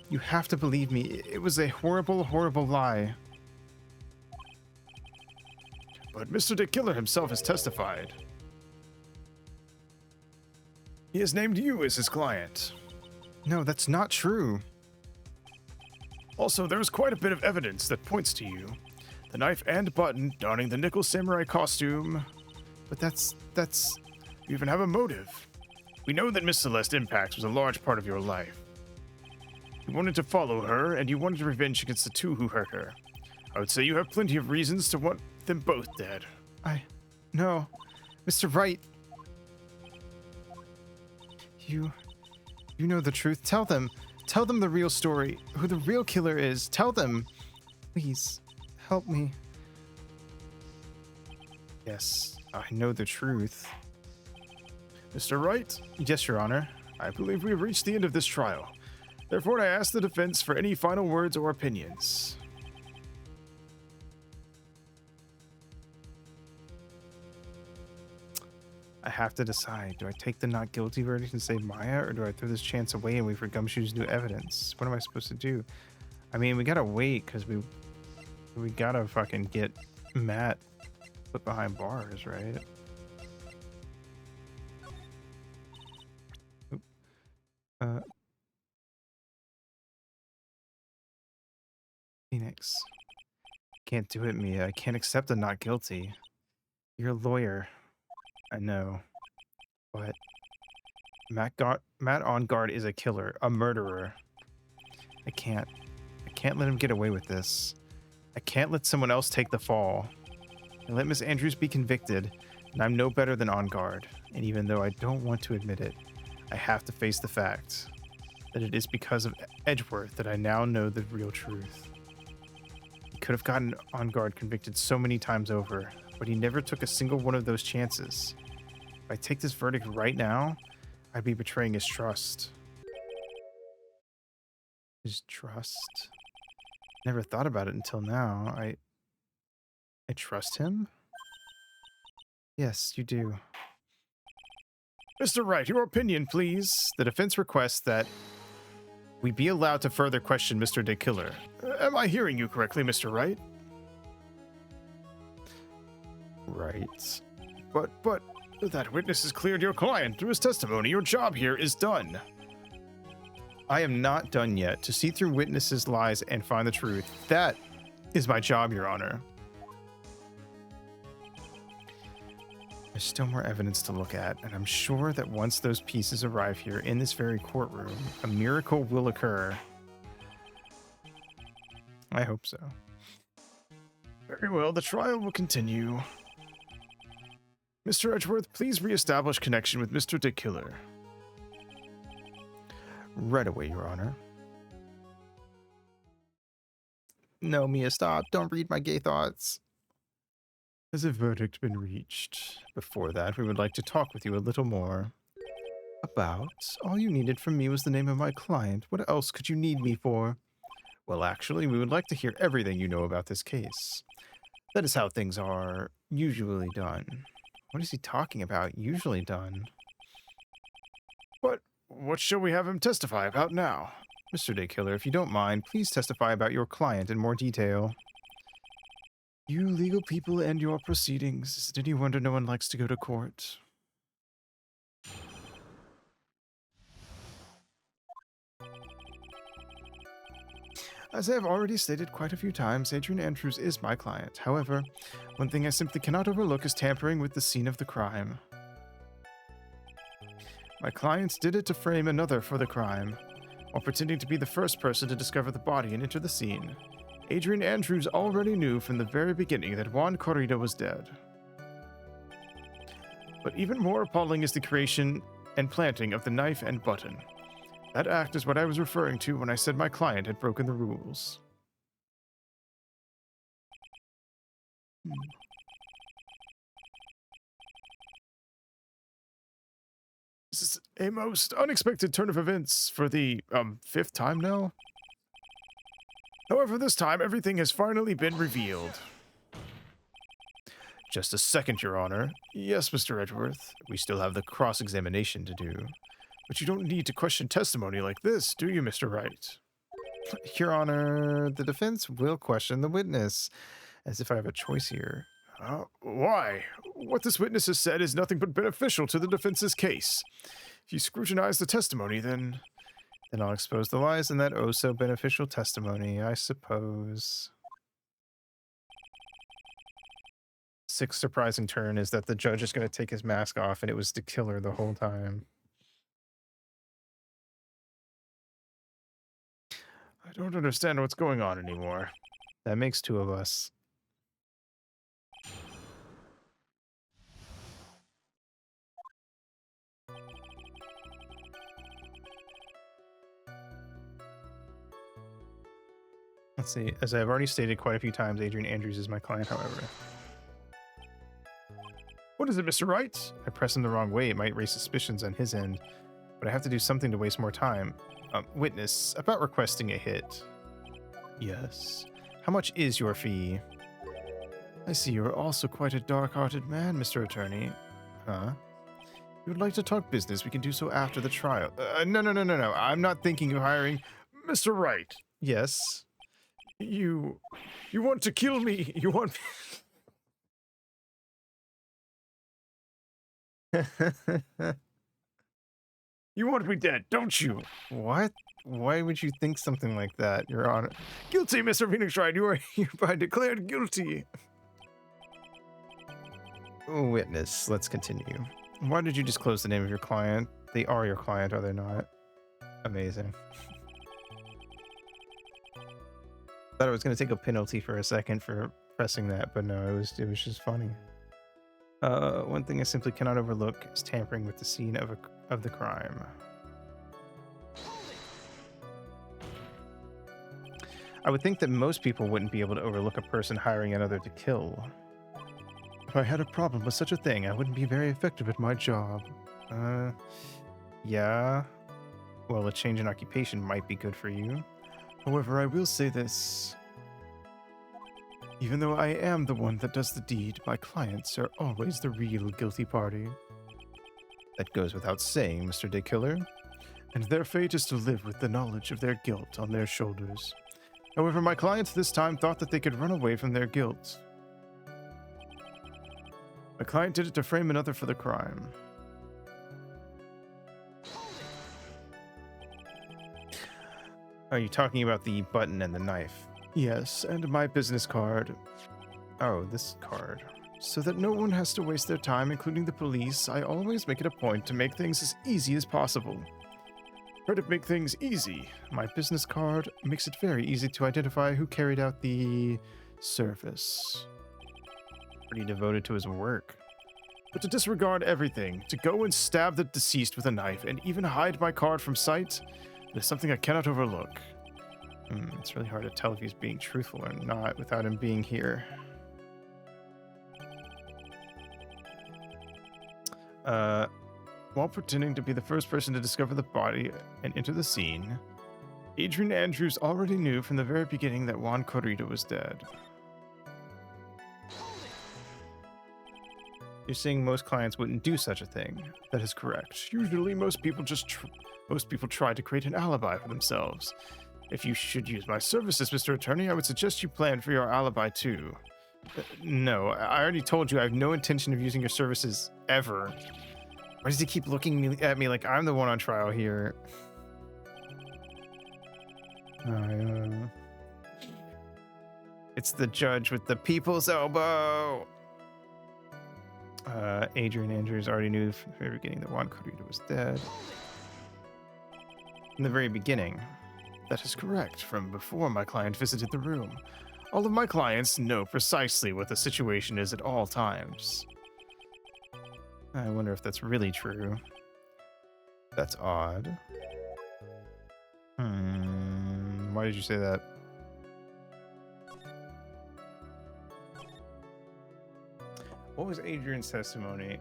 You have to believe me. It was a horrible, horrible lie. But Mr. Day Killer himself has testified. He has named you as his client. No, that's not true. Also, there is quite a bit of evidence that points to you. The knife and button donning the nickel samurai costume. But that's... You even have a motive. We know that Miss Celeste Impax was a large part of your life. You wanted to follow her, and you wanted revenge against the two who hurt her. I would say you have plenty of reasons to want them both dead. No. Mr. Wright. You know the truth. Tell them. Tell them the real story. Who the real killer is. Tell them. Please. Help me. Yes, I know the truth. Mr. Wright, Yes, Your Honor. I believe we have reached the end of this trial. Therefore, I ask the defense for any final words or opinions. I have to decide. Do I take the not guilty verdict and save Maya, or do I throw this chance away and wait for Gumshoe's new evidence? What am I supposed to do? I mean, we gotta wait, because we gotta fucking get Matt put behind bars, right? Oop. Phoenix. Can't do it, Mia. I can't accept the not guilty. You're a lawyer. I know. But Matt On Guard is a killer, a murderer. I can't let him get away with this. I can't let someone else take the fall. I let Miss Andrews be convicted. And I'm no better than on guard. And even though I don't want to admit it, I have to face the fact that it is because of Edgeworth that I now know the real truth. He could have gotten on guard convicted so many times over, but he never took a single one of those chances. If I take this verdict right now, I'd be betraying his trust. His trust? Never thought about it until now. I trust him? Yes, you do. Mr. Wright, your opinion, please. The defense requests that we be allowed to further question Mr. De Killer. Am I hearing you correctly, Mr. Wright? Right. But, that witness has cleared your client through his testimony. Your job here is done. I am not done yet. To see through witnesses' lies and find the truth. That is my job, Your Honor. There's still more evidence to look at, and I'm sure that once those pieces arrive here in this very courtroom, a miracle will occur. I hope so. Very well, the trial will continue. Mr. Edgeworth, please reestablish connection with Mr. De Killer. Right away, Your Honor. No, Mia, stop. Don't read my gay thoughts. Has a verdict been reached? Before that, we would like to talk with you a little more. About? All you needed from me was the name of my client. What else could you need me for? Well, actually, we would like to hear everything you know about this case. That is how things are usually done. What is he talking about, usually done? What shall we have him testify about now? Mr. De Killer, if you don't mind, please testify about your client in more detail. You legal people and your proceedings. Is it any wonder no one likes to go to court? As I have already stated quite a few times, Adrian Andrews is my client. However, one thing I simply cannot overlook is tampering with the scene of the crime. My client did it to frame another for the crime, while pretending to be the first person to discover the body and enter the scene. Adrian Andrews already knew from the very beginning that Juan Corrida was dead. But even more appalling is the creation and planting of the knife and button. That act is what I was referring to when I said my client had broken the rules. This is a most unexpected turn of events for the, 5th time now. However, this time everything has finally been revealed. Just a second, Your Honor. Yes, Mr. Edgeworth. We still have the cross-examination to do. But you don't need to question testimony like this, do you, Mr. Wright? Your Honor, the defense will question the witness, as if I have a choice here. Why? What this witness has said is nothing but beneficial to the defense's case. If you scrutinize the testimony, then I'll expose the lies in that oh-so-beneficial testimony, I suppose. Sixth surprising turn is that the judge is going to take his mask off, and it was De Killer the whole time. I don't understand what's going on anymore. That makes two of us. Let's see. As I've already stated quite a few times, Adrian Andrews is my client, however. What is it, Mr. Wright? I press him the wrong way. It might raise suspicions on his end, but I have to do something to waste more time. Witness, about requesting a hit. Yes. How much is your fee? I see you are also quite a dark-hearted man, Mr. Attorney. Huh? You would like to talk business? We can do so after the trial. No. I'm not thinking of hiring Mr. Wright. Yes. You want to kill me. You want You want me dead, don't you? What? Why would you think something like that, Your Honor? Guilty, Mr. Phoenix Wright. You are hereby declared guilty. Witness, let's continue. Why did you disclose the name of your client? They are your client, are they not? Amazing. Thought I was going to take a penalty for a second for pressing that, but no, it was just funny. One thing I simply cannot overlook is tampering with the scene of the crime. I would think that most people wouldn't be able to overlook a person hiring another to kill. If I had a problem with such a thing, I wouldn't be very effective at my job. Yeah. Well, a change in occupation might be good for you. However, I will say this. Even though I am the one that does the deed, my clients are always the real guilty party. That goes without saying, Mr. Day Killer. And their fate is to live with the knowledge of their guilt on their shoulders. However, my clients this time thought that they could run away from their guilt. My client did it to frame another for the crime. Are you talking about the button and the knife? Yes, and my business card. Oh, this card. So that no one has to waste their time, including the police, I always make it a point to make things as easy as possible. Try to make things easy. My business card makes it very easy to identify who carried out the service. Pretty devoted to his work. But to disregard everything, to go and stab the deceased with a knife, and even hide my card from sight, is something I cannot overlook. It's really hard to tell if he's being truthful or not without him being here. While pretending to be the first person to discover the body and enter the scene, Adrian Andrews already knew from the very beginning that Juan Corrida was dead. You're saying most clients wouldn't do such a thing. That is correct. Usually most people try to create an alibi for themselves. If you should use my services, Mr. Attorney, I would suggest you plan for your alibi too. No, I already told you I have no intention of using your services ever. Why does he keep looking at me like I'm the one on trial here? It's the judge with the people's elbow. Adrian Andrews already knew from the very beginning that Juan Corrida was dead. From the very beginning. That is correct, from before my client visited the room. All of my clients know precisely what the situation is at all times. I wonder if that's really true. That's odd. Why did you say that? What was Adrian's testimony?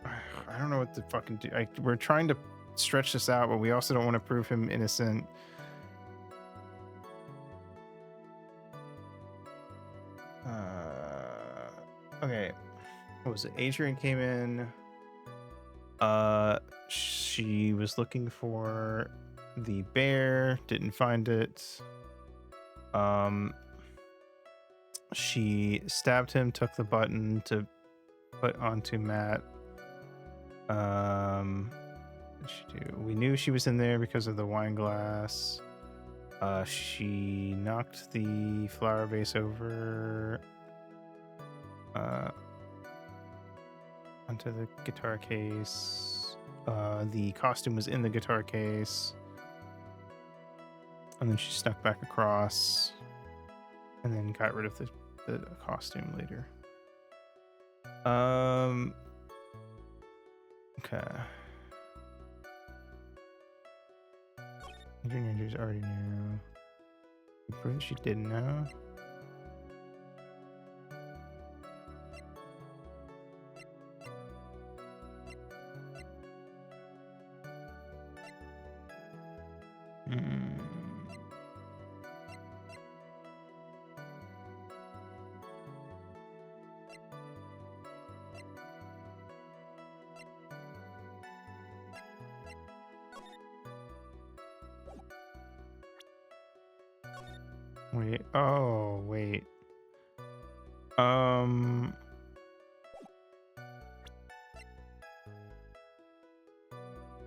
I don't know what to fucking do. We're trying to stretch this out, but we also don't want to prove him innocent. Okay. What was it? Adrian came in. She was looking for the bear, didn't find it. She stabbed him, took the button to put onto Matt. What did she do? We knew she was in there because of the wine glass. She knocked the flower vase over onto the guitar case. The costume was in the guitar case. And then she snuck back across and then got rid of the costume later. Okay. Adrian Andrews already knew. You prove that she didn't know. Wait. Oh, wait.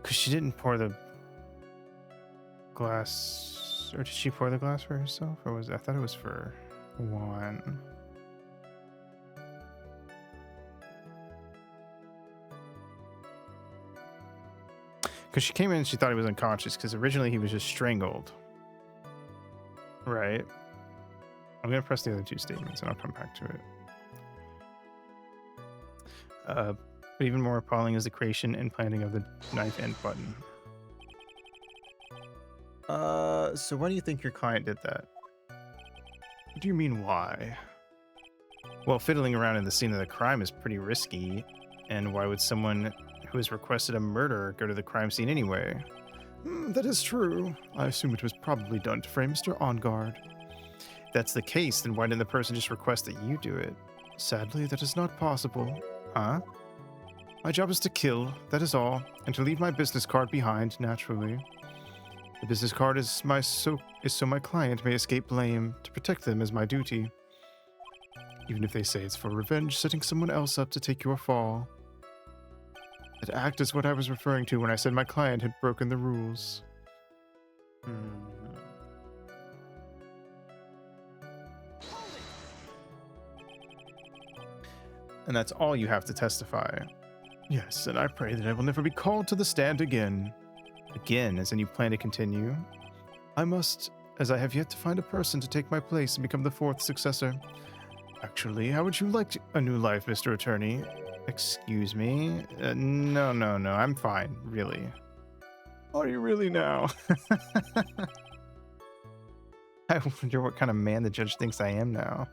Because she didn't pour the glass, or did she pour the glass for herself, or was I thought it was for Juan? Because she came in and she thought he was unconscious, because originally he was just strangled. Right. I'm going to press the other two statements and I'll come back to it. But even more appalling is the creation and planting of the knife end button. So why do you think your client did that? What do you mean, why? Well, fiddling around in the scene of the crime is pretty risky, and why would someone who has requested a murder go to the crime scene anyway? That is true. I assume it was probably done to frame Mr. On Guard. If that's the case, then why didn't the person just request that you do it? Sadly, that is not possible. Huh? My job is to kill, that is all, and to leave my business card behind, naturally. The business card is so my client may escape blame. To protect them is my duty. Even if they say it's for revenge, setting someone else up to take your fall. That act is what I was referring to when I said my client had broken the rules. And that's all you have to testify. Yes, and I pray that I will never be called to the stand again. Again, as in you plan to continue? I must, as I have yet to find a person to take my place and become the fourth successor. Actually, how would you like a new life, Mr. Attorney? Excuse me? No, I'm fine, really. Are you really now? I wonder what kind of man the judge thinks I am now.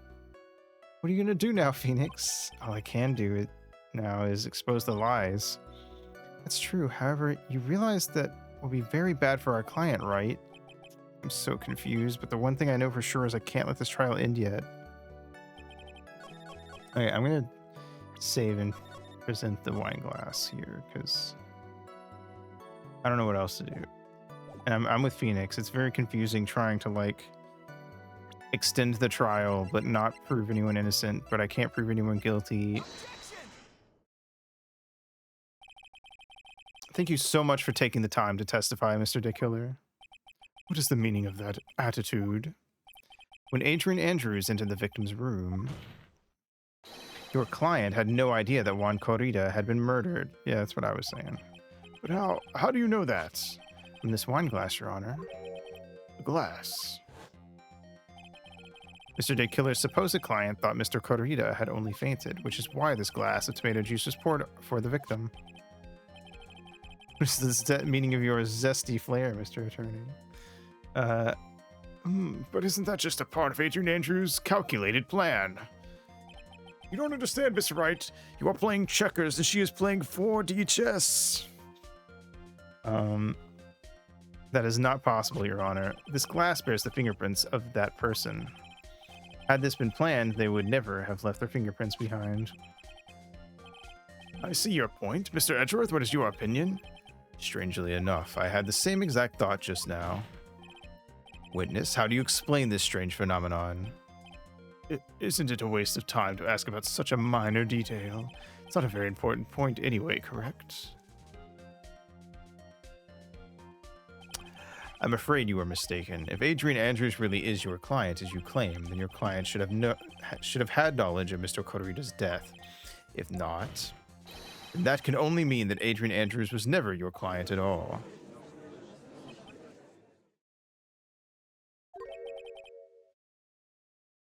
What are you gonna do now, Phoenix? All I can do it now is expose the lies. That's true, however, you realize that will be very bad for our client, right? I'm so confused, but the one thing I know for sure is I can't let this trial end yet. Okay, I'm gonna save and present the wine glass here, because I don't know what else to do. And I'm with Phoenix. It's very confusing trying to, like, extend the trial, but not prove anyone innocent, but I can't prove anyone guilty. Thank you so much for taking the time to testify, Mr. Dick Killer. What is the meaning of that attitude? When Adrian Andrews entered the victim's room, your client had no idea that Juan Corrida had been murdered. Yeah, that's what I was saying. But how do you know that? From this wine glass, Your Honor. The glass. Mr. Dick Killer's supposed client thought Mr. Corrida had only fainted, which is why this glass of tomato juice was poured for the victim. What is the meaning of your zesty flair, Mr. Attorney? But isn't that just a part of Adrian Andrews' calculated plan? You don't understand, Mr. Wright. You are playing checkers and she is playing 4D chess. That is not possible, Your Honor. This glass bears the fingerprints of that person. Had this been planned, they would never have left their fingerprints behind. I see your point. Mr. Edgeworth, what is your opinion? Strangely enough, I had the same exact thought just now. Witness, how do you explain this strange phenomenon? Isn't it a waste of time to ask about such a minor detail? It's not a very important point anyway, correct? I'm afraid you are mistaken. If Adrian Andrews really is your client, as you claim, then your client should have had knowledge of Mr. Corrida's death. If not, then that can only mean that Adrian Andrews was never your client at all.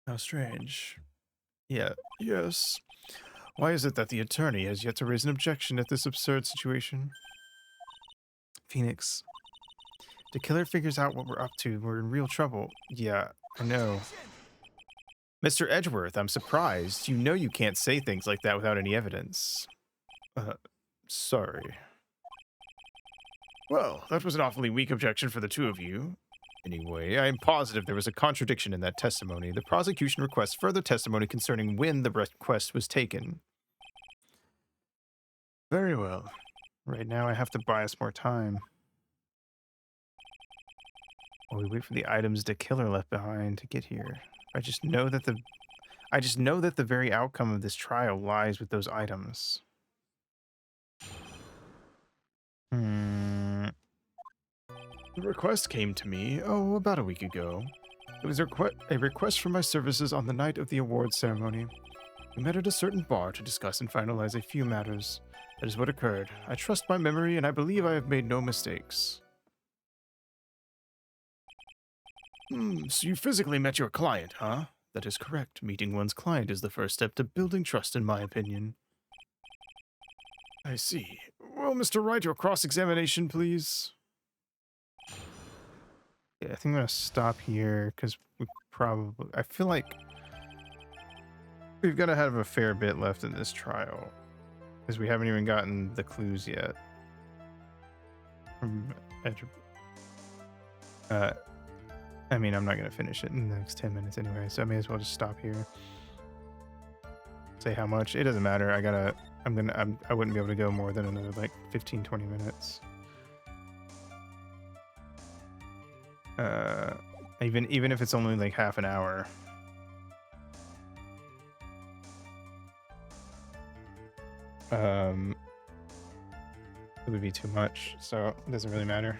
How strange. Yes. Why is it that the attorney has yet to raise an objection at this absurd situation? Phoenix, the killer figures out what we're up to. We're in real trouble. Yeah, I know. Mr. Edgeworth, I'm surprised. You know you can't say things like that without any evidence. Sorry. Well, that was an awfully weak objection for the two of you. Anyway, I am positive there was a contradiction in that testimony. The prosecution requests further testimony concerning when the request was taken. Very well. Right now, I have to buy us more time. While we wait for the items the killer left behind to get here. I just know that the very outcome of this trial lies with those items. The request came to me, about a week ago. It was a request for my services on the night of the awards ceremony. We met at a certain bar to discuss and finalize a few matters. That is what occurred. I trust my memory, and I believe I have made no mistakes. So you physically met your client, huh? That is correct. Meeting one's client is the first step to building trust, in my opinion. I see. Well, Mr. Wright, your cross-examination, please. Yeah, I think I'm gonna stop here because I feel like we've got to have a fair bit left in this trial because we haven't even gotten the clues yet. From I mean, I'm not gonna finish it in the next 10 minutes anyway, so I may as well just stop here. Say how much? It doesn't matter. I wouldn't be able to go more than another like 15-20 minutes. Even if it's only like half an hour. It would be too much, so it doesn't really matter.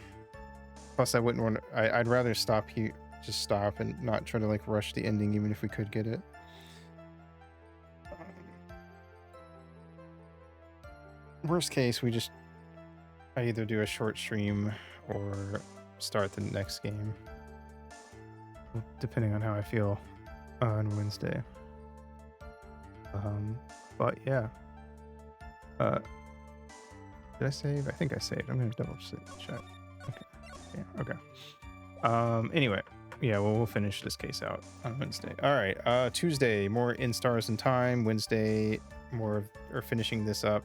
Plus, I wouldn't want to. I'd rather stop here, just stop and not try to like rush the ending, even if we could get it. Worst case, I either do a short stream or start the next game, depending on how I feel on Wednesday. But yeah. Did I save? I think I saved. I'm gonna double check. Okay. Yeah. Okay. Anyway, yeah. Well, we'll finish this case out on Wednesday. All right. Tuesday, more in Stars and Time. Wednesday, finishing this up.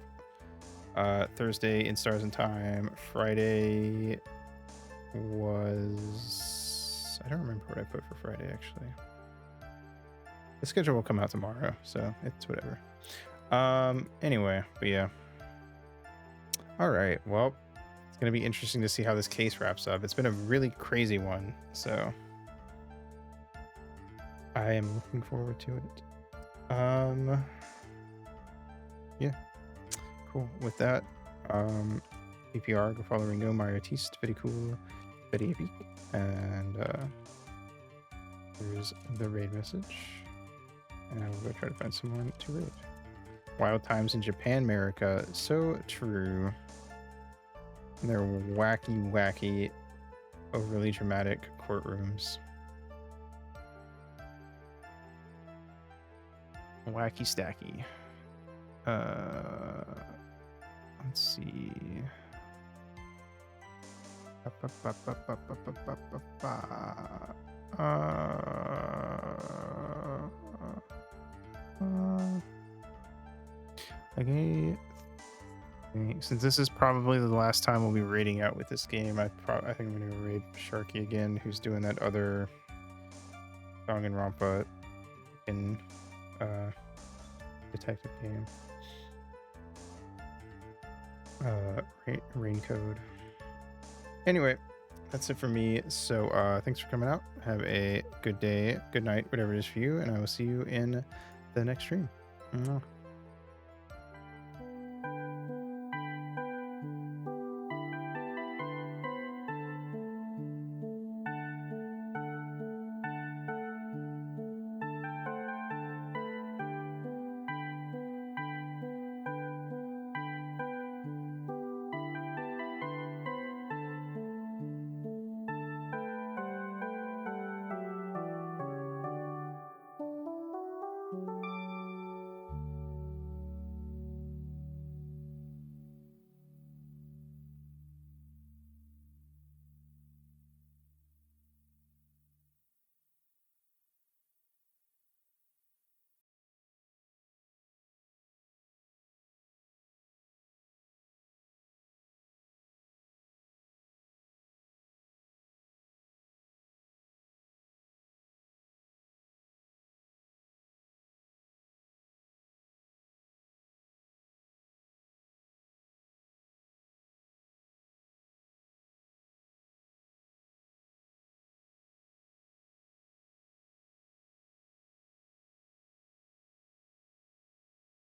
Thursday, in Stars and Time. Friday was... I don't remember what I put for Friday, actually. The schedule will come out tomorrow, so it's whatever. Anyway, but yeah. All right, well, it's going to be interesting to see how this case wraps up. It's been a really crazy one, so I am looking forward to it. Yeah. Cool. With that, PPR, go follow Ringo, Mario Artiste, very cool, very epic, and here's the raid message, and I will go try to find someone to raid. Wild times in Japan, America, so true. And they're wacky, overly dramatic courtrooms. Wacky stacky. Let's see. Okay. Since this is probably the last time we'll be raiding out with this game, I think I'm gonna go raid Sharky again, who's doing that other Danganronpa in detective game. Rain code. Anyway, that's it for me. So thanks for coming out. Have a good day, good night, whatever it is for you, and I will see you in the next stream. Mwah.